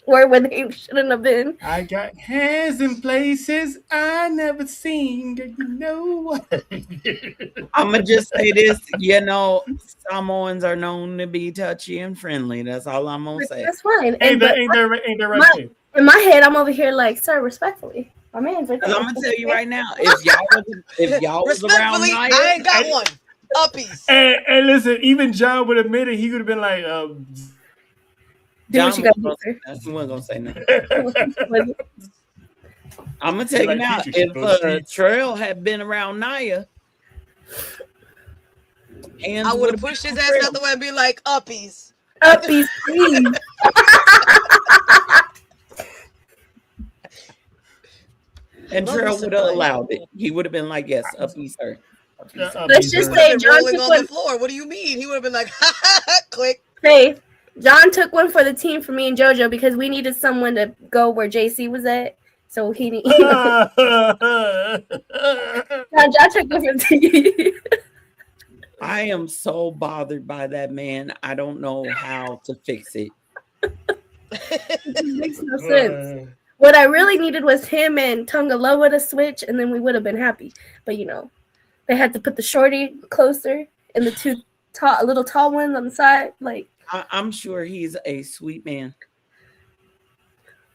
Speaker 5: where they shouldn't have been.
Speaker 4: I got hands in places I never seen. You know what?
Speaker 7: I'm gonna just say this. Samoans are known to be touchy and friendly. That's all I'm gonna say.
Speaker 5: That's fine.
Speaker 4: Ain't that right?
Speaker 5: In my head, I'm over here like, sir, respectfully. My man's right there.
Speaker 7: I'm gonna tell you right now, if y'all was around Nia,
Speaker 6: I ain't got one. Uppies.
Speaker 4: And listen, even John would admit it. He would have been like,
Speaker 5: do what you got to do, sir.
Speaker 7: He wasn't gonna say nothing. I'm gonna tell you now, if Trail had been around Nia,
Speaker 6: I would have pushed his ass out the way and be like, uppies.
Speaker 5: Uppies, please.
Speaker 7: And Trail would have allowed it. He would have been like, yes, uppies, sir.
Speaker 5: Let's just say John took
Speaker 6: on
Speaker 5: one
Speaker 6: the floor. What do you mean? He would have been like, click.
Speaker 5: Faith. John took one for the team for me and JoJo because we needed someone to go where JC was at. So he John took one for the team.
Speaker 7: I am so bothered by that man. I don't know how to fix it.
Speaker 5: It makes no sense. What I really needed was him and Tonga Loa to switch, and then we would have been happy. But they had to put the shorty closer and the two little tall ones on the side. Like
Speaker 7: I'm sure he's a sweet man.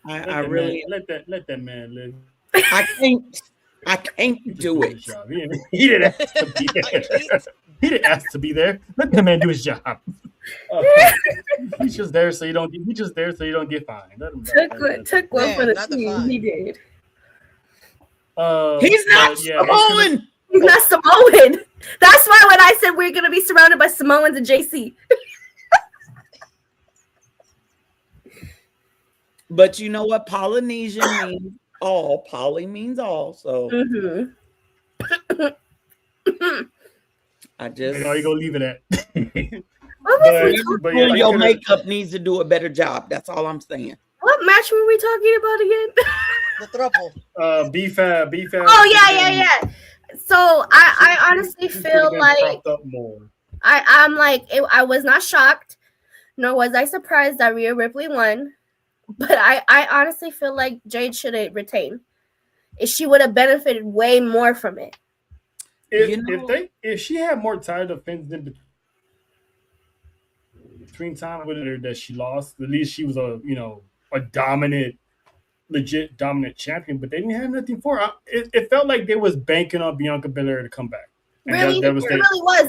Speaker 4: I really let that man live.
Speaker 7: I can't do it.
Speaker 4: He didn't ask to be there. He didn't ask to be there. Let the man do his job. He's just there so you don't. He's just there so you don't get fined.
Speaker 5: Took one for the team. He did.
Speaker 7: He's not Samoan.
Speaker 5: He's not Samoan. That's why when I said we're gonna be surrounded by Samoans and JC.
Speaker 7: But you know what? Polynesian means all. Poly means all. So I just.
Speaker 4: How you gonna leave it at?
Speaker 7: But your makeup needs to do a better job. That's all I'm saying.
Speaker 5: What match were we talking about again?
Speaker 6: The throuple.
Speaker 4: B-Fab.
Speaker 5: Oh yeah. So I honestly feel like I'm like I was not shocked, nor was I surprised that Rhea Ripley won. But I honestly feel like Jade should have retained. She would have benefited way more from it.
Speaker 4: If she had more title defense than between time with her that she lost, at least she was a legit dominant champion. But they didn't have nothing for her. It felt like they was banking on Bianca Belair to come back. And
Speaker 5: really,
Speaker 4: that was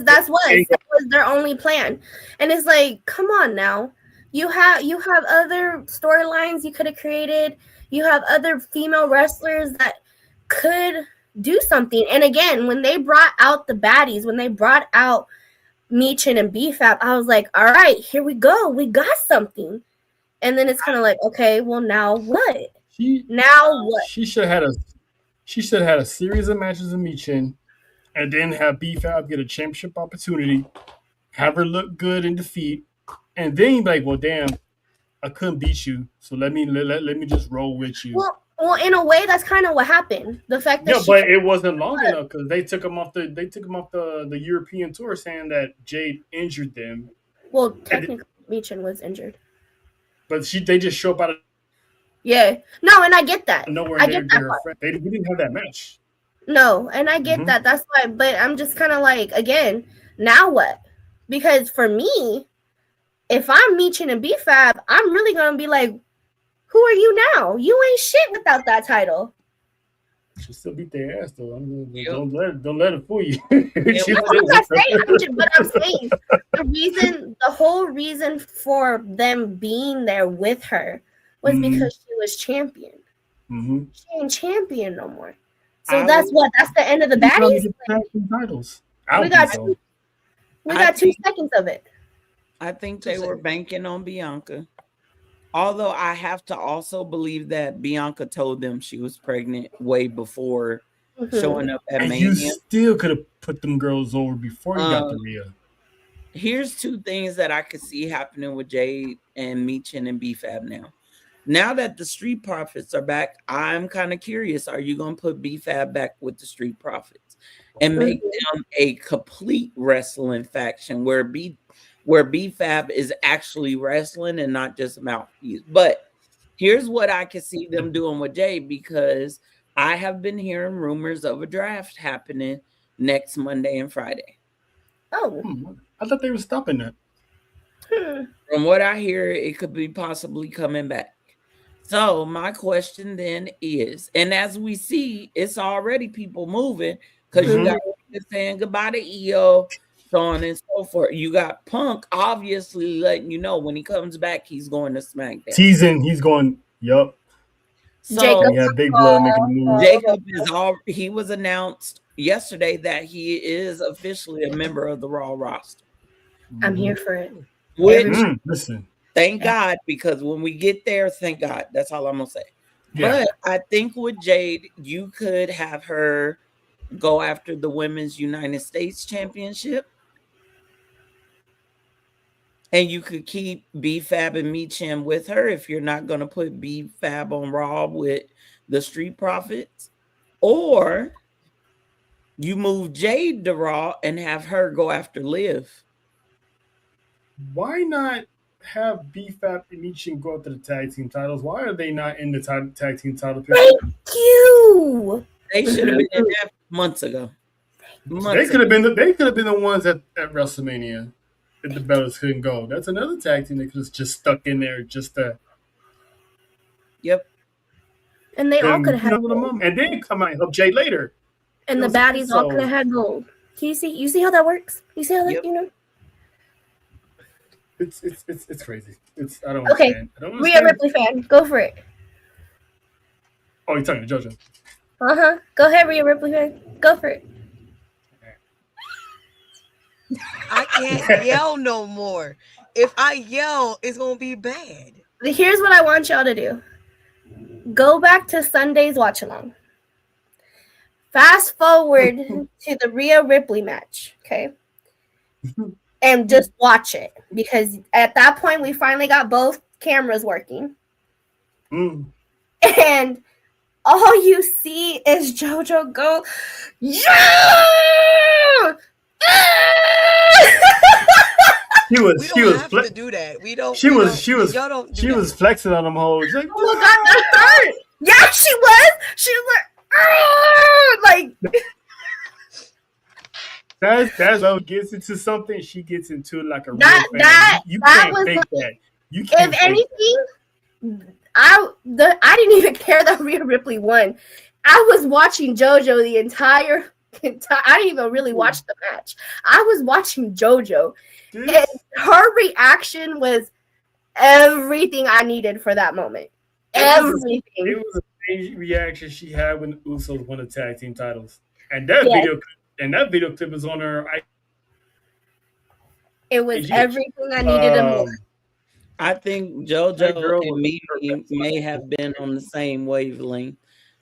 Speaker 5: that was their only plan. And it's like, come on now. You have other storylines you could have created. You have other female wrestlers that could do something. And again, when they brought out the baddies, when they brought out Michin and B-Fab, I was like, all right, here we go. We got something. And then it's kind of like, okay, well, now what? She
Speaker 4: should have had a series of matches with Michin and then have B-Fab get a championship opportunity, have her look good in defeat. And then you're like, well, damn, I couldn't beat you, so let me just roll with you.
Speaker 5: Well, in a way, that's kind of what happened. The fact that
Speaker 4: but it wasn't long enough because they took him off the European tour, saying that Jade injured them.
Speaker 5: Well, technically, Michin was injured,
Speaker 4: but they just show up out of
Speaker 5: no, and I get that.
Speaker 4: Nowhere I get that. We didn't have that match.
Speaker 5: No, and I get that. That's why. But I'm just kind of like, again, now what? Because for me, if I'm Michin and B-Fab, I'm really going to be like, who are you now? You ain't shit without that title.
Speaker 4: She'll still beat their ass, though. Don't let it fool you.
Speaker 5: But I'm saying the whole reason for them being there with her was because she was champion. She ain't champion no more. So that's the end of the baddies. We got 2 seconds of it.
Speaker 7: I think they were banking on Bianca. Although I have to also believe that Bianca told them she was pregnant way before showing up at Mania.
Speaker 4: You still could have put them girls over before you got to Rhea.
Speaker 7: Here's 2 things that I could see happening with Jade and Michin and B-Fab now. Now that the Street Profits are back, I'm kind of curious. Are you going to put B-Fab back with the Street Profits and make them a complete wrestling faction where B-Fab is actually wrestling and not just mouthpiece? But here's what I can see them doing with Jay, because I have been hearing rumors of a draft happening next Monday and Friday.
Speaker 5: Oh,
Speaker 4: I thought they were stopping that.
Speaker 7: From what I hear, it could be possibly coming back. So my question then is, and as we see, it's already people moving because you got saying goodbye to EO, so on and so forth. You got Punk obviously letting you know when he comes back, he's going to SmackDown.
Speaker 4: Teasing, he's going, yup.
Speaker 7: So
Speaker 4: Jacob, Big Blood making the move.
Speaker 7: Jacob he was announced yesterday that he is officially a member of the Raw roster.
Speaker 5: I'm here for it.
Speaker 7: Which,
Speaker 4: listen,
Speaker 7: thank God, because when we get there, thank God. That's all I'm gonna say.
Speaker 4: Yeah.
Speaker 7: But I think with Jade, you could have her go after the Women's United States Championship. And you could keep B-Fab and Meecham with her if you're not going to put B-Fab on Raw with the Street Profits. Or you move Jade to Raw and have her go after Liv.
Speaker 4: Why not have B-Fab and Meecham go after the tag team titles? Why are they not in the tag team title picture?
Speaker 5: Thank you.
Speaker 7: They should have been in that months ago.
Speaker 4: They could have been the ones at WrestleMania. If the Bellas couldn't go, that's another tag team that was just stuck in there, just to.
Speaker 7: Yep.
Speaker 5: And they all could have had
Speaker 4: gold. And then come out and help Jay later.
Speaker 5: And the baddies all could have had gold. Can you see? You see how that works? You see how that
Speaker 4: It's crazy. I don't
Speaker 5: okay.
Speaker 4: understand. I don't understand.
Speaker 5: Rhea Ripley fan, go for it.
Speaker 4: Oh, you're talking to JoJo.
Speaker 5: Go ahead, Rhea Ripley fan, go for it.
Speaker 6: I can't yell no more. If I yell, it's gonna be bad.
Speaker 5: Here's what I want y'all to do. Go back to Sunday's watch along. Fast forward to the Rhea Ripley match, okay? And just watch it. Because at that point we finally got both cameras working. And all you see is JoJo go, yeah!
Speaker 6: We don't have to do that. We don't.
Speaker 4: She was flexing on them hoes. Like,
Speaker 5: oh my God, that hurt. Yeah, she was. She was like,
Speaker 4: that's how gets into something. She gets into like a real
Speaker 5: fan.
Speaker 4: You can't fake that. You can't.
Speaker 5: If anything, I didn't even care that Rhea Ripley won. I was watching JoJo the entire. I didn't even really watch the match. I was watching JoJo. And her reaction was everything I needed for that moment. Everything.
Speaker 4: It was the same reaction she had when the Usos won the tag team titles. And that video clip is on her.
Speaker 5: It was everything I needed and more.
Speaker 7: I think JoJo and Mimi may have been on the same wavelength.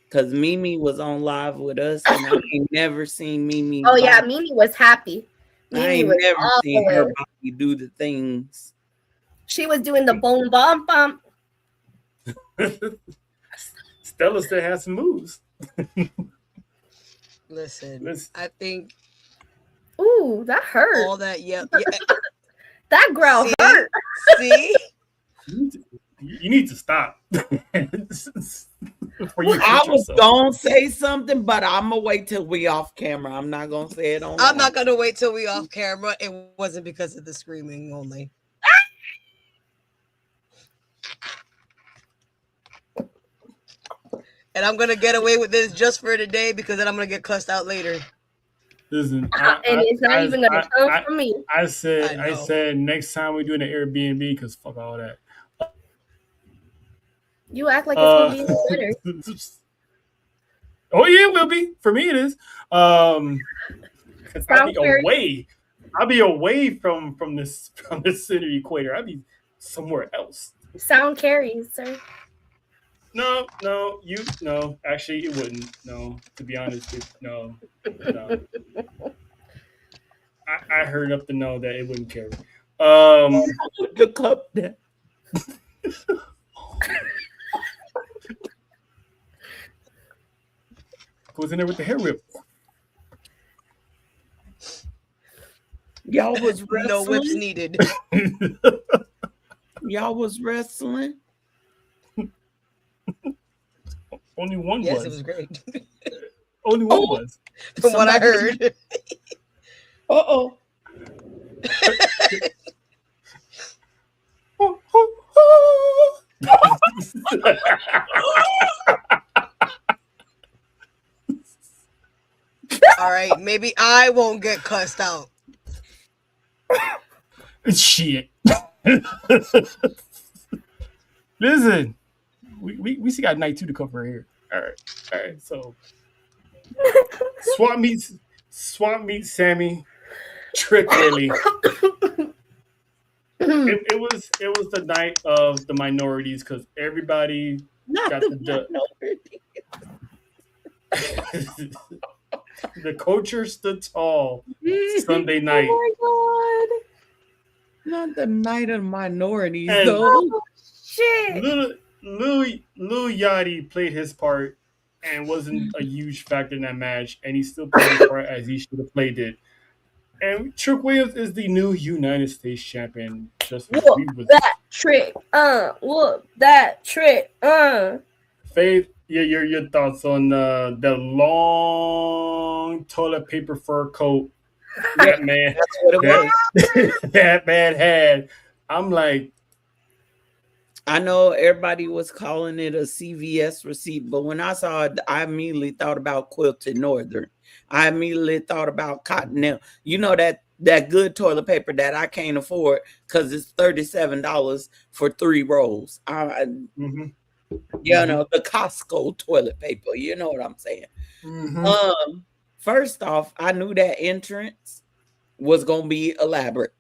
Speaker 7: Because Mimi was on live with us, and I ain't never seen Mimi.
Speaker 5: Oh, yeah, Mimi was happy.
Speaker 7: I ain't never seen her body do the things.
Speaker 5: She was doing the boom, bum, bump.
Speaker 4: Stella still has some moves.
Speaker 6: Listen, I think.
Speaker 5: Ooh, that hurt.
Speaker 6: All that, yeah.
Speaker 5: That growl hurt.
Speaker 6: See?
Speaker 4: You need to stop.
Speaker 7: I was gonna say something, but I'm gonna wait till we off camera. I'm not gonna say it on.
Speaker 6: I'm not gonna wait till we off camera. It wasn't because of the screaming only. And I'm gonna get away with this just for today because then I'm gonna get cussed out later.
Speaker 4: Listen,
Speaker 5: and it's not even gonna come from me.
Speaker 4: I said next time we do an Airbnb because fuck all that.
Speaker 5: You act like it's gonna be even better.
Speaker 4: Oh yeah, it will be. For me, it is. I'll be away from the center equator. I'll be somewhere else.
Speaker 5: Sound carries, sir.
Speaker 4: No. Actually, it wouldn't. No, to be honest, no. I heard enough to know that it wouldn't carry.
Speaker 7: The cup there.
Speaker 4: Goes in there with the hair whip.
Speaker 7: Y'all was wrestling.
Speaker 6: No whips needed.
Speaker 7: Y'all was wrestling.
Speaker 4: Only one was.
Speaker 6: Yes, it was great.
Speaker 4: Only one was.
Speaker 6: From what I heard.
Speaker 7: Uh-oh.
Speaker 6: All right, maybe I won't get cussed out.
Speaker 4: Shit. Listen, we still got night 2 to cover here. All right. So Swap meet Sammy, Trick Willie. It was the night of the minorities because everybody got the the culture stood tall Sunday night.
Speaker 7: Oh my God. Not the night of minorities,
Speaker 4: And
Speaker 7: though.
Speaker 5: Oh, shit.
Speaker 4: Lil Yachty played his part and wasn't a huge factor in that match, and he still played his part as he should have played it. And Trick Williams is the new United States champion. Just like
Speaker 5: Whoop that trick. Whoop that trick.
Speaker 4: Faith, your thoughts on the long toilet paper fur coat that man that man had. I'm like,
Speaker 7: I know everybody was calling it a CVS receipt, but when I saw it, I immediately thought about Quilted Northern. I immediately thought about Cottonelle. You know that good toilet paper that I can't afford because it's $37 for 3 rolls. You know, the Costco toilet paper. You know what I'm saying? First off, I knew that entrance was gonna be elaborate,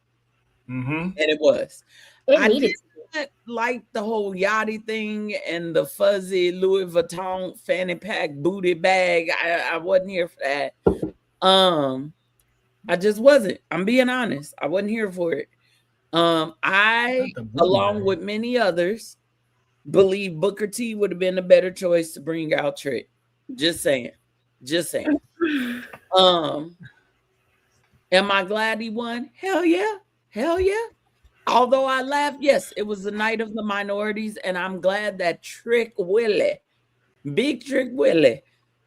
Speaker 7: and it was. I did not like the whole Yachty thing and the fuzzy Louis Vuitton fanny pack booty bag. I wasn't here for that. I just wasn't. I'm being honest. I wasn't here for it. I, along with many others, believe Booker T would have been a better choice to bring out Trick. Just saying. Am I glad he won? Hell yeah. Although I laughed, yes, it was the night of the minorities, and I'm glad that Trick Willie, Big Trick Willie,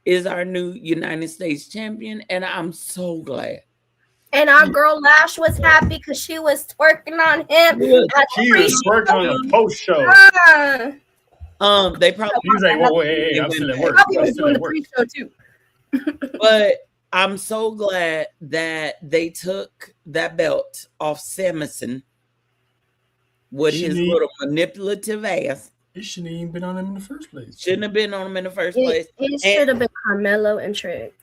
Speaker 7: is our new United States champion, and I'm so glad.
Speaker 5: And our girl Lash was happy because she was twerking on him.
Speaker 4: She was twerking on the post show.
Speaker 7: They probably
Speaker 4: he was like, "Whoa, hey, I'm still at work."
Speaker 5: Probably was doing the pre-show too.
Speaker 7: But I'm so glad that they took that belt off Samuelson with his little manipulative ass.
Speaker 4: It shouldn't even been on him in the first place.
Speaker 7: Shouldn't have been on him in the first place.
Speaker 5: It should have been Carmelo and Trick.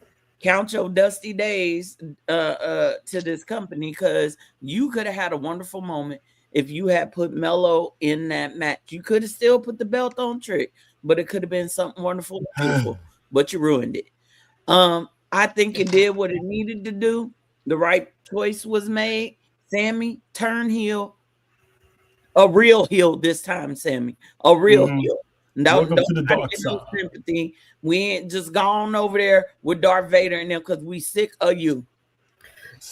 Speaker 7: Count your dusty days to this company, because you could have had a wonderful moment if you had put Melo in that match. You could have still put the belt on Trick, but it could have been something wonderful and beautiful, but you ruined it. I think it did what it needed to do. The right choice was made. Sammy, turn heel. A real heel this time, Sammy. A real heel.
Speaker 4: Welcome to the dark side.
Speaker 7: Sympathy. We ain't just gone over there with Darth Vader and them because we sick of you.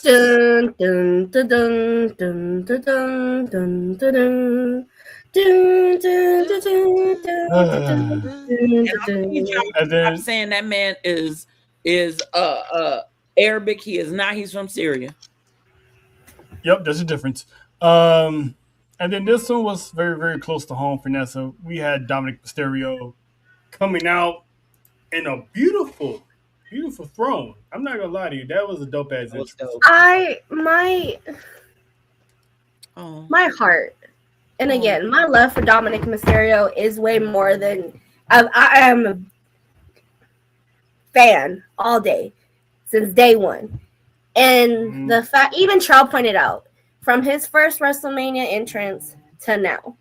Speaker 5: Dun dun dun dun dun dun dun dun dun.
Speaker 7: I'm saying that man is Arabic. He is not. He's from Syria.
Speaker 4: Yep, there's a difference. And then this one was very, very close to home for Nessa. We had Dominic Mysterio coming out in a beautiful, beautiful throne. I'm not gonna lie to you, that was a dope ass entrance.
Speaker 5: My heart, and again, my love for Dominic Mysterio is way more than I am a fan all day since day one, and the fact even Charles pointed out. From his first WrestleMania entrance to now.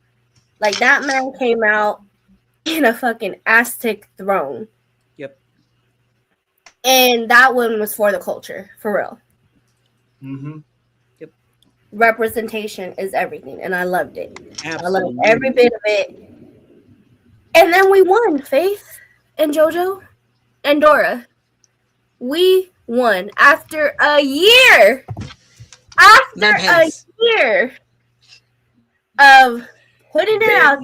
Speaker 5: Like, that man came out in a fucking Aztec throne.
Speaker 7: Yep.
Speaker 5: And that one was for the culture, for real.
Speaker 7: Yep.
Speaker 5: Representation is everything, and I loved it.
Speaker 7: Absolutely.
Speaker 5: I loved every bit of it. And then we won, Faith and JoJo and Dora. We won after a year. After a year of putting it out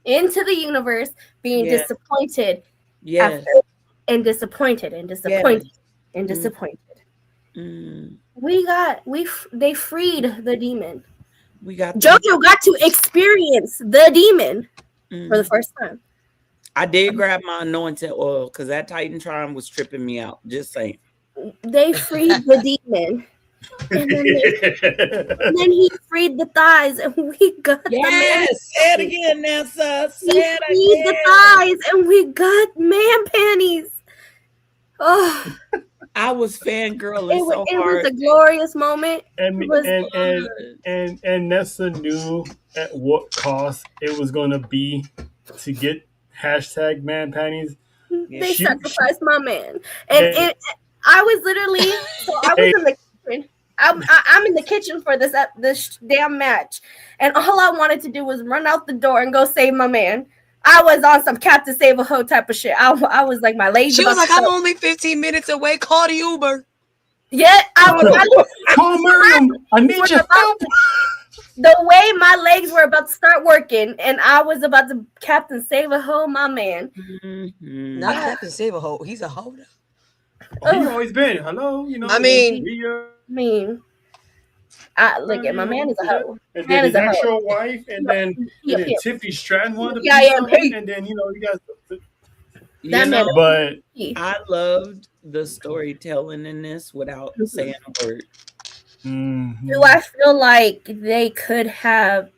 Speaker 5: into the universe, being disappointed, and disappointed, and disappointed, and disappointed, they freed the demon. JoJo got to experience the demon for the first time.
Speaker 7: I did grab my anointing oil because that Titantron was tripping me out. Just saying.
Speaker 5: They freed the demon. And then he freed the thighs, and we got the man.
Speaker 7: Say it again, Nessa.
Speaker 5: He freed the thighs, and we got man panties. Oh,
Speaker 7: I was fangirling
Speaker 5: it
Speaker 7: so
Speaker 5: was
Speaker 7: hard.
Speaker 5: a glorious moment.
Speaker 4: And
Speaker 5: It was
Speaker 4: Nessa knew at what cost it was going to be to get hashtag man panties.
Speaker 5: they
Speaker 4: She-
Speaker 5: sacrificed my man, and I was literally I was in the kitchen. I'm in the kitchen for this damn match, and all I wanted to do was run out the door and go save my man. I was on some Captain Save a Ho type of shit. I was like, my legs.
Speaker 6: She was like, I'm only 15 minutes away. Call the Uber.
Speaker 5: Yeah, I was.
Speaker 4: Call Miriam. I need your help.
Speaker 5: The way my legs were about to start working, and I was about to Captain Save a Ho, my man.
Speaker 7: Mm-hmm.
Speaker 6: Not Captain Save a Ho. He's a holder.
Speaker 4: He's always been. Hello, you know.
Speaker 6: I mean,
Speaker 5: look at my man is a hoe.
Speaker 4: And then his actual wife, and then Tiffany Stratton wanted to be something, and then you guys.
Speaker 7: But I loved the storytelling in this without saying a word.
Speaker 4: Mm-hmm.
Speaker 5: Do I feel like they could have?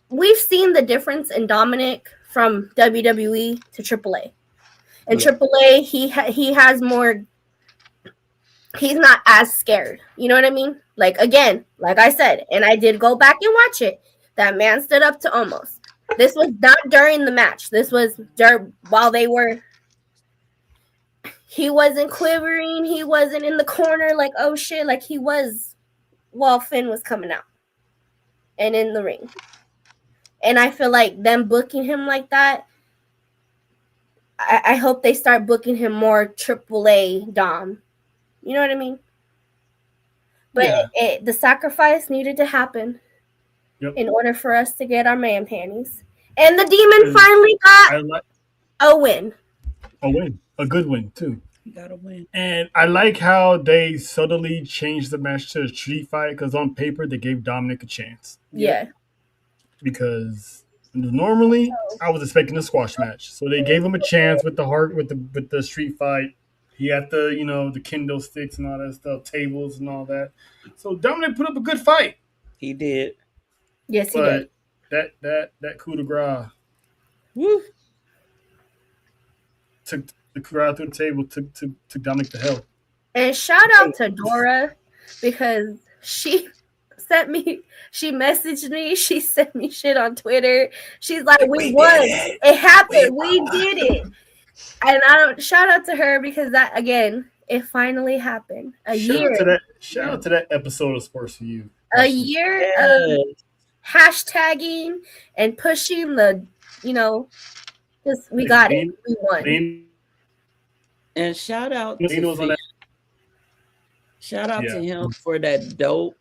Speaker 5: We've seen the difference in Dominic from WWE to AAA. In AAA, he has more. He's not as scared. You know what I mean? Like, again, like I said, and I did go back and watch it. That man stood up to Omos. This was not during the match. This was while they were. He wasn't quivering. He wasn't in the corner like, oh shit, like he was while Finn was coming out and in the ring. And I feel like them booking him like that, I hope they start booking him more AAA Dom. You know what I mean? But the sacrifice needed to happen in order for us to get our man panties. And the Demon finally got a win.
Speaker 4: A win. A good win, too.
Speaker 7: You got to win.
Speaker 4: And I like how they subtly changed the match to a street fight, because on paper, they gave Dominic a chance.
Speaker 5: Yeah.
Speaker 4: Because normally, I was expecting a squash match. So they gave him a chance with the street fight. He had the kendo sticks and all that stuff, tables and all that. So Dominic put up a good fight.
Speaker 7: He did.
Speaker 5: Yes, he did.
Speaker 4: That coup de grace.
Speaker 7: Woo.
Speaker 4: Took the crowd through the table, took Dominic to hell.
Speaker 5: And shout out to Dora, because she messaged me, she sent me shit on Twitter. She's like, we won. It happened. We did it. And shout out to her, because that, again, it finally happened.
Speaker 4: Shout out to that episode of Sports for You.
Speaker 5: A year of hashtagging and pushing we got it. We won.
Speaker 7: And shout out to him for that dope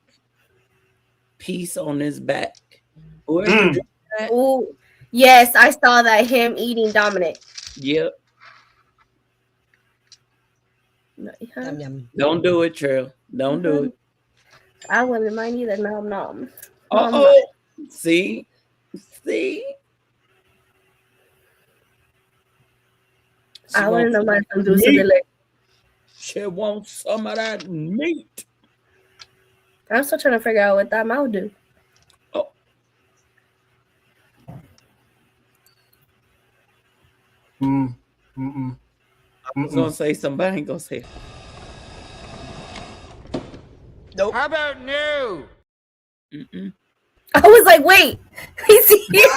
Speaker 7: piece on his back.
Speaker 5: Oh, yes, I saw that, him eating Dominic.
Speaker 7: Yep.
Speaker 6: Yum, yum.
Speaker 7: Don't do it, Trill. Don't do it.
Speaker 5: I wouldn't mind either. No.
Speaker 7: Uh-oh. See?
Speaker 5: I wouldn't know my son do something like.
Speaker 7: She wants some of that meat.
Speaker 5: I'm still trying to figure out what that mouth do.
Speaker 7: Oh. I was gonna say something, but I ain't gonna say it.
Speaker 6: Nope.
Speaker 10: How about no?
Speaker 5: I was like, wait, he's here.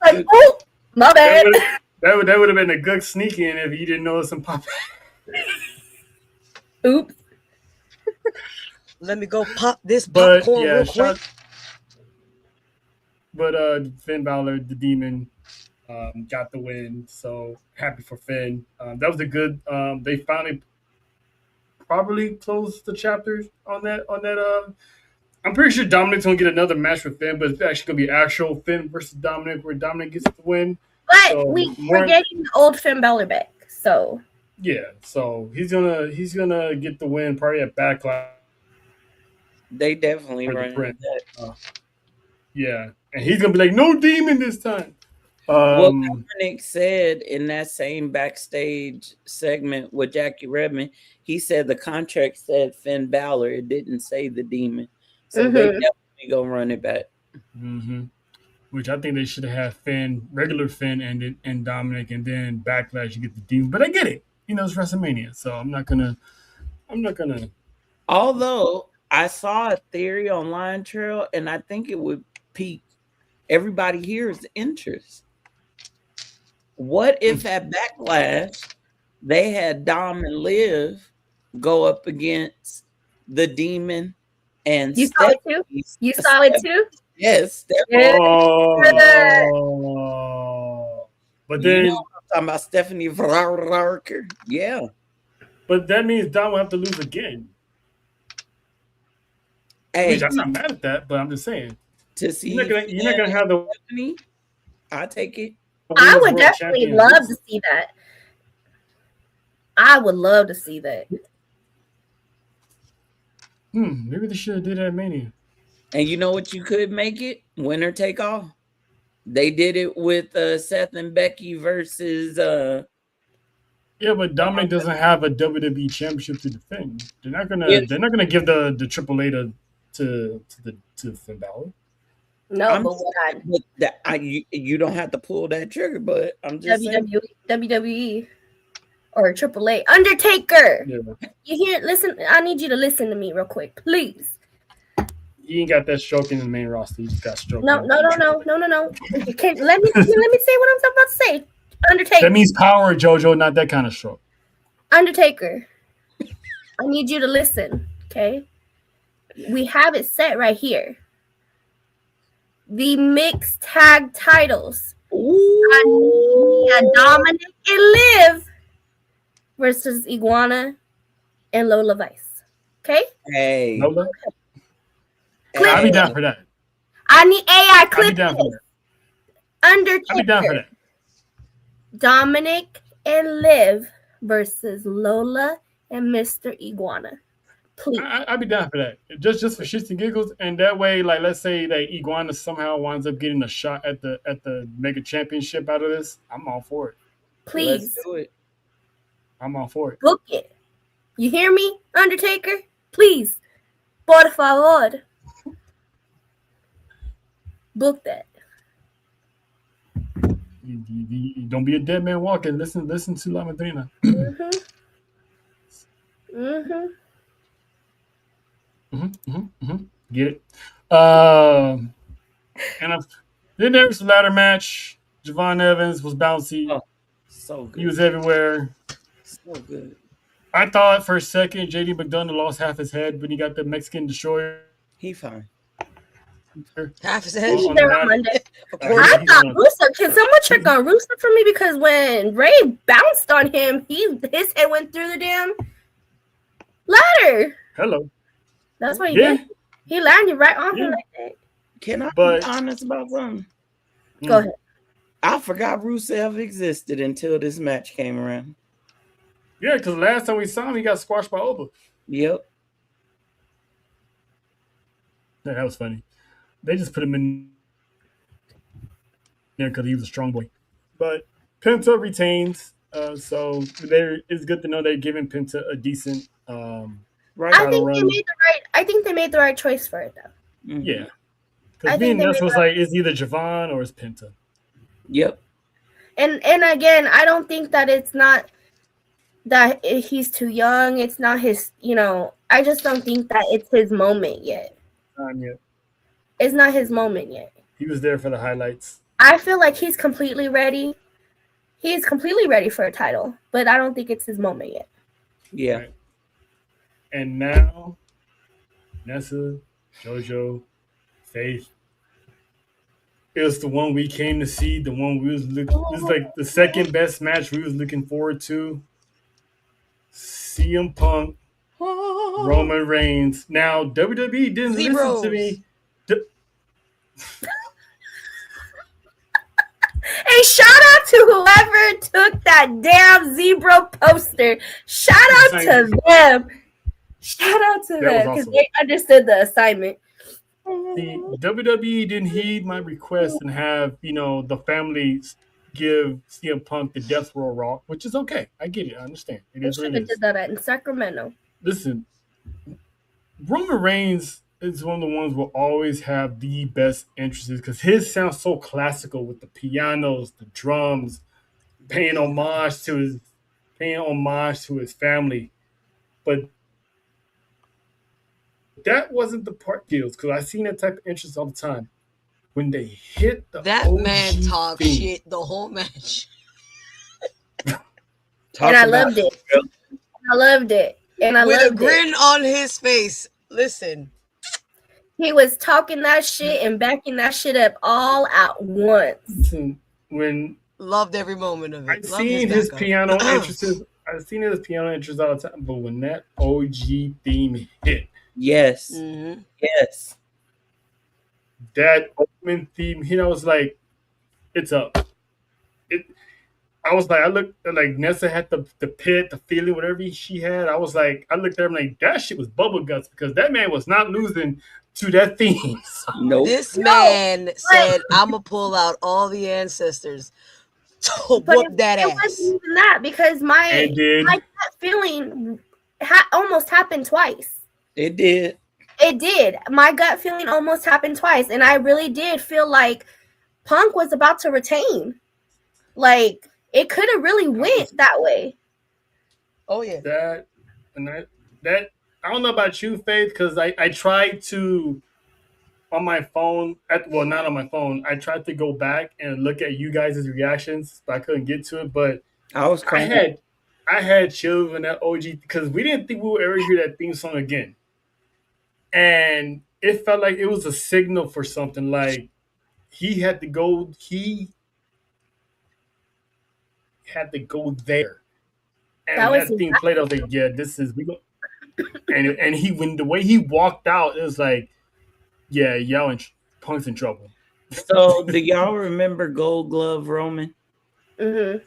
Speaker 5: Like, oh, my bad.
Speaker 4: That would have been a good sneak in if you didn't know some pop.
Speaker 5: Oops.
Speaker 6: Let me go pop this popcorn real quick.
Speaker 4: But Finn Balor, the Demon, got the win. So happy for Finn. That was a good. They finally probably closed the chapters on that. I'm pretty sure Dominic's gonna get another match with Finn, but it's actually gonna be actual Finn versus Dominic, where Dominic gets the win.
Speaker 5: But so we're getting the old Finn Balor back. So
Speaker 4: yeah, so he's gonna get the win probably at Backlash.
Speaker 7: They definitely run that.
Speaker 4: Yeah, and he's gonna be like, no Demon this time.
Speaker 7: Well, Dominic said in that same backstage segment with Jackie Redmond, he said the contract said Finn Balor. It didn't say the Demon. So they definitely gonna run it back.
Speaker 4: Mm-hmm. which I think they should have had Finn, regular Finn, and Dominic, and then Backlash you get the Demon. But I get it, it's WrestleMania, so I'm not gonna.
Speaker 7: Although I saw a theory on Lion Trail, and I think it would pique everybody here's interest. What if at Backlash they had Dom and Liv go up against the Demon and
Speaker 5: you saw it too? You saw it too?
Speaker 7: Yes.
Speaker 4: Oh, but then
Speaker 7: I'm talking about Stephanie Vararker. Yeah,
Speaker 4: but that means Dom will have to lose again.
Speaker 7: Hey,
Speaker 4: I'm not mad at that, but I'm just saying.
Speaker 7: To see
Speaker 4: you're not gonna have the
Speaker 7: Stephanie, I take it.
Speaker 5: I would definitely love to see that. I would love to see that.
Speaker 4: Maybe they should have did that at Mania.
Speaker 7: And you know what? You could make it winner take all. They did it with Seth and Becky versus.
Speaker 4: Yeah, but Dominic doesn't have a WWE championship to defend. They're not gonna. They're not gonna give the AAA to Finn Balor.
Speaker 5: No,
Speaker 7: you don't have to pull that trigger, but I'm just
Speaker 5: WWE or AAA. Undertaker.
Speaker 4: Yeah.
Speaker 5: You hear? Listen, I need you to listen to me real quick, please.
Speaker 4: He ain't got that stroke in the main roster. He just got stroke.
Speaker 5: No. You can't let me say what I'm about to say. Undertaker.
Speaker 4: That means power, JoJo, not that kind of stroke.
Speaker 5: Undertaker. I need you to listen, okay? We have it set right here. The mixed tag titles. And Dominic and Liv versus Iguana and Lola Vice. Okay?
Speaker 7: Hey.
Speaker 4: Lola? I'll be down for that.
Speaker 5: I need AI clip.
Speaker 4: I'll be down for that.
Speaker 5: Undertaker.
Speaker 4: I'll be down for that.
Speaker 5: Dominic and Liv versus Lola and Mr. Iguana. Please.
Speaker 4: I'd be down for that. Just for shits and giggles. And that way, like, let's say that Iguana somehow winds up getting a shot at the Mega Championship out of this. I'm all for it.
Speaker 5: Please.
Speaker 7: Let's do it.
Speaker 4: I'm all for it.
Speaker 5: Book it. You hear me, Undertaker? Please. Por favor. Book that.
Speaker 4: You don't be a dead man walking. Listen to La Madrina. Get it. And then there was a ladder match. Javon Evans was bouncy.
Speaker 7: Oh, so good.
Speaker 4: He was everywhere.
Speaker 7: So good.
Speaker 4: I thought for a second JD McDonough lost half his head when he got the Mexican Destroyer.
Speaker 7: He fine.
Speaker 6: Half his head.
Speaker 5: He's there on Monday. I thought Rusev. Can someone check on Rusev for me? Because when Ray bounced on him, his head went through the damn ladder.
Speaker 4: Hello.
Speaker 5: That's what he did. He landed right on him like that.
Speaker 7: Can I be honest about something?
Speaker 5: Go ahead.
Speaker 7: I forgot Rusev existed until this match came around.
Speaker 4: Yeah, because last time we saw him, he got squashed by Oba.
Speaker 7: Yep.
Speaker 4: Yeah, that was funny. They just put him in there because he was a strong boy. But Penta retains, so it's good to know they're giving Penta a decent
Speaker 5: I think they made the right choice for it though.
Speaker 4: Mm-hmm. Yeah, because being Nuts was like it's either Javon or it's Penta.
Speaker 7: Yep.
Speaker 5: And again, I don't think that it's not that he's too young. It's not his. I just don't think that it's his moment yet.
Speaker 4: Not yet.
Speaker 5: It's not his moment yet.
Speaker 4: He was there for the highlights.
Speaker 5: I feel like he's completely ready. He's completely ready for a title, but I don't think it's his moment yet.
Speaker 7: Yeah.
Speaker 4: Right. And now, Nessa, JoJo, Faith. It was the one we came to see. The one we was looking. This is like the second best match we was looking forward to. CM Punk, Roman Reigns. Now WWE didn't listen to me.
Speaker 5: Hey, shout out to whoever took that damn zebra poster. Shout out to them. Shout out to them because they understood the assignment.
Speaker 4: The WWE didn't heed my request and have the family give CM Punk the Death Row Raw, which is okay. I get it. I understand. It
Speaker 5: They
Speaker 4: is what
Speaker 5: should
Speaker 4: it
Speaker 5: have
Speaker 4: is.
Speaker 5: did that in Sacramento.
Speaker 4: Listen, Roman Reigns is one of the ones will always have the best entrances because his sounds so classical with the pianos, the drums, paying homage to his family. But that wasn't the part deals because I seen that type of entrance all the time. When they hit the
Speaker 6: that
Speaker 4: OG
Speaker 6: man talked
Speaker 4: theme,
Speaker 6: shit the whole match.
Speaker 5: And I loved it. I loved it. And I
Speaker 6: with
Speaker 5: loved
Speaker 6: a grin on his face. Listen.
Speaker 5: He was talking that shit and backing that shit up all at once.
Speaker 4: Listen, when
Speaker 6: loved every moment of it.
Speaker 4: I've seen his piano entrances. I've seen his piano entrances all the time, but when that OG theme hit,
Speaker 7: yes, yes,
Speaker 4: that opening theme hit, I was like, it's up. I was like, I looked like Nessa had the pit, the feeling, whatever she had. I was like, I looked at him like that shit was bubble guts because that man was not losing to that theme.
Speaker 7: Nope.
Speaker 6: This man said, "I'm gonna pull out all the ancestors to whoop that ass." It
Speaker 5: wasn't even that because my gut feeling almost happened twice.
Speaker 7: It did.
Speaker 5: It did. My gut feeling almost happened twice, and I really did feel like Punk was about to retain. Like it could have really went that way.
Speaker 6: Oh yeah.
Speaker 4: That I don't know about you, Faith, because I tried to on my phone not on my phone. I tried to go back and look at you guys' reactions, but I couldn't get to it. But I had chills when that OG because we didn't think we would ever hear that theme song again. And it felt like it was a signal for something. Like he had to go there. And when that thing played, I was like, yeah, this is we go. And he when the way he walked out, it was like, yeah, y'all Punk's in trouble.
Speaker 7: So do y'all remember Gold Glove Roman?
Speaker 5: Mm-hmm.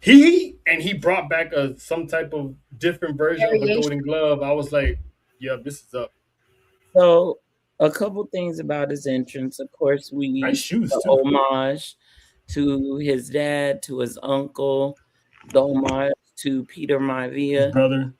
Speaker 4: He brought back some type of different version of a golden glove. I was like, yeah, this is up.
Speaker 7: So a couple things about his entrance. Of course, we
Speaker 4: nice shoes
Speaker 7: the homage to his dad, to his uncle, the homage to Peter Maivia,
Speaker 4: his brother.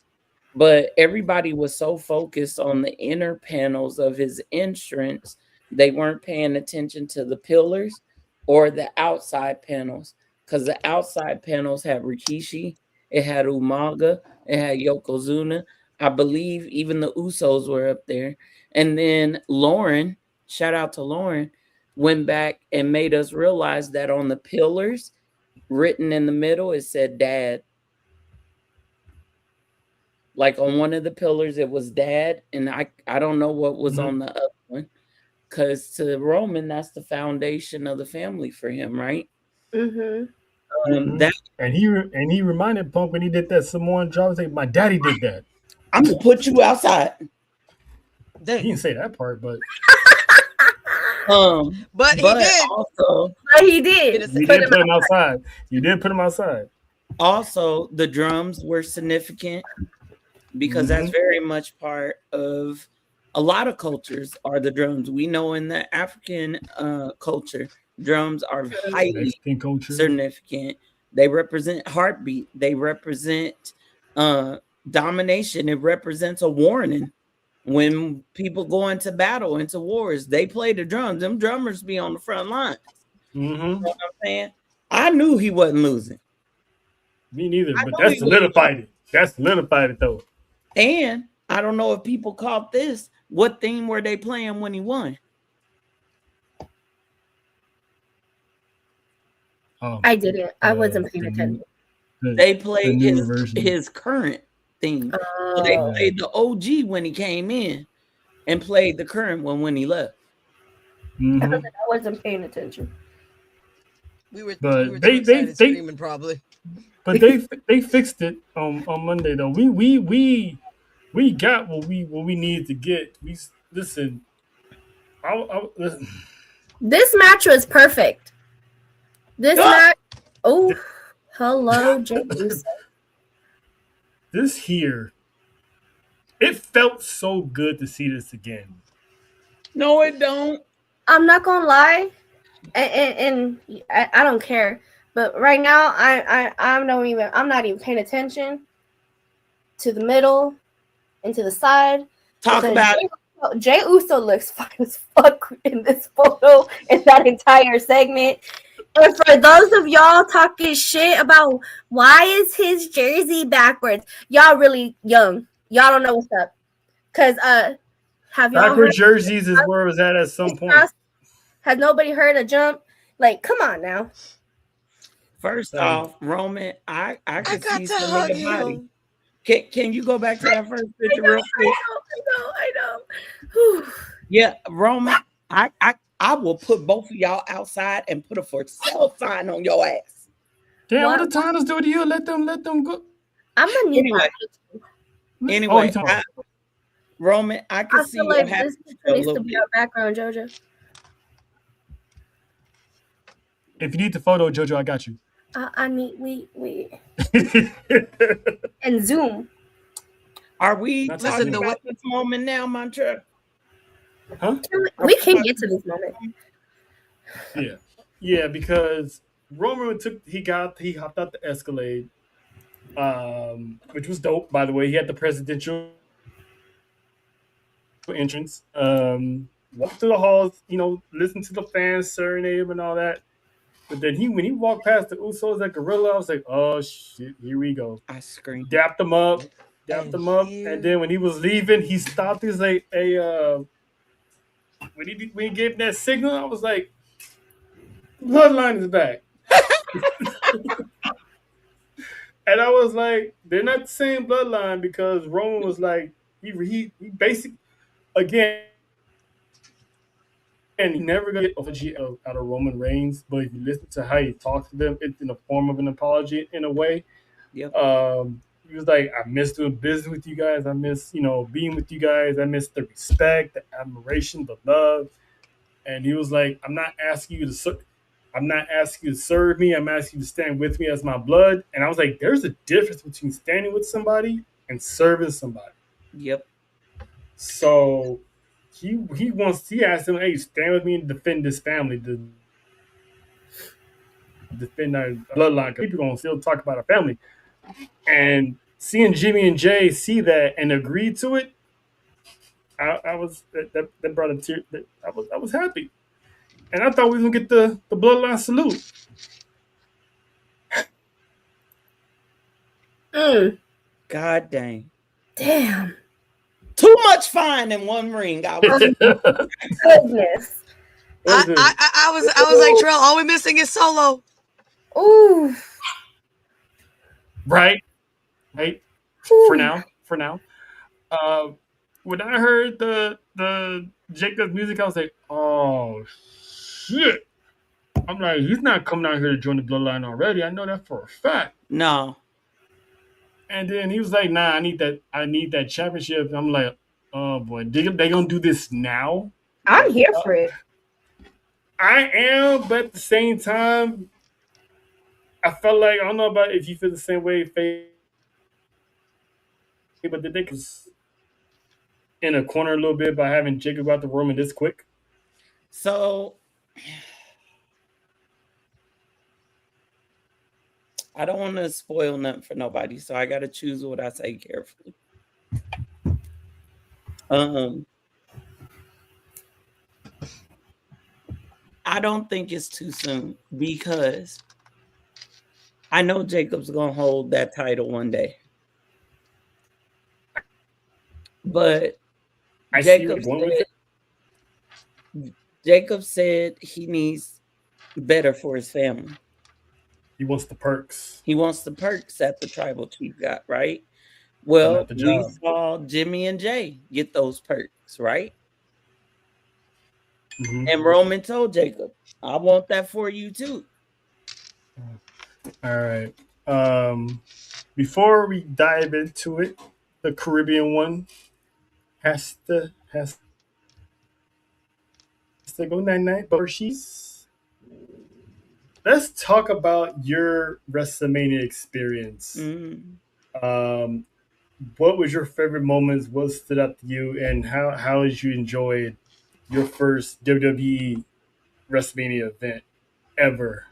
Speaker 7: But everybody was so focused on the inner panels of his entrance, they weren't paying attention to the pillars or the outside panels. Because the outside panels had Rikishi, it had Umaga, it had Yokozuna. I believe even the Usos were up there. And then Lauren, shout out to Lauren, went back and made us realize that on the pillars, written in the middle, it said Dad. Like on one of the pillars, it was Dad, and I don't know what was on the other one. Because to Roman, that's the foundation of the family for him, right?
Speaker 5: Mm-hmm.
Speaker 4: And he reminded Punk when he did that Samoan drop, like, my daddy did that.
Speaker 7: I'm gonna put you outside.
Speaker 4: He didn't say that part, but
Speaker 6: but he did.
Speaker 7: Also,
Speaker 5: but he did.
Speaker 4: You did put him outside. You did put him outside.
Speaker 7: Also, the drums were significant because that's very much part of a lot of cultures are the drums. We know in the African culture, drums are highly significant. They represent heartbeat. They represent domination. It represents a warning. When people go into battle, into wars, they play the drums. Them drummers be on the front lines. You know what I'm saying? I knew he wasn't losing.
Speaker 4: Me neither, but that solidified it. That solidified it, though.
Speaker 7: And I don't know if people caught this. What theme were they playing when he won?
Speaker 5: I didn't. I wasn't paying attention.
Speaker 7: They played his current theme. So they played the OG when he came in and played the current one when he left.
Speaker 5: I wasn't paying attention.
Speaker 6: We were
Speaker 4: they
Speaker 6: screaming probably.
Speaker 4: But they fixed it on Monday though. We got what we needed to get. Listen.
Speaker 5: This match was perfect. This match. Oh, hello, James.
Speaker 4: This here. It felt so good to see this again.
Speaker 7: No, it don't.
Speaker 5: I'm not gonna lie, and I don't care. But right now, I'm not even paying attention to the middle and to the side.
Speaker 7: Talk about it.
Speaker 5: Jay Uso looks fine as fuck in this photo in that entire segment. And for those of y'all talking shit about why is his jersey backwards, y'all really young. Y'all don't know what's up. Cause have y'all
Speaker 4: Backward
Speaker 5: heard
Speaker 4: jerseys is where it was at some point.
Speaker 5: Has nobody heard a jump? Like, come on now.
Speaker 7: First off, Roman, I can see some of your body. Can you go back to that first picture real quick?
Speaker 5: I know.
Speaker 7: Yeah, Roman, I will put both of y'all outside and put a for sale sign on your ass.
Speaker 4: Damn, what the Titans do to you? Let them go.
Speaker 5: I'm gonna need
Speaker 7: Anyway, Roman, I can see
Speaker 5: feel like this needs to be our background, JoJo.
Speaker 4: If you need the photo, JoJo, I got you.
Speaker 5: I need wait. And zoom.
Speaker 7: Are we talking about this moment now, Mantra?
Speaker 4: Huh?
Speaker 5: We can get to this moment.
Speaker 4: Yeah, because Roman he hopped out the Escalade, which was dope, by the way. He had the presidential entrance, walked through the halls, listened to the fans serenade him and all that. But then when he walked past the Usos at Gorilla, I was like, oh shit, here we go.
Speaker 7: I screamed.
Speaker 4: Dapped him up, and then when he was leaving, he stopped. He was like, hey, when he gave that signal, I was like, Bloodline is back. And I was like, they're not the same Bloodline, because Roman was like, he basically, again, and he never gonna get apology out of Roman Reigns, but if you listen to how he talks to them, it's in the form of an apology in a way.
Speaker 7: Yep.
Speaker 4: He was like, I miss doing business with you guys. I miss, being with you guys. I miss the respect, the admiration, the love. And he was like, I'm not asking you to serve me. I'm asking you to stand with me as my blood. And I was like, there's a difference between standing with somebody and serving somebody.
Speaker 7: Yep.
Speaker 4: So he asked him, hey, stand with me and defend this family, to defend our bloodline. People gonna still talk about our family. And seeing Jimmy and Jay see that and agree to it, I was that brought a tear. I was happy. And I thought we were gonna get the bloodline salute.
Speaker 7: God dang.
Speaker 5: Damn.
Speaker 7: Too much fine in one ring.
Speaker 5: Goodness.
Speaker 6: I was like, Trell, all we're missing is Solo.
Speaker 5: Ooh.
Speaker 4: Right. For now. When I heard the Jacob's music, I was like, oh shit. I'm like, he's not coming out here to join the bloodline already. I know that for a fact.
Speaker 7: No.
Speaker 4: And then he was like, nah, I need that championship. And I'm like, oh boy, they gonna do this now?
Speaker 5: I'm here for it.
Speaker 4: I am, but at the same time, I felt like, I don't know about if you feel the same way, Faye, but did they in a corner a little bit by having Jacob out the Roman this quick?
Speaker 7: So I don't want to spoil nothing for nobody, so I got to choose what I say carefully. I don't think it's too soon, because I know Jacob's gonna hold that title one day. But Jacob said he needs better for his family.
Speaker 4: He wants the perks.
Speaker 7: He wants the perks that the tribal chief got, right? Well, we saw Jimmy and Jay get those perks, right? Mm-hmm. And Roman told Jacob, I want that for you too.
Speaker 4: All right. Before we dive into it, the Caribbean one has to go night-night, but let's talk about your WrestleMania experience.
Speaker 7: Mm.
Speaker 4: What was your favorite moments? What stood out to you, and how did you enjoy your first WWE WrestleMania event ever?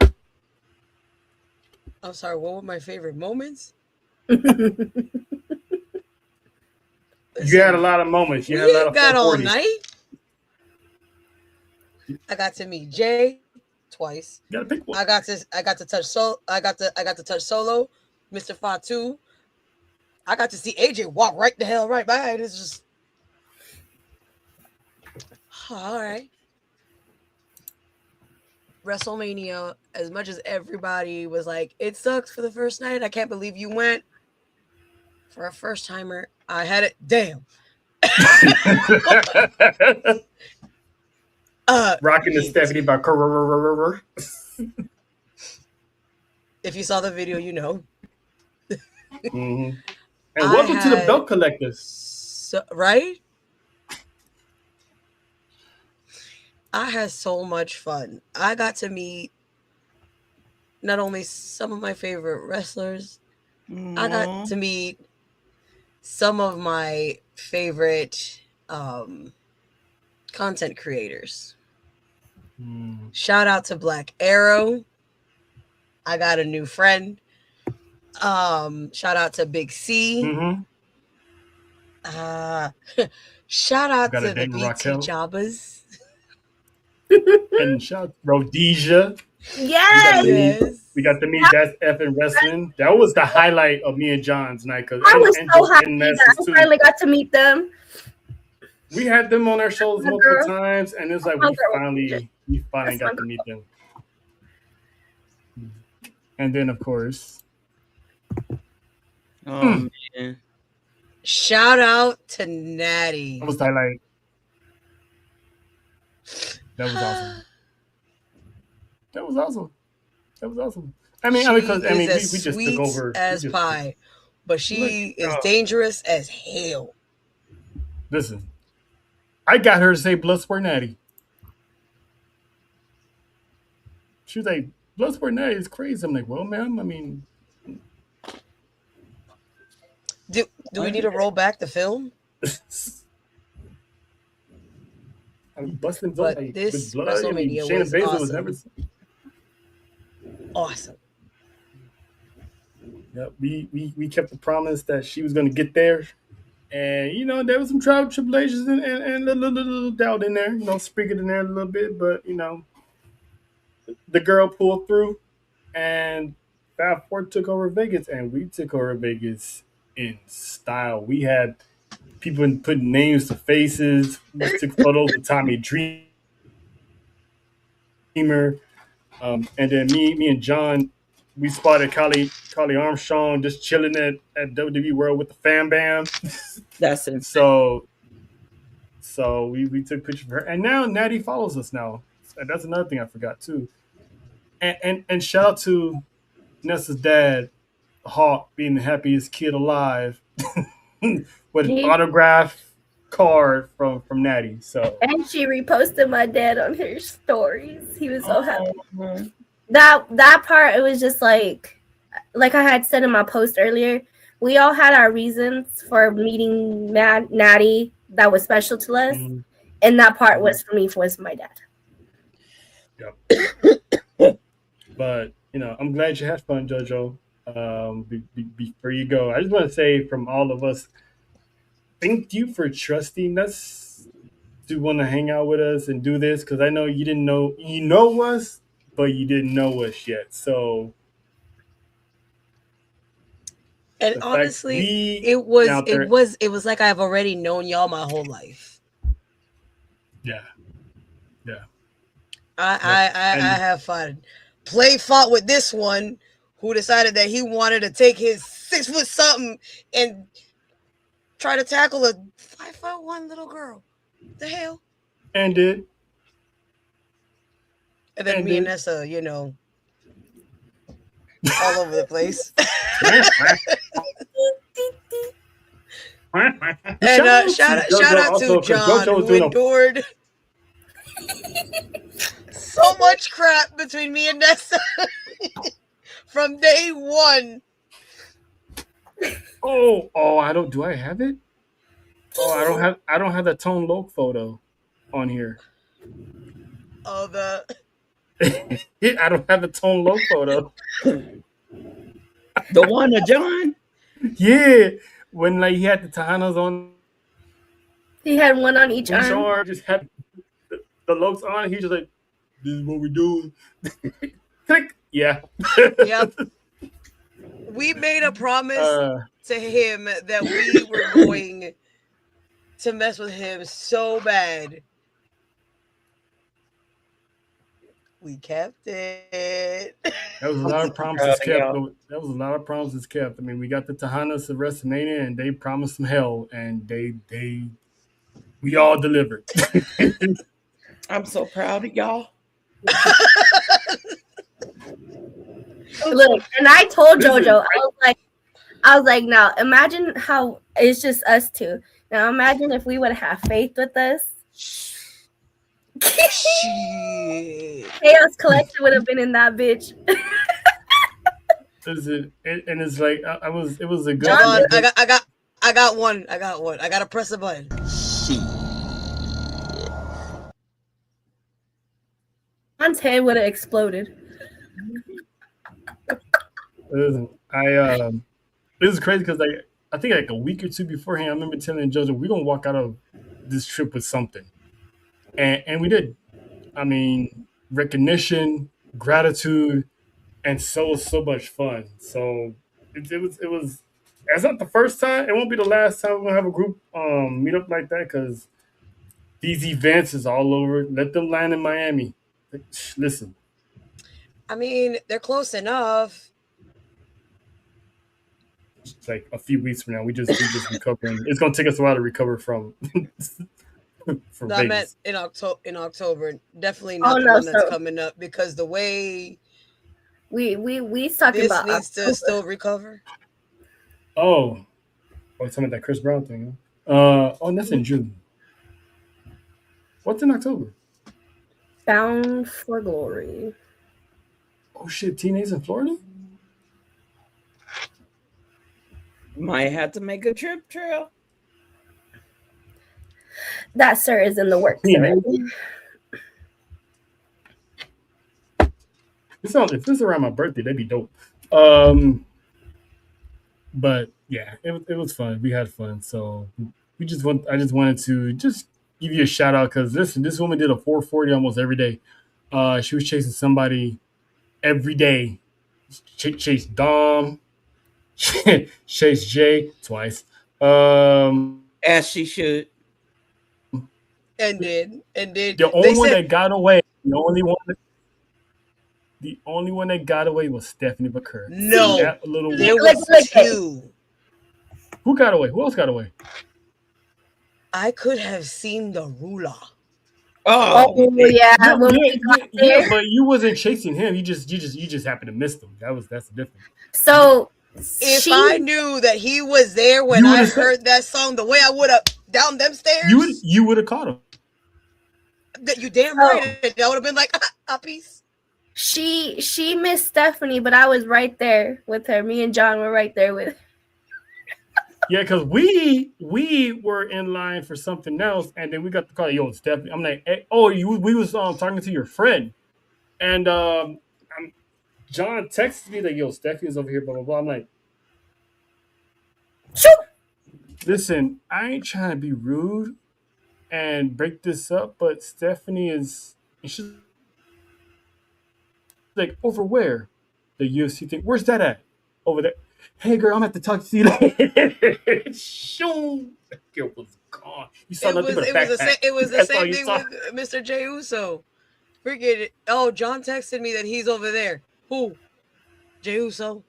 Speaker 6: I'm sorry, what were my favorite moments?
Speaker 4: You had a lot of moments. You had a lot of
Speaker 6: got all
Speaker 4: 440s.
Speaker 6: night. I got to meet Jay twice.
Speaker 4: You gotta pick one.
Speaker 6: I got to touch Solo, Mr. Fatu. I got to see AJ walk right the hell right by it. It's just all right. WrestleMania, as much as everybody was like, it sucks for the first night. I can't believe you went. For a first timer, I had it. Damn.
Speaker 4: Rocking the Stephanie by
Speaker 6: if you saw the video, you know.
Speaker 4: Mm-hmm. And welcome to the belt collectors.
Speaker 6: So, right? I had so much fun. I got to meet not only some of my favorite wrestlers, I got to meet some of my favorite content creators. Shout out to Black Arrow. I got a new friend. Shout out to Big C. Shout out to the BT Jobbers.
Speaker 4: And shout out to Rhodesia.
Speaker 5: Yes.
Speaker 4: We got to meet That's Effing Wrestling. That was the highlight of me and John's night.
Speaker 5: I was so happy that I finally got to meet them.
Speaker 4: We had them on our shows multiple times, and it's like we finally got to meet them. And then, of course,
Speaker 7: man.
Speaker 6: Shout out to Natty.
Speaker 4: That was the highlight. That was awesome. That was awesome. I mean, because we just took over
Speaker 6: as pie, but she is dangerous as hell.
Speaker 4: Listen, I got her to say Bloodsport Natty. She was like, Bloodsport Natty is crazy. I'm like, well, ma'am, I mean,
Speaker 6: do we need to roll back the film?
Speaker 4: I'm busting
Speaker 6: but this blood. WrestleMania was awesome. Was awesome.
Speaker 4: Yeah, we kept the promise that she was going to get there, and you know there was some trial tribulations and a little doubt in there, you know, sprinkling in there a little bit, but you know, the girl pulled through, and Fab Four took over Vegas, and we took over Vegas in style. We had people putting names to faces. We took photos with Tommy Dreamer, and then me and John, we spotted Carly Armstrong just chilling at WWE World with the Fam Bam.
Speaker 7: That's it.
Speaker 4: So we took pictures of her, and now Natty follows us now. And that's another thing I forgot too. And shout out to Nessa's dad, Hawk, being the happiest kid alive. With an autograph card from Natty. So
Speaker 5: and she reposted my dad on her stories. He was so happy. That part, it was just like I had said in my post earlier, we all had our reasons for meeting Natty that was special to us. And that part was for me, was my dad.
Speaker 4: Yep. But you know, I'm glad you had fun, JoJo. Before you go, I just want to say from all of us, thank you for trusting us to want to hang out with us and do this, because I know you didn't know us, but you didn't know us yet. So,
Speaker 6: and honestly, it was like I've already known y'all my whole life.
Speaker 4: Yeah.
Speaker 6: I have fun. Play fought with this one who decided that he wanted to take his 6 foot something and try to tackle a 5'1" little girl. The hell?
Speaker 4: And did.
Speaker 6: And then me and Nessa, you know, all over the place. And shout out to John, who endured so much crap between me and Nessa from day one.
Speaker 4: Oh, I don't. Do I have it? Oh, I don't have the Tone Loc photo on here.
Speaker 6: Oh,
Speaker 4: I don't have the Tone Loc photo.
Speaker 7: The one of John?
Speaker 4: Yeah, when he had the Tejanos on
Speaker 5: He had one on each arm.
Speaker 4: Just had the Lokes on. He's just like, this is what we do. Click. Yeah.
Speaker 6: Yep. We made a promise to him that we were going to mess with him so bad. We kept it.
Speaker 4: That was a lot of promises kept. That was a lot of promises kept. I mean, we got the Tejanas of WrestleMania, and they promised some hell, and we all delivered.
Speaker 7: I'm so proud of y'all.
Speaker 5: Look, and I told JoJo, I was like, now imagine how it's just us two. Now imagine if we would have faith with us. Chaos Collection would have been in that bitch.
Speaker 4: And it's like it was a good.
Speaker 6: John, I got one. I gotta press a button.
Speaker 5: John's head would have exploded.
Speaker 4: Listen, this is crazy because I think like a week or two beforehand, I remember telling JoJo we're gonna walk out of this trip with something, and we did. I mean, recognition, gratitude, and so much fun. So it was. That's not the first time. It won't be the last time we're gonna have a group meet up like that because these events is all over. Let them land in Miami. Listen.
Speaker 6: I mean, they're close enough.
Speaker 4: It's like a few weeks from now. We just recovering. It's gonna take us a while to recover from.
Speaker 6: No, I meant in October. Definitely not the one that's coming up because the way
Speaker 5: we talking about
Speaker 6: needs to still recover.
Speaker 4: Oh, talking about that Chris Brown thing. That's in June. What's in October?
Speaker 5: Bound for Glory.
Speaker 4: Oh shit! Teenagers in Florida.
Speaker 7: Might have to make a trip trail.
Speaker 5: That sir is in the works.
Speaker 4: If this around my birthday, that'd be dope. But yeah, it was fun. We had fun. So I just wanted to just give you a shout out because listen, this woman did a 440 almost every day. She was chasing somebody every day. Chased Dom, chased Jay twice.
Speaker 7: As she should.
Speaker 6: And did.
Speaker 4: The only one that got away. The only one that got away was Stephanie Baker.
Speaker 6: No, there was two.
Speaker 4: Who got away? Who else got away?
Speaker 6: I could have seen the ruler.
Speaker 5: Oh yeah,
Speaker 4: yeah, but you wasn't chasing him. You just happened to miss him. That's the difference.
Speaker 5: So
Speaker 6: if I knew that he was there when I heard that song, the way I would have down them stairs,
Speaker 4: you would have caught him.
Speaker 6: You damn right. I would have been like, a piece.
Speaker 5: She missed Stephanie, but I was right there with her. Me and John were right there with her.
Speaker 4: Yeah, because we were in line for something else, and then we got the call. Yo, Stephanie. I'm like, hey, we was talking to your friend, and John texted me like, yo, Stephanie's over here, blah blah blah. I'm like,
Speaker 5: shoot.
Speaker 4: Listen, I ain't trying to be rude and break this up, but Stephanie she's like, over where? The UFC thing. Where's that at? Over there. Hey girl, I'm gonna have to talk to you later. Shoom. That girl was gone. You saw nothing but a backpack.
Speaker 6: It was the same thing with Mr. Jey Uso. Forget it. Oh, John texted me that he's over there. Who? Jey Uso.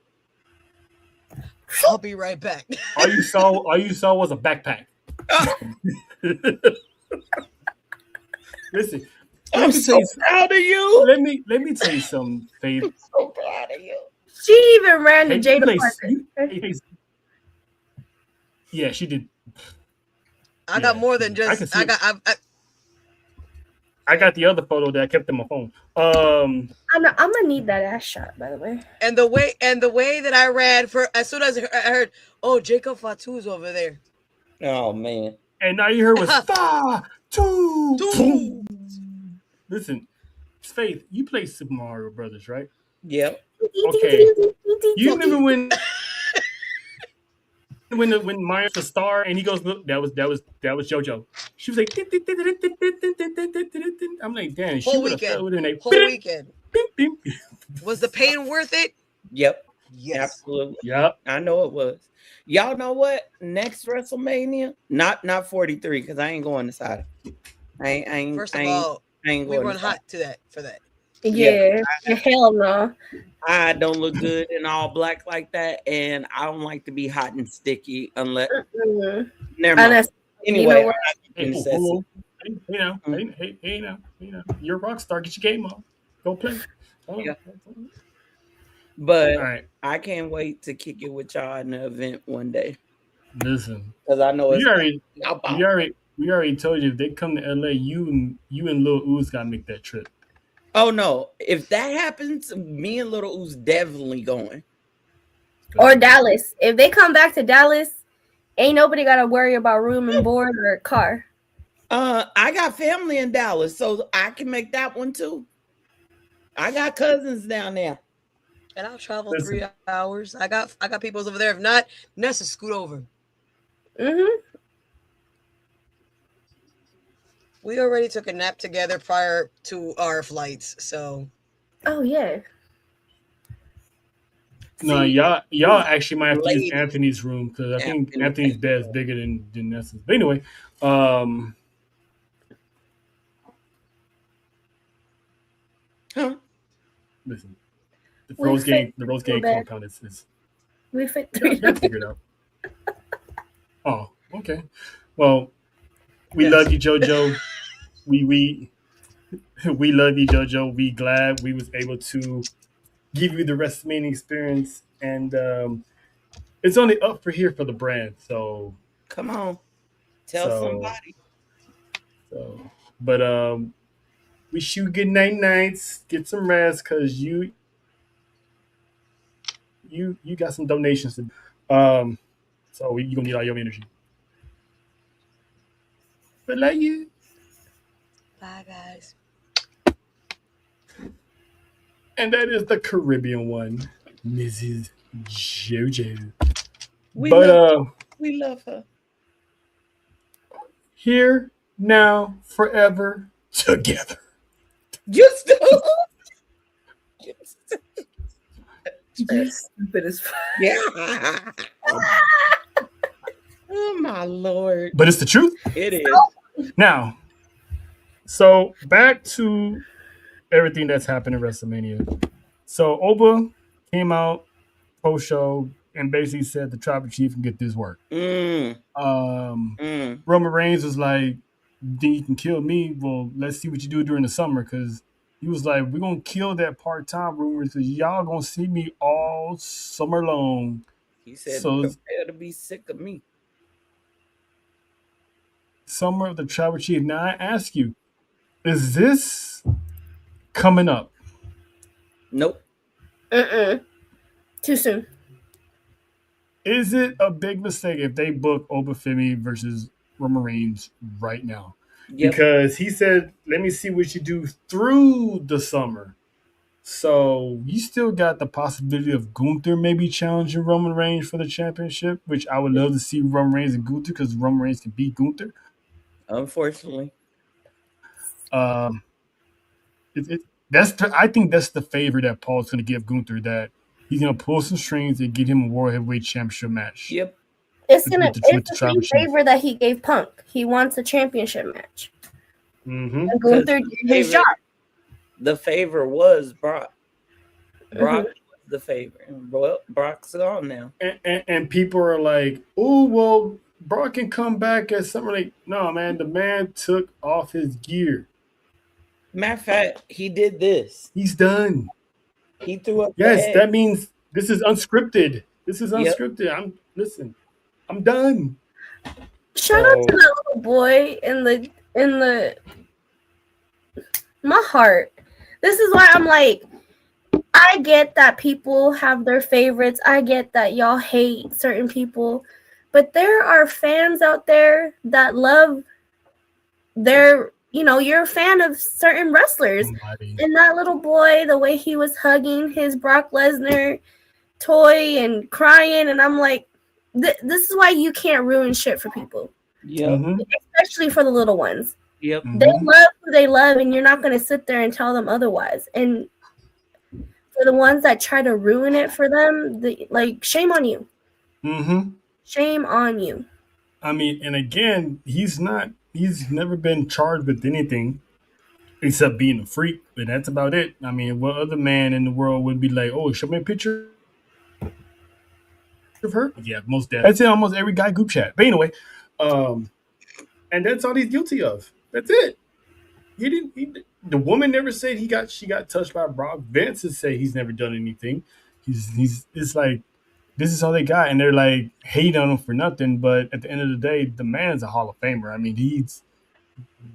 Speaker 6: I'll be right back.
Speaker 4: All you saw was a backpack. Listen,
Speaker 7: I'm so proud of you.
Speaker 4: Let me tell you something, Faith.
Speaker 7: I'm so proud of you.
Speaker 5: She even ran to Jada Parker.
Speaker 4: Yeah, she did.
Speaker 6: I got more than just.
Speaker 4: I got the other photo that I kept in my phone.
Speaker 5: I'm gonna need that ass shot, by the way.
Speaker 6: And the way that I ran as soon as I heard, oh, Jacob Fatu's over there.
Speaker 7: Oh man!
Speaker 4: And now you heard was Fatu. Listen, Faith, you play Super Mario Brothers, right?
Speaker 7: Yep.
Speaker 4: Okay. You remember when? when Mario's the star and he goes, look, that was JoJo. She was like, I'm like, damn, she would have fell with her.
Speaker 6: Whole weekend. Was the pain worth it?
Speaker 7: Yep.
Speaker 6: Yes.
Speaker 7: Absolutely.
Speaker 4: Yep.
Speaker 7: I know it was. Y'all know what? Next WrestleMania, not 43, because I ain't going to side.
Speaker 6: First of all,
Speaker 7: we
Speaker 6: run hot for that.
Speaker 5: Yeah. Hell no.
Speaker 7: I don't look good in all black like that, and I don't like to be hot and sticky unless. Never mind. Anyway,
Speaker 4: you know, you're a rock star. Get your game on. Go play.
Speaker 7: Yeah. But right. I can't wait to kick it with y'all in the event one day.
Speaker 4: Listen,
Speaker 7: because I know
Speaker 4: we already told you if they come to LA, you and Lil Uzi gotta make that trip.
Speaker 7: Oh no! If that happens, me and Lil Uzi definitely going.
Speaker 5: Or Dallas. If they come back to Dallas, ain't nobody gotta worry about room and board or car.
Speaker 7: I got family in Dallas, so I can make that one too. I got cousins down there.
Speaker 6: And I'll travel 3 hours. I got people over there. If not, Nessa, scoot over. We already took a nap together prior to our flights, so.
Speaker 5: Oh yeah.
Speaker 4: No, y'all actually might have to use Anthony's room because I think Anthony's bed is bigger than Nessa's. But anyway, listen. The Rose Gang compound is
Speaker 5: we fit
Speaker 4: figured out. Oh, okay. Well, we love you, JoJo. We love you, JoJo. We glad we was able to give you the WrestleMania experience, and it's only up for here for the brand. So
Speaker 7: come on, tell somebody.
Speaker 4: So, but wish you good nights. Get some rest because you got some donations to so you gonna need all your energy. But love you.
Speaker 6: Bye guys.
Speaker 4: And that is the Caribbean one, Mrs. JoJo.
Speaker 7: We love her.
Speaker 4: Here, now, forever, together.
Speaker 7: You still
Speaker 5: You're stupid as fuck.
Speaker 7: Yeah. Oh my Lord.
Speaker 4: But it's the truth.
Speaker 7: It is.
Speaker 4: Now, so back to everything that's happened in WrestleMania. So Oba came out post-show and basically said the Tribal Chief can get this work. Roman Reigns was like, "Then you can kill me. Well, let's see what you do during the summer." Because he was like, "We're gonna kill that part-time rumors because y'all gonna see me all summer long."
Speaker 7: He said, "Prepare to be sick of me."
Speaker 4: Summer of the Tribal Chief. Now I ask you, is this coming up?
Speaker 7: Nope.
Speaker 5: Too soon.
Speaker 4: Is it a big mistake if they book Obafemi versus Roman Reigns right now? Yep. Because he said, "Let me see what you do through the summer." So you still got the possibility of Gunther maybe challenging Roman Reigns for the championship, which I would love to see Roman Reigns and Gunther because Roman Reigns can beat Gunther.
Speaker 7: Unfortunately.
Speaker 4: I think that's the favor that Paul's going to give Gunther, that he's going to pull some strings and get him a World Heavyweight Championship match.
Speaker 7: Yep.
Speaker 5: It's the same favor that he gave Punk. He wants a championship match. And Gunther did his job.
Speaker 7: The favor was Brock. Brock was the favor. Well, Brock's gone now.
Speaker 4: And people are like, "Oh, well, Brock can come back as something." Like, no, man, the man took off his gear.
Speaker 7: Matter of fact, he did this.
Speaker 4: He's done.
Speaker 7: He threw up.
Speaker 4: Yes, that means this is unscripted. Yep. I'm done.
Speaker 5: Shout out to that little boy in the my heart. This is why I'm like, I get that people have their favorites. I get that y'all hate certain people, but there are fans out there that love their, you're a fan of certain wrestlers. And that little boy, the way he was hugging his Brock Lesnar toy and crying, and I'm like, this is why you can't ruin shit for people.
Speaker 7: Yep.
Speaker 5: Especially for the little ones.
Speaker 7: Yep.
Speaker 5: They love who they love, and you're not going to sit there and tell them otherwise. And for the ones that try to ruin it for them, shame on you. Shame on you.
Speaker 4: I mean, and again, he's never been charged with anything except being a freak, but that's about it. I mean, what other man in the world would be like, oh, show me a picture of her? Yeah, most definitely. That's in almost every guy group chat. But anyway, and that's all he's guilty of. That's it. The woman never said she got touched by Brock. Vince has said he's never done anything. It's like, this is all they got, and they're like hating on him for nothing. But at the end of the day, the man's a Hall of Famer. I mean, he's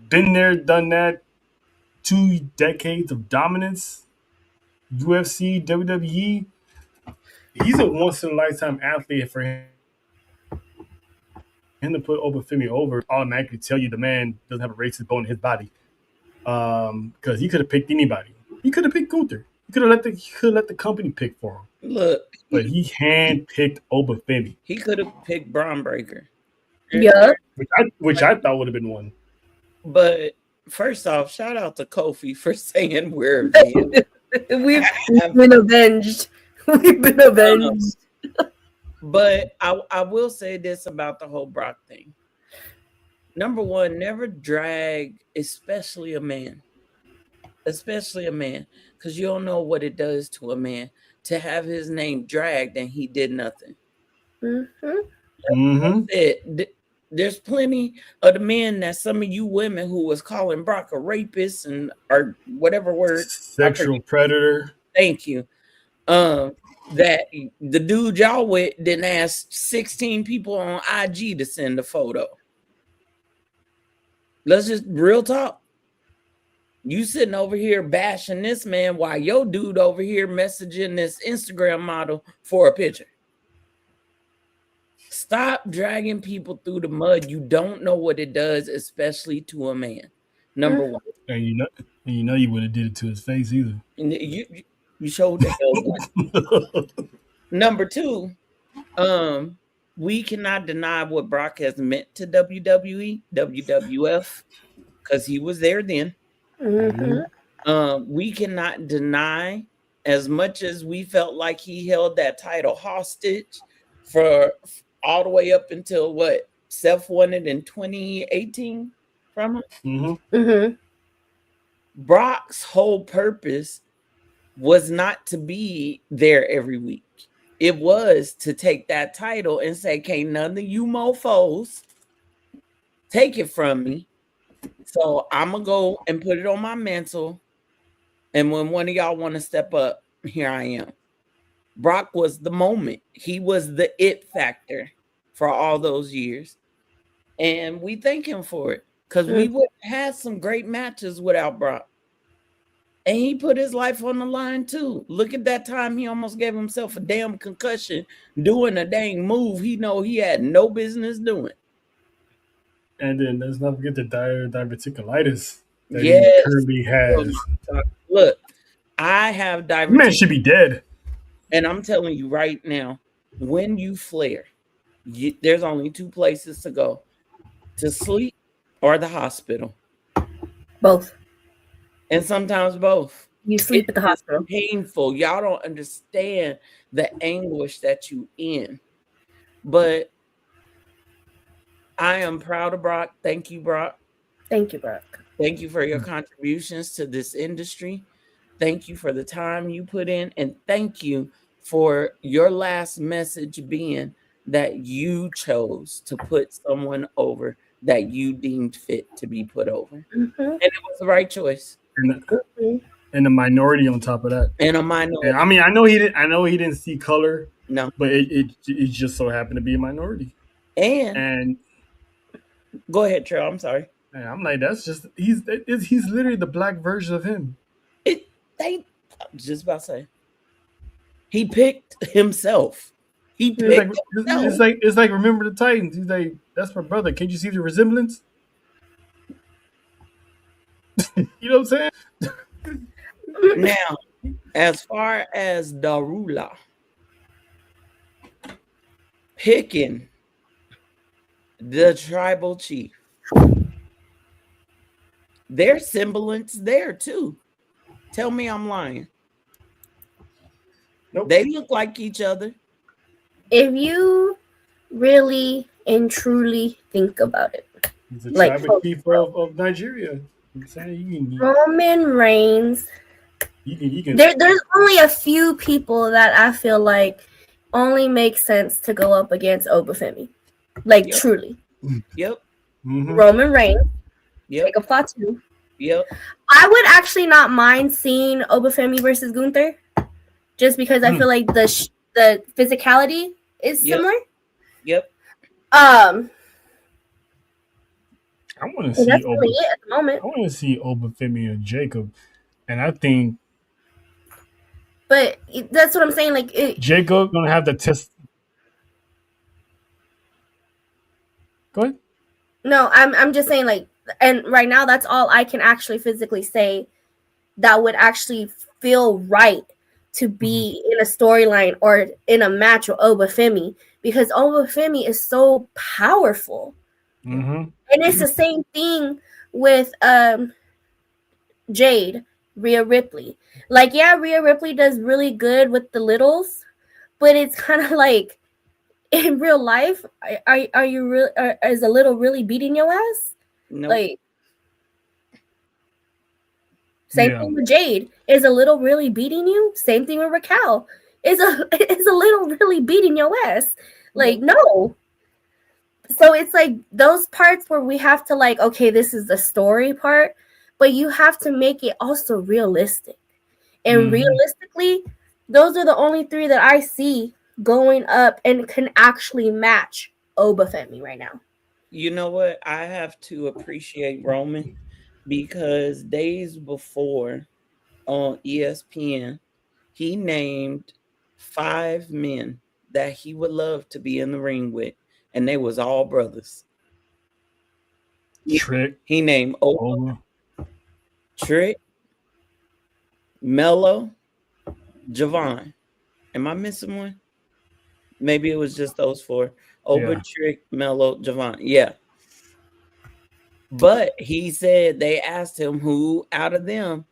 Speaker 4: been there, done that. 2 decades of dominance, UFC, WWE. He's a once in a lifetime athlete. For him to put Obafemi over, automatically tell you the man doesn't have a racist bone in his body. Because he could have picked anybody. He could have picked Gunther. He could have let the company pick for him.
Speaker 7: Look,
Speaker 4: but he handpicked Obafemi.
Speaker 7: He could have picked Braun Breaker.
Speaker 5: Yeah,
Speaker 4: which I thought would have been one.
Speaker 7: But first off, shout out to Kofi for saying we're
Speaker 5: we've been avenged. We've been avenged.
Speaker 7: But I will say this about the whole Brock thing. Number one, never drag, especially a man, because you don't know what it does to a man to have his name dragged and he did nothing. There's plenty of the men that some of you women who was calling Brock a rapist or whatever word,
Speaker 4: sexual predator.
Speaker 7: Thank you. That the dude y'all with didn't ask 16 people on IG to send a photo. Let's just real talk. You sitting over here bashing this man while your dude over here messaging this Instagram model for a picture. Stop dragging people through the mud. You don't know what it does, especially to a man. Number one.
Speaker 4: And you know you wouldn't have did it to his face either.
Speaker 7: You showed the hell. Number two, we cannot deny what Brock has meant to WWE, WWF, because he was there then. We cannot deny, as much as we felt like he held that title hostage for all the way up until what Seth won it in 2018 from him. Brock's whole purpose was not to be there every week. It was to take that title and say, can't none of you mofos take it from me. So I'm going to go and put it on my mantle. And when one of y'all want to step up, here I am. Brock was the moment. He was the it factor for all those years. And we thank him for it, because we would have had some great matches without Brock. And he put his life on the line too. Look at that time he almost gave himself a damn concussion doing a dang move he know he had no business doing.
Speaker 4: And then let's not forget the diverticulitis that
Speaker 7: he
Speaker 4: currently has.
Speaker 7: Look, I have diverticulitis.
Speaker 4: Man should be dead.
Speaker 7: And I'm telling you right now, when you flare, there's only 2 places to go: to sleep or the hospital.
Speaker 5: Both.
Speaker 7: And sometimes both.
Speaker 5: You sleep at the hospital.
Speaker 7: Painful. Y'all don't understand the anguish that you in. But I am proud of Brock. Thank you, Brock.
Speaker 5: Thank you, Brock.
Speaker 7: Thank you for your contributions to this industry. Thank you for the time you put in. And thank you for your last message being that you chose to put someone over that you deemed fit to be put over. And it was the right choice.
Speaker 4: And a minority on top of that.
Speaker 7: And a minority.
Speaker 4: And I mean, I know he didn't see color.
Speaker 7: No.
Speaker 4: But it just so happened to be a minority.
Speaker 7: And go ahead, Trell. I'm sorry.
Speaker 4: And I'm like, he's literally the black version of him.
Speaker 7: I was just about to say. He picked himself. It's
Speaker 4: like Remember the Titans. He's like, that's my brother. Can't you see the resemblance? You know what I'm saying?
Speaker 7: Now, as far as Darula, picking the tribal chief. There's semblance there too. Tell me I'm lying.
Speaker 4: Nope.
Speaker 7: They look like each other.
Speaker 5: If you really and truly think about it,
Speaker 4: He's a
Speaker 5: like
Speaker 4: tribal chief of Nigeria. I'm saying
Speaker 5: Roman Reigns.
Speaker 4: You can.
Speaker 5: There's only a few people that I feel like only make sense to go up against Obafemi. Like, truly.
Speaker 7: Yep.
Speaker 4: Mm-hmm.
Speaker 5: Roman Reigns.
Speaker 7: Yep.
Speaker 5: Take a Fatu.
Speaker 7: Yep.
Speaker 5: I would actually not mind seeing Obafemi versus Gunther, just because I feel like the physicality is similar.
Speaker 7: Yep.
Speaker 4: I want to see
Speaker 5: that's really it at the moment.
Speaker 4: I want to see Obafemi and Jacob, and I think.
Speaker 5: But that's what I'm saying. Like
Speaker 4: Jacob gonna have the test. Go ahead.
Speaker 5: No, I'm just saying, like, and right now that's all I can actually physically say that would actually feel right to be in a storyline or in a match with Obafemi, because Obafemi is so powerful.
Speaker 4: Mm-hmm.
Speaker 5: And it's the same thing with Jade, Rhea Ripley. Like, yeah, Rhea Ripley does really good with the littles, but it's kind of like, in real life, are you really, is a little really beating your ass?
Speaker 7: No.
Speaker 5: Like, same thing with Jade. Is a little really beating you? Same thing with Raquel. Is a little really beating your ass? Like, no. So it's like those parts where we have to, like, okay, this is the story part, but you have to make it also realistic. And realistically, those are the only three that I see going up and can actually match Obafemi right now.
Speaker 7: You know what? I have to appreciate Roman, because days before on ESPN, he named 5 men that he would love to be in the ring with, and they was all brothers.
Speaker 4: Trick.
Speaker 7: He named Oba, Trick, Mello, Javon. Am I missing one? Maybe it was just those 4. Oba, Trick, Mello, Javon. Yeah. But he said they asked him who out of them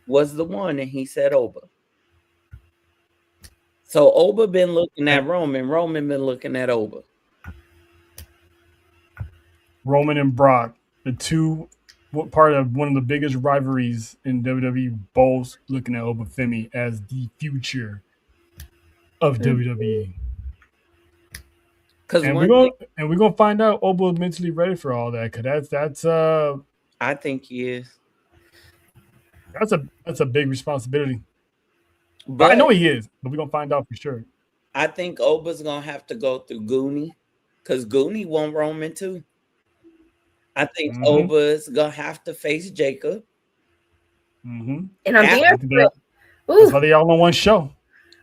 Speaker 7: was the one, and he said Oba. So Oba been looking at Roman. Roman been looking at Oba.
Speaker 4: Roman and Brock, the two, part of one of the biggest rivalries in WWE, both looking at Obafemi as the future of WWE. And we're gonna find out Oba mentally ready for all that, because that's
Speaker 7: I think he is.
Speaker 4: That's a big responsibility.
Speaker 7: But
Speaker 4: I know he is, but we're gonna find out for sure.
Speaker 7: I think Oba's gonna have to go through Goonie, because Goonie want Roman too. I think Oba's gonna have to face Jacob.
Speaker 5: And I'm there for it.
Speaker 4: That's why they all on one show.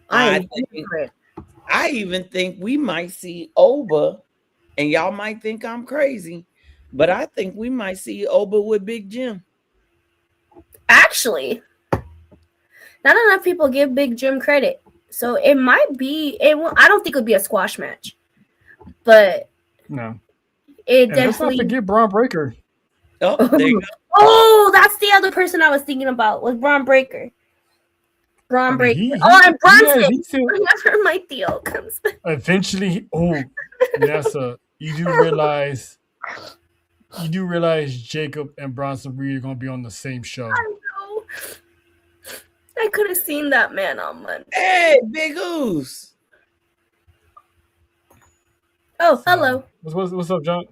Speaker 7: I even think we might see Oba, and y'all might think I'm crazy, but I think we might see Oba with Big Jim.
Speaker 5: Actually, not enough people give Big Jim credit, so it might be. I don't think it would be a squash match, but
Speaker 4: no,
Speaker 5: it
Speaker 4: and
Speaker 5: definitely.
Speaker 4: Let's not forget Braun Breaker.
Speaker 7: Oh, there you go.
Speaker 5: Oh, that's the other person I was thinking about, was Braun Breaker. And Bronson. Whenever my Theo comes back.
Speaker 4: Eventually, Nessa, you do realize Jacob and Bronson Reed are going to be on the same show.
Speaker 5: I know. I could have seen that man on Monday.
Speaker 7: Hey, Big Oos.
Speaker 5: Oh, hello.
Speaker 4: What's up, John?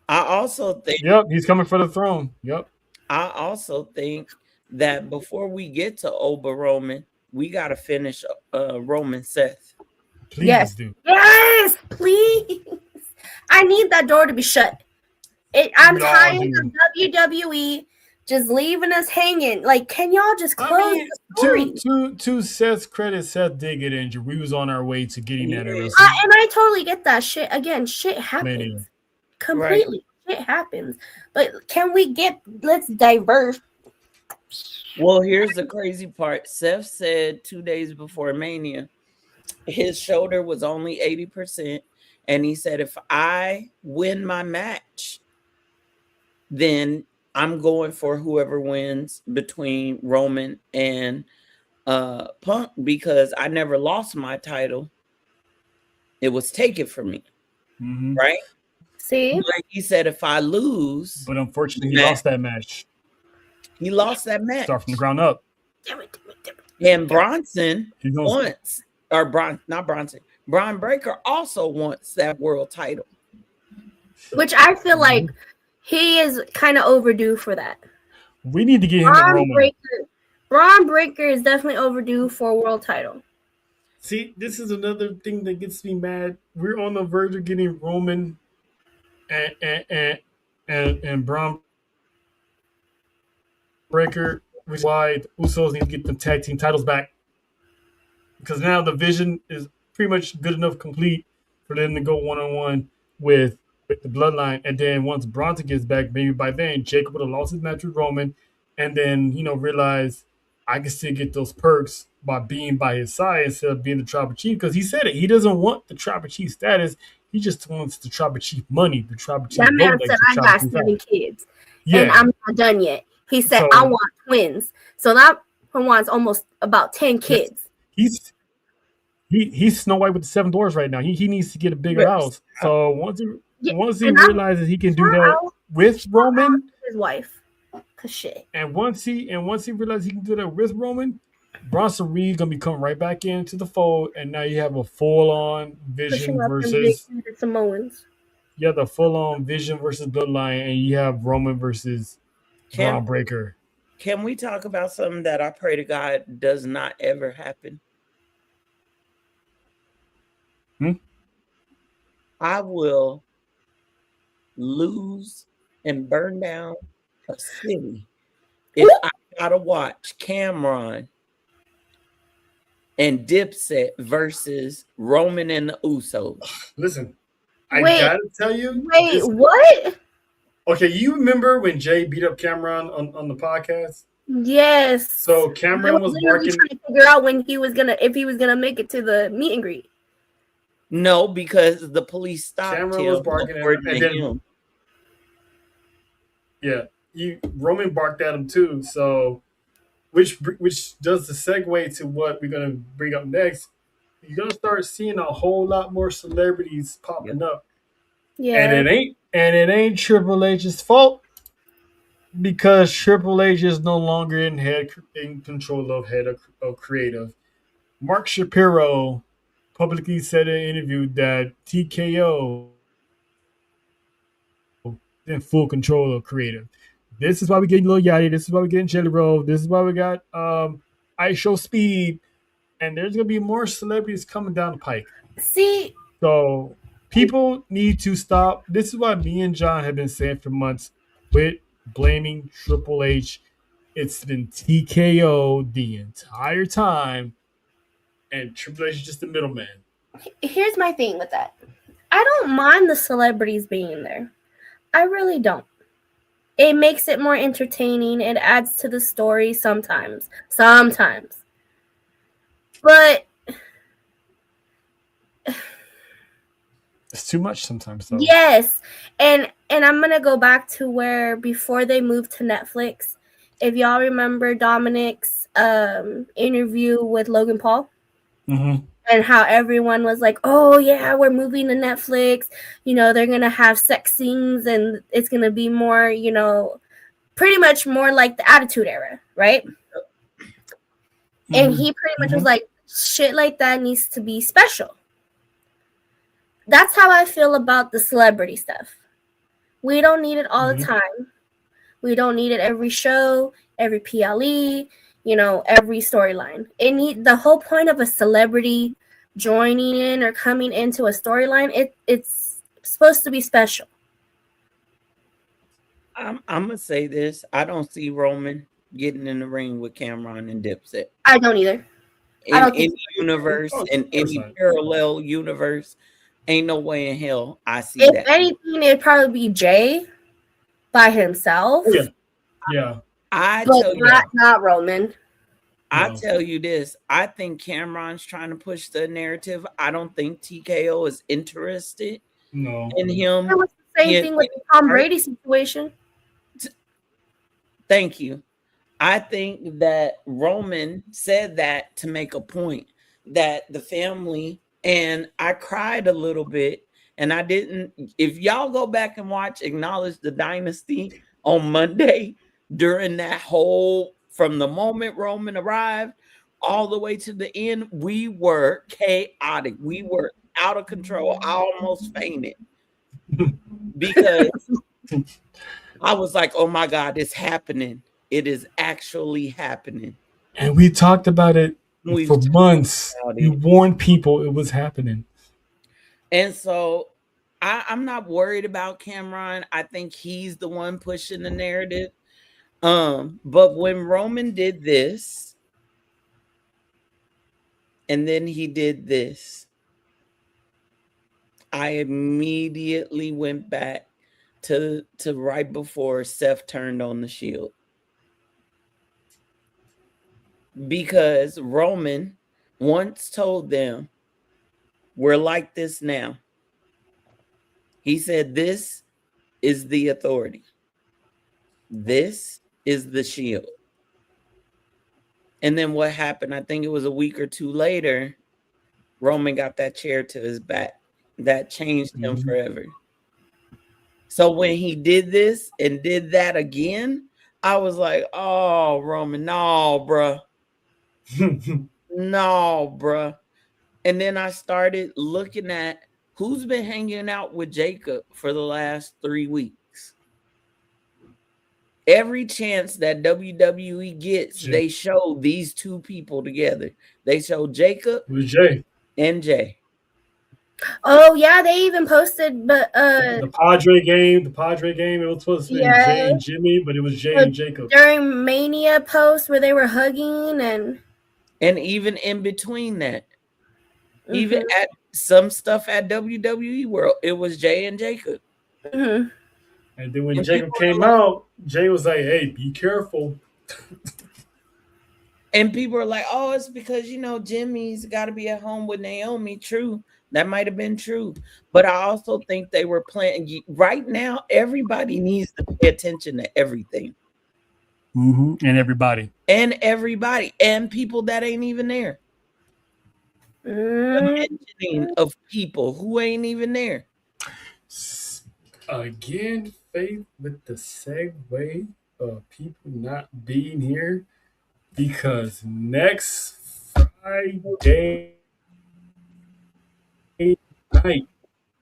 Speaker 7: I also think.
Speaker 4: Yep, he's coming for the throne. Yep.
Speaker 7: I also think that before we get to Oba Roman, we got to finish Roman Seth.
Speaker 4: Please do.
Speaker 5: Yes, please. I need that door to be shut. I'm tired of WWE just leaving us hanging. Like, can y'all just close the story?
Speaker 4: To Seth's credit, Seth did get injured. We was on our way to getting that.
Speaker 5: And I totally get that shit. Again, shit happens.
Speaker 4: Mania.
Speaker 5: Completely. Right. Shit happens. But can we let's divert.
Speaker 7: Well, here's the crazy part. Seth said 2 days before Mania His shoulder was only 80%. And he said, if I win my match, then I'm going for whoever wins between Roman and Punk, because I never lost my title. It was taken from me. Right?
Speaker 5: See?
Speaker 7: But he said, if I lose.
Speaker 4: But unfortunately, he lost that match.
Speaker 7: He lost that match.
Speaker 4: Start from the ground up.
Speaker 7: And Bronson wants, or not Bronson, Braun Breaker also wants that world title.
Speaker 5: Which I feel like he is kind of overdue for that.
Speaker 4: We need to get him a Roman.
Speaker 5: Braun Breaker is definitely overdue for a world title.
Speaker 4: See, this is another thing that gets me mad. We're on the verge of getting Roman and Braun Breaker, which is why the Usos need to get the tag team titles back. Because now the vision is pretty much good enough complete for them to go one-on-one with the Bloodline. And then once Bronson gets back, maybe by then, Jacob would have lost his match with Roman and then, realize I can still get those perks by being by his side instead of being the Tribal Chief. Because he said it. He doesn't want the Tribal Chief status. He just wants the Tribal Chief money. The Tribal Chief.
Speaker 5: That man said, I got 7 kids. Yeah. And I'm not done yet. He said, I want twins. So that one wants almost about 10 kids.
Speaker 4: He's Snow White with the 7 doors right now. He needs to get a bigger house. So once he realizes he can do that with Roman,
Speaker 5: his wife, cause shit.
Speaker 4: And once he realizes he can do that with Roman, Bronson Reed gonna be coming right back into the fold, and now you have a full-on Vision versus
Speaker 5: the Samoans.
Speaker 4: You have the full-on Vision versus Bloodline, and you have Roman versus Braun Breaker.
Speaker 7: Can we talk about something that I pray to God does not ever happen? I will lose and burn down a city if I gotta watch Cameron and Dipset versus Roman and the Usos.
Speaker 4: Listen, I gotta tell you.
Speaker 5: Wait, what?
Speaker 4: Okay, you remember when Jay beat up Cameron on the podcast?
Speaker 5: Yes.
Speaker 4: So Cameron was barking,
Speaker 5: trying to figure out if he was gonna make it to the meet and greet.
Speaker 7: No, because the police stopped
Speaker 4: Cameron
Speaker 7: him.
Speaker 4: Was barking at him. Yeah, Roman barked at him too. So, which does the segue to what we're gonna bring up next. You're gonna start seeing a whole lot more celebrities popping up.
Speaker 5: Yeah,
Speaker 4: and it ain't Triple H's fault because Triple H is no longer in control of head of creative. Mark Shapiro publicly said in an interview that TKO is in full control of creative. This is why we're getting Lil Yachty. This is why we're getting Jelly Roll. This is why we got Ice Show Speed. And there's going to be more celebrities coming down the pike.
Speaker 5: See?
Speaker 4: So people need to stop. This is what me and John have been saying for months with blaming Triple H. It's been TKO the entire time. And Triple H is just the middleman.
Speaker 5: Here's my thing with that. I don't mind the celebrities being there. I really don't. It makes it more entertaining. It adds to the story sometimes. But
Speaker 4: it's too much sometimes, though.
Speaker 5: Yes. And I'm going to go back to where before they moved to Netflix, if y'all remember Dominic's interview with Logan Paul.
Speaker 4: Mm-hmm.
Speaker 5: And how everyone was like, oh, yeah, we're moving to Netflix. They're going to have sex scenes and it's going to be more, pretty much more like the Attitude Era, right? Mm-hmm. And he pretty much was like, shit like that needs to be special. That's how I feel about the celebrity stuff. We don't need it all the time. We don't need it every show, every PLE, every storyline. The whole point of a celebrity joining in or coming into a storyline, it's supposed to be special.
Speaker 7: I'm gonna say this. I don't see Roman getting in the ring with Cameron and Dipset.
Speaker 5: I don't either.
Speaker 7: In any universe, in any parallel universe, ain't no way in hell I see that.
Speaker 5: If anything, it'd probably be Jay by himself.
Speaker 4: Yeah.
Speaker 5: But not Roman.
Speaker 7: I'll tell you this. I think Cameron's trying to push the narrative. I don't think TKO is interested in him.
Speaker 5: That was the same thing with the Tom Brady situation.
Speaker 7: Thank you. I think that Roman said that to make a point that the family, and I cried a little bit, and I didn't. If y'all go back and watch Acknowledge the Dynasty on Monday during that whole, from the moment Roman arrived all the way to the end, we were chaotic. We were out of control. I almost fainted because I was like, oh my God, it's happening. It is actually happening.
Speaker 4: And we talked about it for months. We warned people it was happening.
Speaker 7: And so I'm not worried about Cameron. I think he's the one pushing the narrative. But when Roman did this, and then he did this, I immediately went back to right before Seth turned on the Shield. Because Roman once told them, we're like this now. He said, this is the authority. This is the Shield. And then what happened? I think it was a week or two later, Roman got that chair to his back. That changed him forever. So when he did this and did that again, I was like, oh, Roman, no, bruh. No, bruh. And then I started looking at who's been hanging out with Jacob for the last 3 weeks. Every chance that WWE gets, they show these two people together. They show Jacob and Jay.
Speaker 5: Oh yeah, they even posted, but
Speaker 4: the Padre game, it was supposed to be Jay and Jimmy, but it was Jay and Jacob
Speaker 5: during Mania post where they were hugging,
Speaker 7: and even in between that, even at some stuff at WWE World, it was Jay and Jacob.
Speaker 4: And then when Jacob came out, Jay was like, "Hey, be careful."
Speaker 7: And people are like, "Oh, it's because Jimmy's got to be at home with Naomi." True. That might have been true. But I also think they were playing. Right now, everybody needs to pay attention to everything.
Speaker 4: And everybody.
Speaker 7: And people that ain't even there. The mentioning of people who ain't even there.
Speaker 4: Again, Faith, with the segue of people not being here, because next Friday night,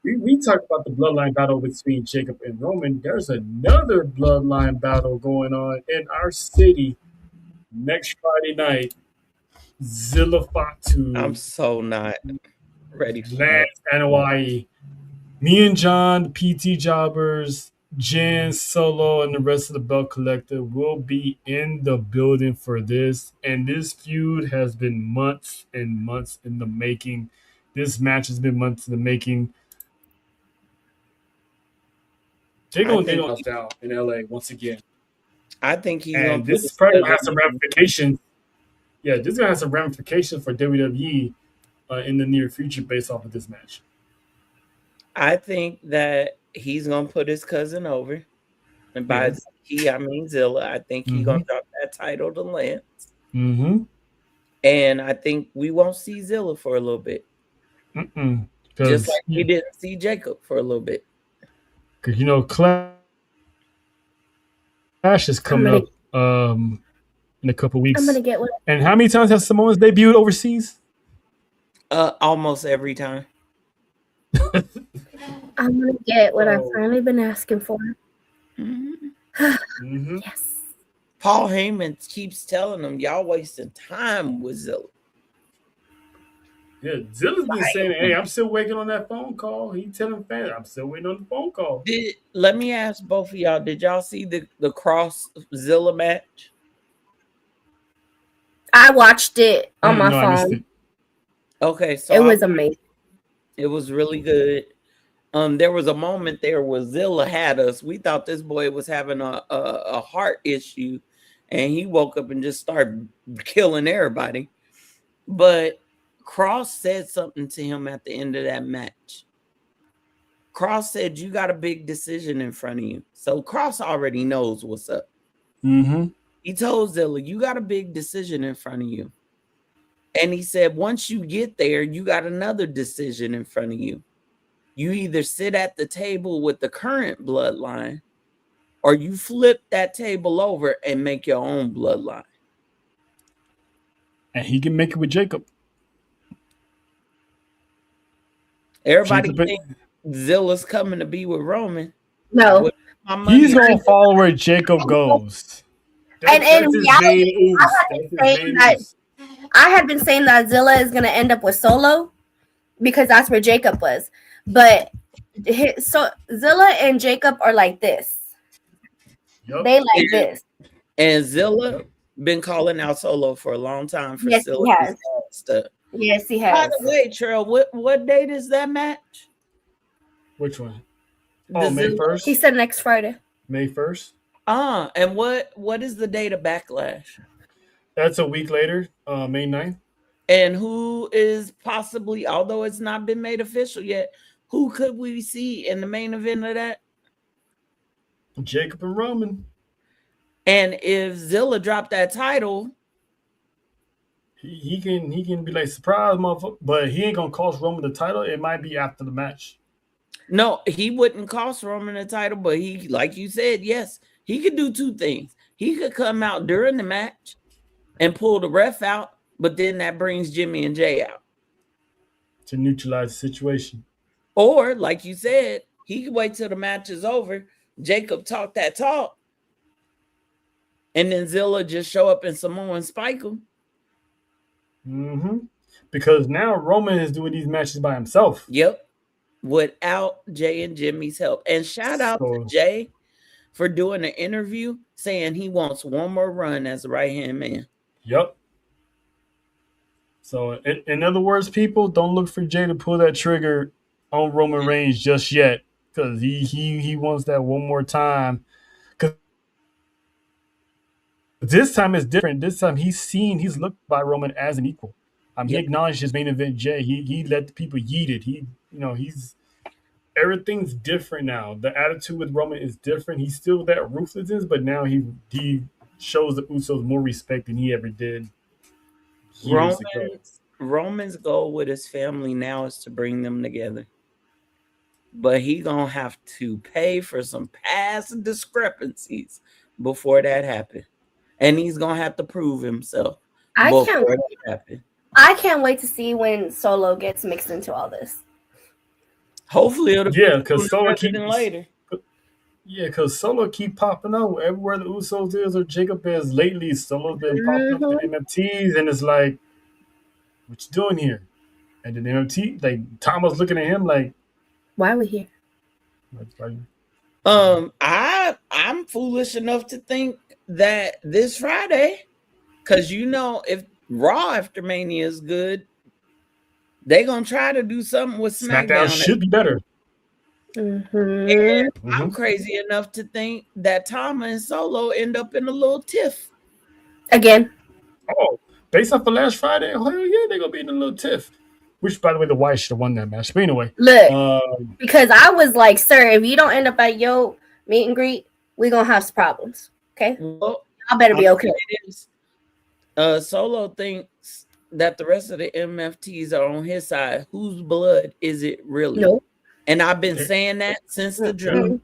Speaker 4: we talked about the bloodline battle between Jacob and Roman. There's another bloodline battle going on in our city next Friday night. Zilla Fatu.
Speaker 7: I'm so not ready for
Speaker 4: Lance and Hawaii. Me and John, the PT Jobbers, Jen, Solo, and the rest of the Belt Collective will be in the building for this. And this feud has been months and months in the making. This match has been months in the making. They're going to us down in LA once again.
Speaker 7: I think he's
Speaker 4: going to. This is probably going to have some ramifications. Yeah, this is going to have some ramifications for WWE in the near future based off of this match.
Speaker 7: I think that he's going to put his cousin over. And by he, I mean Zilla. I think he's going to drop that title to Lance. And I think we won't see Zilla for a little bit. Just like we didn't see Jacob for a little bit.
Speaker 4: Because, Clash is coming up in a couple weeks.
Speaker 5: I'm going to get one.
Speaker 4: And how many times have Samoans debuted overseas?
Speaker 7: Almost every time.
Speaker 5: I'm going to get what I've finally been asking for. Yes.
Speaker 7: Paul Heyman keeps telling them, y'all wasting time with Zilla.
Speaker 4: Yeah, Zilla's been saying, hey, I'm still waiting on that phone call. He telling fans, I'm still waiting on the phone call.
Speaker 7: Let me ask both of y'all, did y'all see the Cross Zilla match?
Speaker 5: I watched it on my phone.
Speaker 7: Okay, so
Speaker 5: it was amazing.
Speaker 7: It was really good. There was a moment there where Zilla had us. We thought this boy was having a heart issue, and he woke up and just started killing everybody. But Cross said something to him at the end of that match. Cross said, "You got a big decision in front of you." So Cross already knows what's up.
Speaker 4: Mm-hmm.
Speaker 7: He told Zilla, "You got a big decision in front of you." And he said, once you get there, you got another decision in front of you. You either sit at the table with the current bloodline, or you flip that table over and make your own bloodline.
Speaker 4: And he can make it with Jacob.
Speaker 7: Everybody thinks Zilla's coming to be with Roman.
Speaker 5: No.
Speaker 4: He's going to follow where Jacob goes.
Speaker 5: And in reality, I had been saying that Zilla is going to end up with Solo because that's where Jacob was. But so Zilla and Jacob are like this. Yep. They like this.
Speaker 7: And Zilla been calling out Solo for a long time for
Speaker 5: he has.
Speaker 7: Stuff.
Speaker 5: Yes, he has.
Speaker 7: By the way, Trail, what date is that match?
Speaker 4: Which one? Oh, May 1st?
Speaker 5: He said next Friday.
Speaker 4: May 1st?
Speaker 7: And what is the date of Backlash?
Speaker 4: That's a week later, May 9th.
Speaker 7: And who is possibly, although it's not been made official yet, who could we see in the main event of that?
Speaker 4: Jacob and Roman.
Speaker 7: And if Zilla dropped that title,
Speaker 4: he can be like, surprise, motherfucker, but he ain't gonna cost Roman the title. It might be after the match.
Speaker 7: No, he wouldn't cost Roman the title, but he, like you said, yes, he could do two things. He could come out during the match and pull the ref out, but then that brings Jimmy and Jay out
Speaker 4: to neutralize the situation.
Speaker 7: Or, like you said, he could wait till the match is over. Jacob talk that talk, and then Zilla just show up in Samoa and spike him.
Speaker 4: Mm-hmm. Because now Roman is doing these matches by himself.
Speaker 7: Yep. Without Jay and Jimmy's help. And shout out to Jay for doing an interview saying he wants one more run as a right-hand man.
Speaker 4: Yep. So, in other words, people, don't look for Jay to pull that trigger on Roman Reigns just yet, because he wants that one more time. Because this time is different. This time he's looked by Roman as an equal. He acknowledged his main event Jay. He let the people yeet it. He's everything's different now. The attitude with Roman is different. He's still that ruthlessness, but now he shows the Usos more respect than he ever did.
Speaker 7: Roman's goal with his family now is to bring them together. But he gonna have to pay for some past discrepancies before that happens. And he's gonna have to prove himself.
Speaker 5: I can't wait to see when Solo gets mixed into all this.
Speaker 7: Hopefully it'll be
Speaker 4: because Solo
Speaker 7: later.
Speaker 4: Yeah, because Solo keep popping up everywhere the Usos is or Jacob is lately. Solo's been popping up in MFTs, and it's like, what you doing here? And then MFT, like Thomas looking at him like,
Speaker 5: why are we here?
Speaker 7: I'm foolish enough to think that this Friday, because if Raw after Mania is good, they're gonna try to do something with SmackDown.
Speaker 4: Should be better.
Speaker 7: And I'm crazy enough to think that Tama and Solo end up in a little tiff
Speaker 5: again.
Speaker 4: Oh, based off of last Friday, hell yeah, they're gonna be in a little tiff. Which, by the way, the White should have won that match. But anyway,
Speaker 5: look, because I was like, sir, if you don't end up at your meet and greet, we're gonna have some problems. Okay,
Speaker 7: well,
Speaker 5: I better be okay.
Speaker 7: Solo thinks that the rest of the MFTs are on his side. Whose blood is it really?
Speaker 5: Nope.
Speaker 7: And I've been saying that since the jump.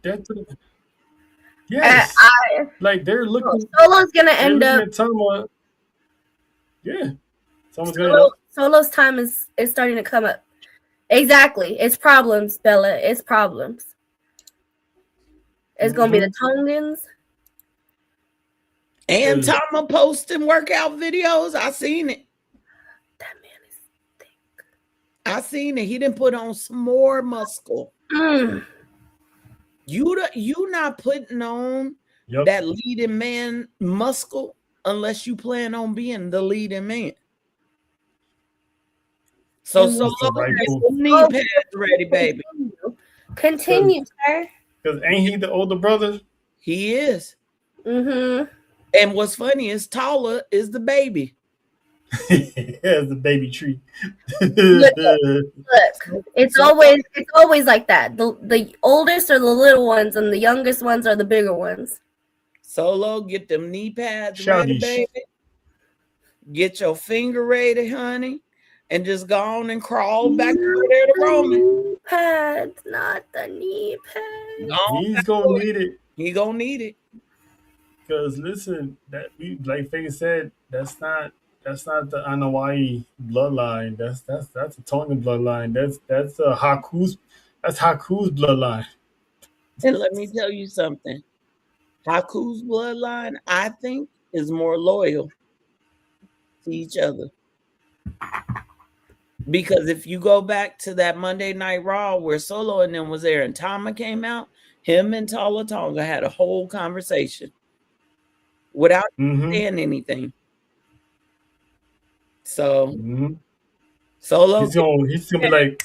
Speaker 4: Yes. Like they're looking.
Speaker 5: Solo's gonna end up. Solo's time is starting to come up. Exactly. It's problems, Bella. It's problems. It's gonna be the Tongans.
Speaker 7: And Tama posting workout videos. I seen it.
Speaker 5: That man is thick.
Speaker 7: I seen it. He didn't put on some more muscle. You not putting on that leading man muscle unless you plan on being the leading man. So knee pads ready, baby.
Speaker 5: Continue, sir.
Speaker 4: Because ain't he the older brother?
Speaker 7: He is. And what's funny is Tala is the baby.
Speaker 4: As the baby tree.
Speaker 5: Look, it's always like that. The oldest are the little ones, and the youngest ones are the bigger ones.
Speaker 7: Solo, get them knee pads
Speaker 4: Childish.
Speaker 7: ready, baby. Get your finger ready, honey, and just go on and crawl back over there to Roman.
Speaker 5: Knee pads, not the knee pads.
Speaker 4: He's gonna need it.
Speaker 7: He gonna need it.
Speaker 4: Because listen, that we like Faye said, that's not the Anawai bloodline. That's a Tongan bloodline. That's Haku's bloodline.
Speaker 7: And let me tell you something. Haku's bloodline, I think, is more loyal to each other. Because if you go back to that Monday Night Raw where Solo and them was there and Tama came out, him and Tala Tonga had a whole conversation without saying anything. So Solo,
Speaker 4: he's gonna be like,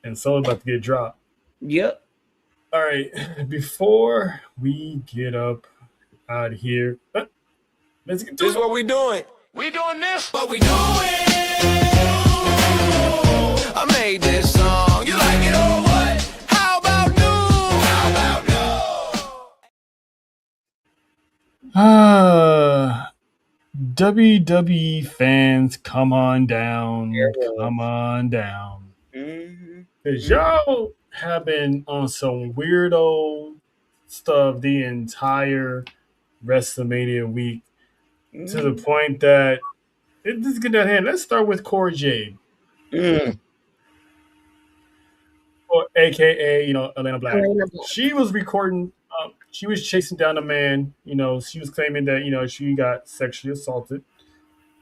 Speaker 4: and Solo about to get dropped.
Speaker 7: Yep.
Speaker 4: All right, before we get up out of here, let's get to
Speaker 1: This is what we doing. We doing this. What we doing? I made this song. You like it or what? How about new?
Speaker 4: WWE fans, come on down. Come on down. Because y'all have been on some weirdo stuff the entire WrestleMania week to the point that let's get that hand. Let's start with Cora Jade. Or AKA, Elena Black. She was recording, she was chasing down a man, she was claiming that, she got sexually assaulted.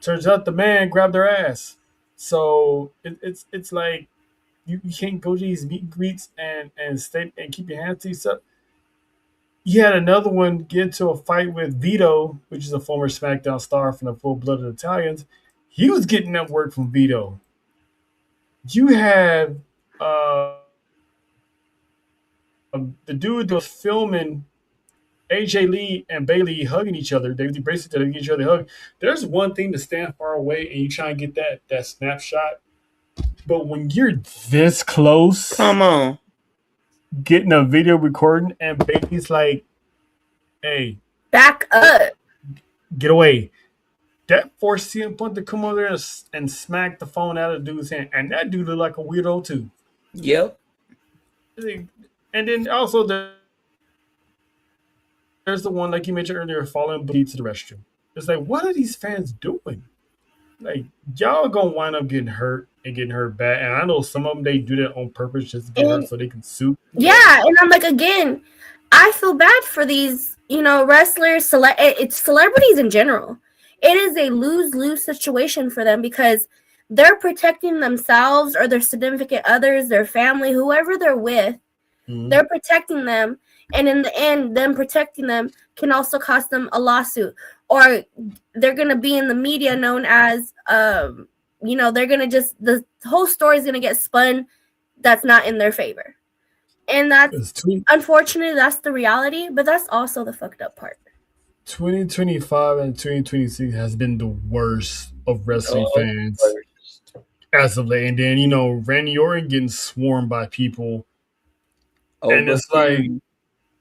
Speaker 4: Turns out the man grabbed her ass. So it's like you can't go to these meet and greets and stay and keep your hands to yourself. You had another one get into a fight with Vito, which is a former SmackDown star from the Full Blooded Italians. He was getting that word from Vito. You had the dude that was filming AJ Lee and Bailey hugging each other. They basically give each other a hug. There's one thing to stand far away and you try and get that snapshot. But when you're this close,
Speaker 7: come on,
Speaker 4: getting a video recording and Bailey's like, hey,
Speaker 5: back up, get
Speaker 4: away. That forced CM Punk to come over there and smack the phone out of the dude's hand. And that dude looked like a weirdo too.
Speaker 7: Yep.
Speaker 4: And then also there's the one, like you mentioned earlier, following Boogie to the restroom. It's like, what are these fans doing? Like, y'all gonna wind up getting hurt and getting hurt bad. And I know some of them, they do that on purpose just to get hurt so they can sue.
Speaker 5: Yeah, and I'm like, again, I feel bad for these, wrestlers, it's celebrities in general. It is a lose-lose situation for them because they're protecting themselves or their significant others, their family, whoever they're with. They're protecting them. And in the end, them protecting them can also cost them a lawsuit. Or they're going to be in the media known as, they're going to the whole story is going to get spun that's not in their favor. And that's, unfortunately, that's the reality. But that's also the fucked up part.
Speaker 4: 2025 and 2026 has been the worst of wrestling fans as of late. And then, Randy Orton getting swarmed by people. And it's like,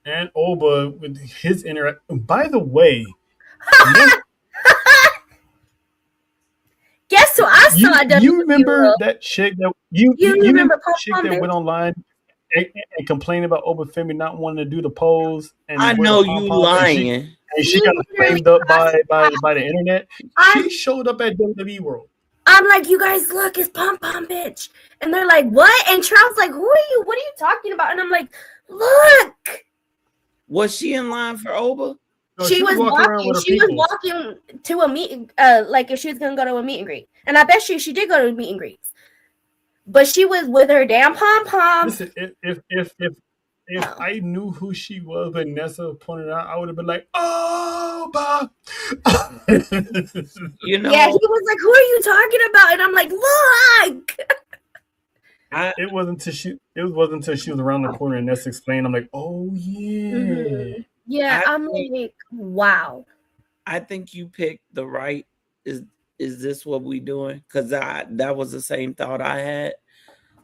Speaker 4: and Oba with his interaction. By the way,
Speaker 5: guess what I saw?
Speaker 4: You remember that chick that you remember that chick that went online and complained about Oba Femi not wanting to do the pose? And
Speaker 7: I know you lying.
Speaker 4: And she got framed up by the internet. She showed up at WWE World.
Speaker 5: I'm like, you guys, look, it's Pom Pom bitch. And they're like, what? And Charles like, who are you? What are you talking about? And I'm like, look.
Speaker 7: Was she in line for Oba?
Speaker 4: No,
Speaker 5: she was walking. She was walking to a meet, like if she was gonna go to a meet and greet. And I bet she did go to a meet and greets. But she was with her damn pom pom.
Speaker 4: Listen, if I knew who she was, when Nessa pointed out, I would have been like, "Oh, Bob."
Speaker 5: Yeah, he was like, "Who are you talking about?" And I'm like, "Look."
Speaker 4: It wasn't until she was around the corner and Nessa explained. I'm like, "Oh yeah."
Speaker 5: Yeah, I'm like, wow.
Speaker 7: I think you picked the right. Is this what we doing? Because that was the same thought I had.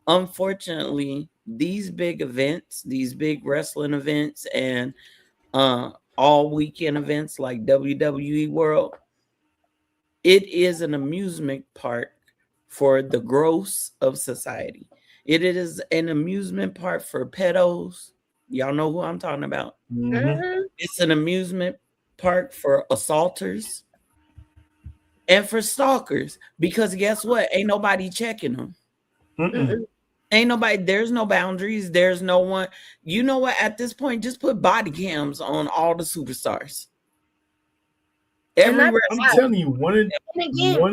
Speaker 7: Unfortunately, these big events, these big wrestling events, and all weekend events like WWE World, it is an amusement park for the gross of society. It is an amusement park for pedos. Y'all know who I'm talking about. It's an amusement park for assaulters and for stalkers, because guess what? Ain't nobody checking them. Ain't nobody, there's no boundaries. There's no one. You know what? At this point, just put body cams on all the superstars.
Speaker 4: I'm telling you, one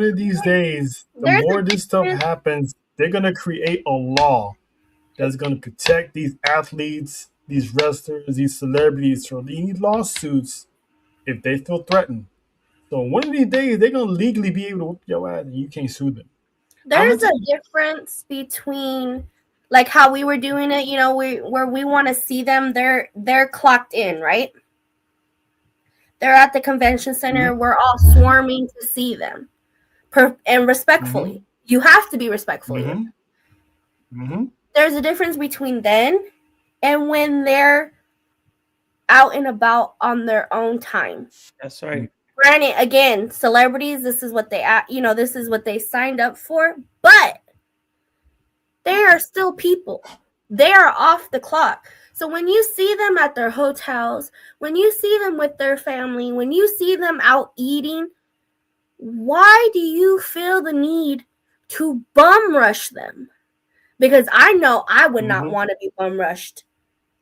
Speaker 4: of these days, the more this stuff happens, they're gonna create a law that's gonna protect these athletes, these wrestlers, these celebrities from these lawsuits if they feel threatened. So one of these days, they're gonna legally be able to whoop your ass, and you can't sue them.
Speaker 5: There's a difference between like how we were doing it, where we want to see them. They're clocked in, right? They're at the convention center. We're all swarming to see them, and respectfully. You have to be respectful. There's a difference between then and when they're out and about on their own time.
Speaker 7: That's right.
Speaker 5: Granted, again, celebrities, this is what they signed up for, but they are still people. They are off the clock. So when you see them at their hotels, when you see them with their family, when you see them out eating, why do you feel the need to bum rush them? Because I know I would not want to be bum rushed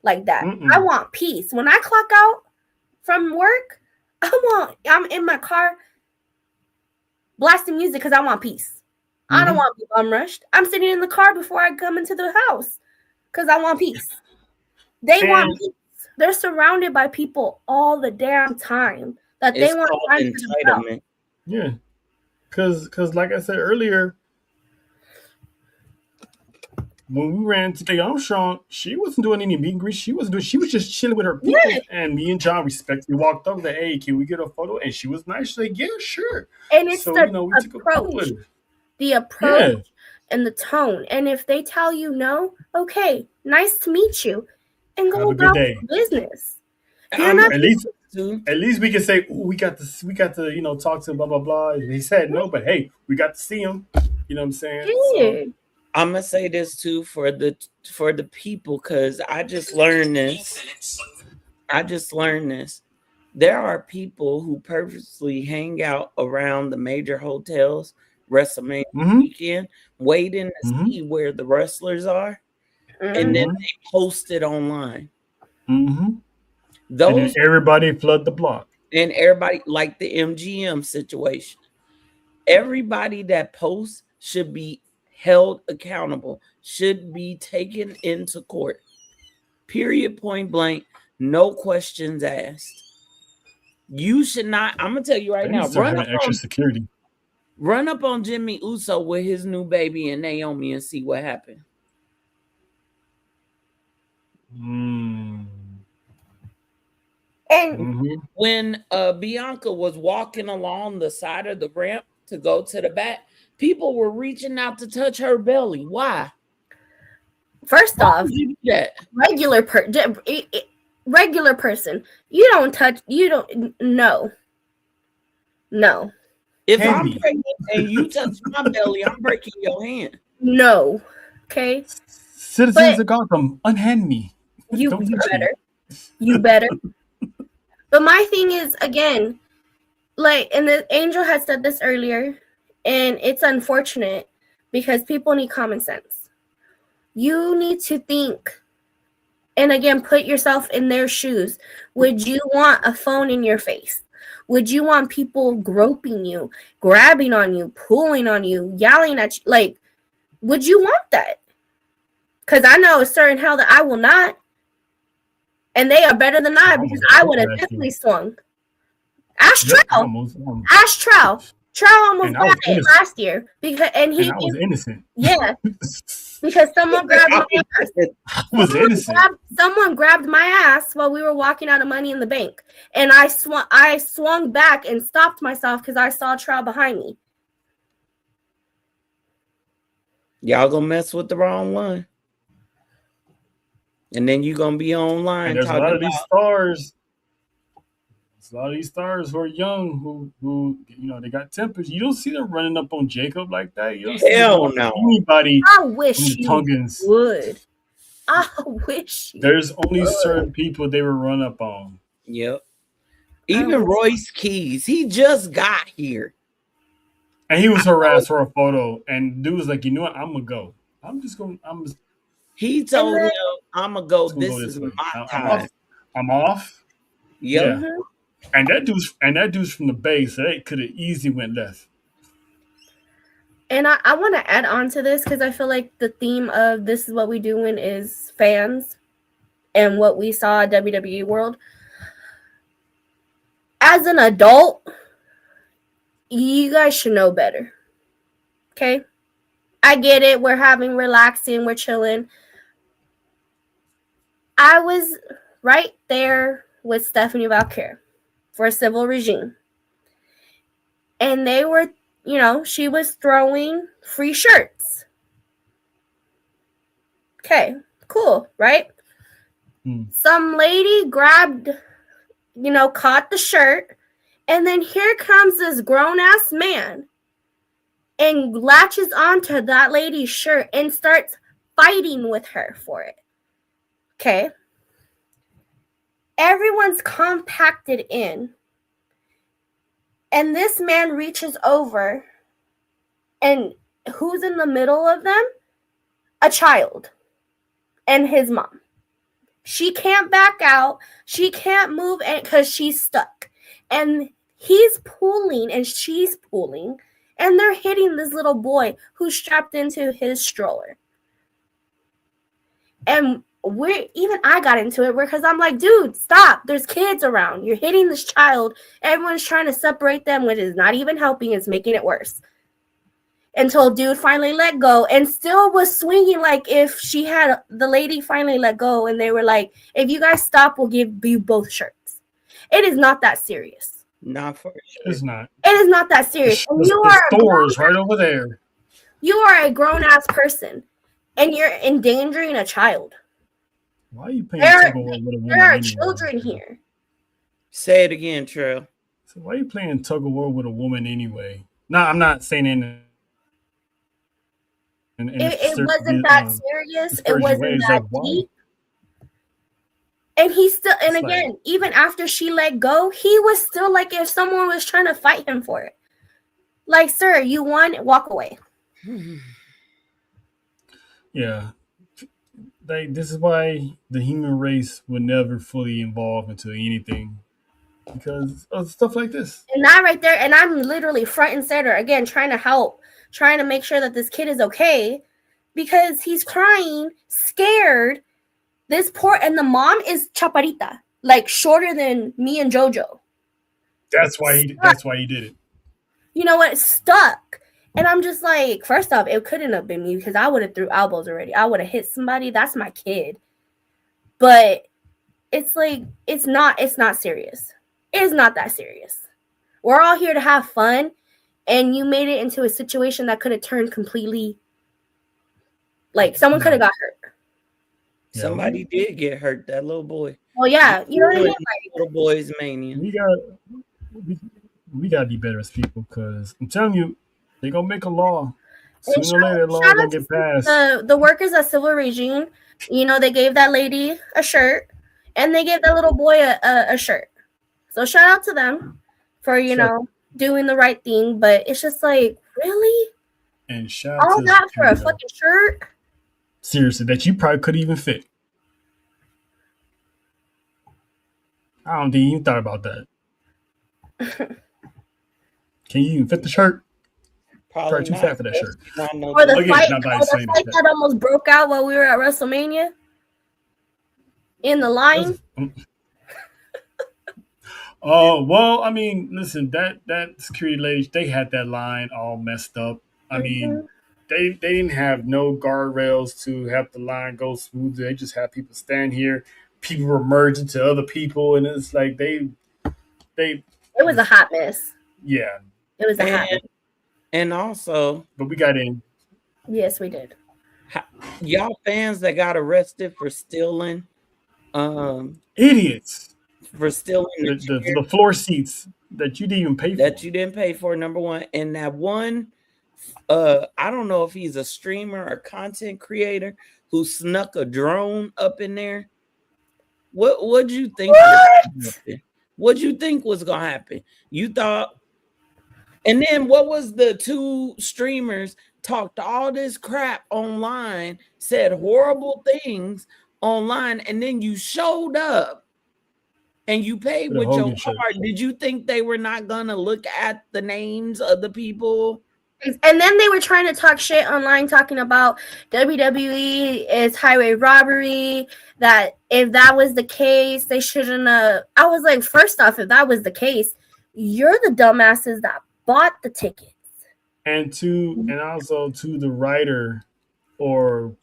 Speaker 5: like that. I want peace. When I clock out from work, I'm in my car blasting music because I want peace. I don't want to be bum rushed. I'm sitting in the car before I come into the house because I want peace. They want peace. They're surrounded by people all the damn time that they want entitlement.
Speaker 4: Yeah, because like I said earlier, when we ran to Armstrong, she wasn't doing any meet and greet. She was just chilling with her people. Yeah. And me and John respectfully walked over there. Hey, can we get a photo? And she was nice. She's like, yeah, sure.
Speaker 5: And it's we took a photo with her. The approach and the tone. And if they tell you no, okay, nice to meet you, and go about your business.
Speaker 4: At least we can say, we got to talk to him, blah blah blah. And he said no, but hey, we got to see him. You know what I'm saying?
Speaker 5: Yeah.
Speaker 4: So,
Speaker 7: I'm gonna say this too for the people, because I just learned this. There are people who purposely hang out around the major hotels WrestleMania weekend, waiting to see where the wrestlers are, and then they post it online.
Speaker 4: Those, and everybody flood the block,
Speaker 7: and everybody, like the MGM situation. Everybody that posts should be held accountable, should be taken into court. Period, point blank, no questions asked. You should not. I'm gonna tell you right now. Run up on Jimmy Uso with his new baby and Naomi and see what happened. And when Bianca was walking along the side of the ramp to go to the back, people were reaching out to touch her belly. Why?
Speaker 5: First off, regular person, you don't touch. You don't. No.
Speaker 7: If I'm pregnant and you touch my belly, I'm breaking your hand.
Speaker 5: No. Okay.
Speaker 4: Citizens of Gotham, unhand me.
Speaker 5: You better. You better. But my thing is, again, like, and the Angel had said this earlier, and it's unfortunate because people need common sense. You need to think, and again, put yourself in their shoes. Would you want a phone in your face? Would you want people groping you, grabbing on you, pulling on you, yelling at you? Like, would you want that? Because I know a certain hell that I will not. And they are better than I, because I would have definitely swung. Ask Trout. Trout almost got it last year because I
Speaker 4: was innocent.
Speaker 5: Yeah, because someone grabbed my ass. Someone grabbed my ass while we were walking out of Money in the Bank, and I swung back and stopped myself because I saw Trout behind me.
Speaker 7: Y'all gonna mess with the wrong one, and then you gonna be online.
Speaker 4: And there's a lot of these stars. A lot of these stars who are young, who they got tempers. You don't see them running up on Jacob like that. You don't see anybody.
Speaker 5: I wish you would. I wish.
Speaker 4: There's only certain people they would run up on.
Speaker 7: Yep. Even Royce Keys, he just got here,
Speaker 4: and he was harassed for a photo. And dude was like, "You know what? I'm gonna go.
Speaker 7: He told him, "I'm gonna go. This is my time.
Speaker 4: I'm off."
Speaker 7: Yep.
Speaker 4: Yeah. And that dude's from the Bay, so they could have easily went left.
Speaker 5: And I want to add on to this because I feel like the theme of this is what we doing is fans and what we saw at WWE World. As an adult, you guys should know better. Okay? I get it. We're relaxing. We're chilling. I was right there with Stephanie Valkyrie for a civil regime. And they were, she was throwing free shirts. Okay, cool, right? Some lady grabbed, caught the shirt, and then here comes this grown-ass man and latches onto that lady's shirt and starts fighting with her for it. Okay? Everyone's compacted in. And this man reaches over. And who's in the middle of them? A child. And his mom. She can't back out. She can't move because she's stuck. And he's pulling and she's pulling. And they're hitting this little boy who's strapped into his stroller. And I got into it because I'm like, dude, stop. There's kids around. You're hitting this child. Everyone's trying to separate them, which is not even helping. It's making it worse. Until dude finally let go and still was swinging like if the lady finally let go and they were like, if you guys stop, we'll give you both shirts. It is not that serious.
Speaker 7: Not for sure.
Speaker 4: It's not.
Speaker 5: It is not that serious. And
Speaker 4: the store's right over there.
Speaker 5: You are a grown-ass person and you're endangering a child.
Speaker 4: Why are you playing tug-of-war with a woman?
Speaker 5: There are children here.
Speaker 7: Say it again, Trail.
Speaker 4: So why are you playing tug-of-war with a woman anyway? No, I'm not saying it
Speaker 5: wasn't that serious. It wasn't that deep. And he still, and again, even after she let go, he was still like if someone was trying to fight him for it. Like, sir, you won, walk away.
Speaker 4: Yeah. This is why the human race would never fully evolve into anything because of stuff like this.
Speaker 5: And that right there, and I'm literally front and center again, trying to help, trying to make sure that this kid is okay because he's crying, scared. And the mom is chaparita, like shorter than me and JoJo.
Speaker 4: That's why he did it.
Speaker 5: You know what? Stuck. And I'm just like, first off, it couldn't have been me because I would have threw elbows already. I would have hit somebody. That's my kid. But it's like, it's not serious. It's not that serious. We're all here to have fun. And you made it into a situation that could have turned completely, like someone could have got hurt.
Speaker 7: Somebody did get hurt, that little boy.
Speaker 5: Well, yeah. You know what I mean?
Speaker 7: Like, little boy's mania.
Speaker 4: We gotta be better as people because I'm telling you, they're gonna make a law. Sooner or later, the law gonna get passed.
Speaker 5: The workers at Civil Regime, they gave that lady a shirt and they gave that little boy a shirt. So shout out to them for doing the right thing. But it's just like, really?
Speaker 4: And shout out
Speaker 5: all
Speaker 4: to
Speaker 5: that for a fucking shirt?
Speaker 4: Seriously, that you probably could even fit. I don't think you even thought about that. Can you even fit the shirt? Probably too fat for that shirt.
Speaker 5: Or the fight that almost broke out while we were at WrestleMania in the line.
Speaker 4: Oh well, I mean, listen, that security lady, they had that line all messed up. I mean, they didn't have no guardrails to have the line go smoothly. They just had people stand here, people were merging to other people, and it's like they
Speaker 5: It was a hot mess.
Speaker 4: yeah.
Speaker 5: It was a hot mess.
Speaker 7: And also,
Speaker 4: but we got in.
Speaker 5: Yes, we did.
Speaker 7: Y'all fans that got arrested for stealing,
Speaker 4: idiots
Speaker 7: for stealing
Speaker 4: the floor seats that you didn't even pay for.
Speaker 7: That you didn't pay for, number one. And that one, I don't know if he's a streamer or content creator who snuck a drone up in there. What'd you think? What'd you think was gonna happen? You thought, and then what was the two streamers talked all this crap online, said horrible things online, and then you showed up and you paid with your card. Did you think they were not gonna look at the names of the people?
Speaker 5: And then they were trying to talk shit online, talking about WWE is highway robbery. That if that was the case, they shouldn't have. I was like, first off, if that was the case, you're the dumbasses that bought the tickets.
Speaker 4: And also to the writer, or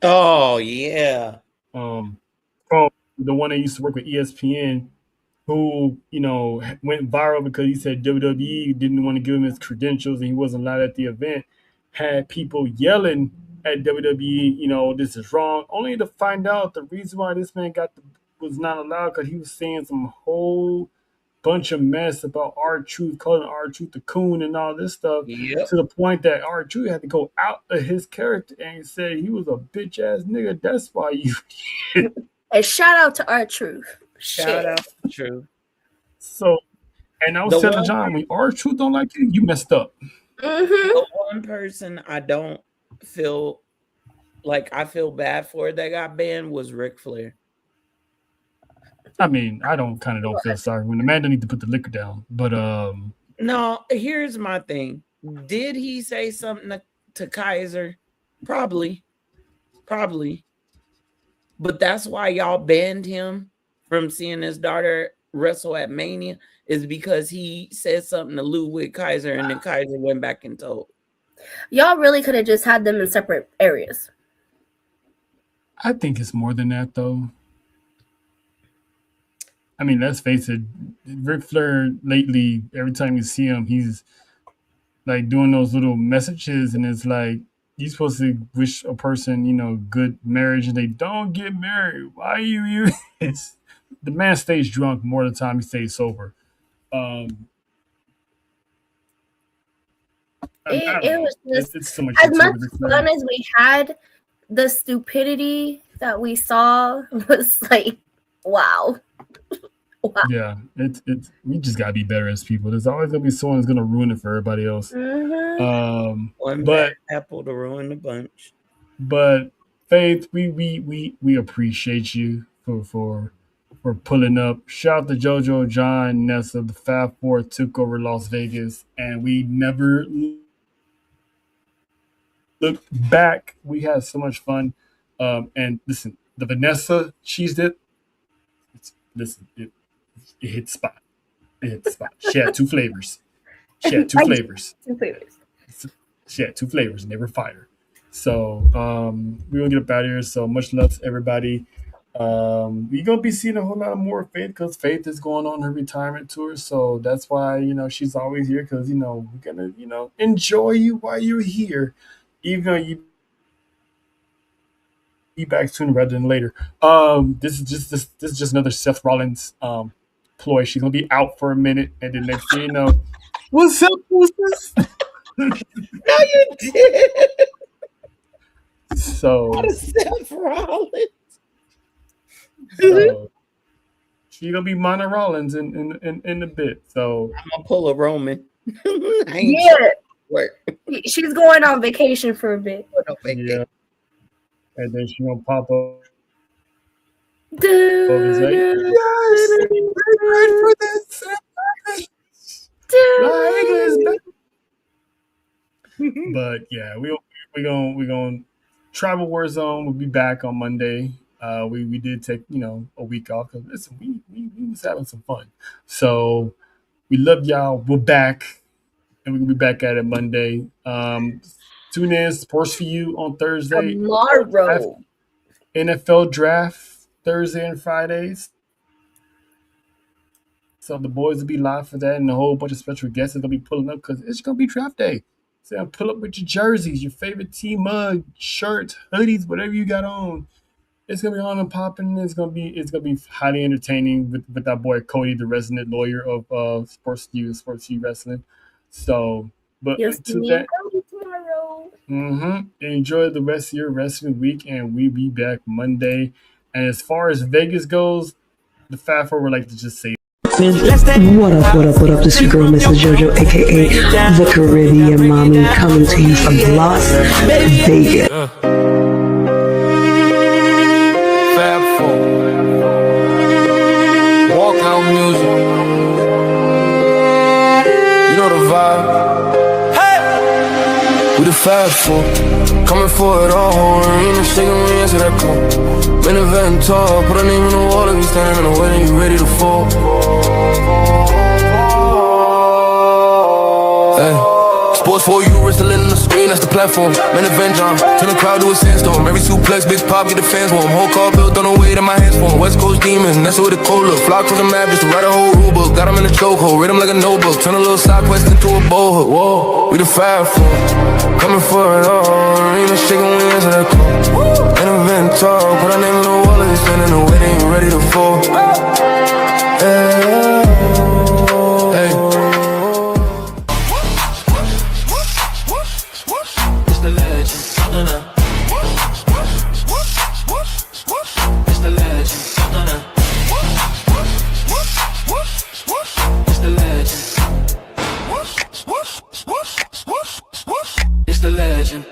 Speaker 7: oh yeah,
Speaker 4: from the one that used to work with ESPN, who went viral because he said WWE didn't want to give him his credentials and he wasn't allowed at the event, had people yelling at WWE, this is wrong, only to find out the reason why this man was not allowed because he was saying some whole bunch of mess about R-Truth, calling R-Truth the coon and all this stuff, to the point that R-Truth had to go out of his character and say he was a bitch ass nigga. That's why you.
Speaker 5: And shout out to R-Truth.
Speaker 7: Shout out to Truth.
Speaker 4: So, and I was telling John, when R-Truth don't like you, you messed up.
Speaker 7: The one person I don't feel like I feel bad for that got banned was Ric Flair.
Speaker 4: I mean, I don't feel sorry when the man don't need to put the liquor down. But
Speaker 7: no, here's my thing. Did he say something to Kaiser? Probably. But that's why y'all banned him from seeing his daughter wrestle at Mania, is because he said something to Ludwig Kaiser, and then Kaiser went back and told.
Speaker 5: Y'all really could have just had them in separate areas.
Speaker 4: I think it's more than that, though. I mean, let's face it, Ric Flair lately, every time you see him, he's like doing those little messages, and it's like, you're supposed to wish a person, good marriage, and they don't get married. Why you? The man stays drunk more of the time he stays sober.
Speaker 5: It was just
Speaker 4: it's so much
Speaker 5: as much fun as we had. The stupidity that we saw was like, wow.
Speaker 4: Yeah, it's we just gotta be better as people. There's always gonna be someone who's gonna ruin it for everybody else.
Speaker 7: One bad apple to ruin the bunch.
Speaker 4: But Faith, we appreciate you for pulling up. Shout out to JoJo, John, Nessa. The Fab Four took over Las Vegas, and we never looked back. We had so much fun. And listen, the Vanessa cheese dip. It hit the spot. She had two flavors. She had two flavors. And they were fire. So we're gonna get up out of here. So much love to everybody. We're gonna be seeing a whole lot more of Faith because Faith is going on her retirement tour. So that's why she's always here, because we're gonna enjoy you while you're here, even though you be back sooner rather than later. This is just another Seth Rollins ploy. She's gonna be out for a minute, and then next thing you know, what's up, who's
Speaker 7: No, you did.
Speaker 4: So
Speaker 7: Seth Rollins.
Speaker 4: So she's gonna be Mana Rollins in a bit. So
Speaker 7: I'm gonna pull a Roman.
Speaker 5: She's going on vacation for a bit.
Speaker 4: Yeah. And then she's gonna pop up. But yeah, we're gonna Tribal War Zone will be back on Monday. We did take a week off because listen, we was having some fun. So we love y'all. We're back, and we're gonna be back at it Monday. Tune in, Sports for You on Thursday.
Speaker 5: Tomorrow.
Speaker 4: NFL Draft Thursday and Fridays. So the boys will be live for that, and a whole bunch of special guests are gonna be pulling up because it's gonna be draft day. So pull up with your jerseys, your favorite team mug, shirts, hoodies, whatever you got on. It's gonna be on and popping. It's gonna be highly entertaining with our boy Cody, the resident lawyer of Sports U Wrestling. So, but
Speaker 5: You'll see me and Cody tomorrow.
Speaker 4: Enjoy the rest of your wrestling week, and we'll be back Monday. And as far as Vegas goes, the Fat Four would like to just say.
Speaker 10: What up? This your girl, Mrs. JoJo, aka the Caribbean Mommy, coming to you from Las Vegas.
Speaker 3: Fab Four. Walkout music. You know the vibe. Hey! We the Fab Four. Coming for it all. Arena shaking when we answer that call. Been event tall. Put a name on the wall and we standing in the way and you ready to fall. Hey. Sports for you, wrestling on the screen, that's the platform. Main event, John, turn the crowd to a sandstorm. Every suplex, big pop, get the fans warm. Whole car built on the way that my hands form. West Coast demons, that's where the cold look. Flock to the map just to write a whole rule book. Got them in the chokehold, read them like a notebook. Turn a little side quest into a bow hook. Whoa, we the Fab Four. Coming for it all, arena shaking when we answer that call. Main event talk, put our name on the wall and we standing in the way, they ain't ready to fall. Hey. It's the legend.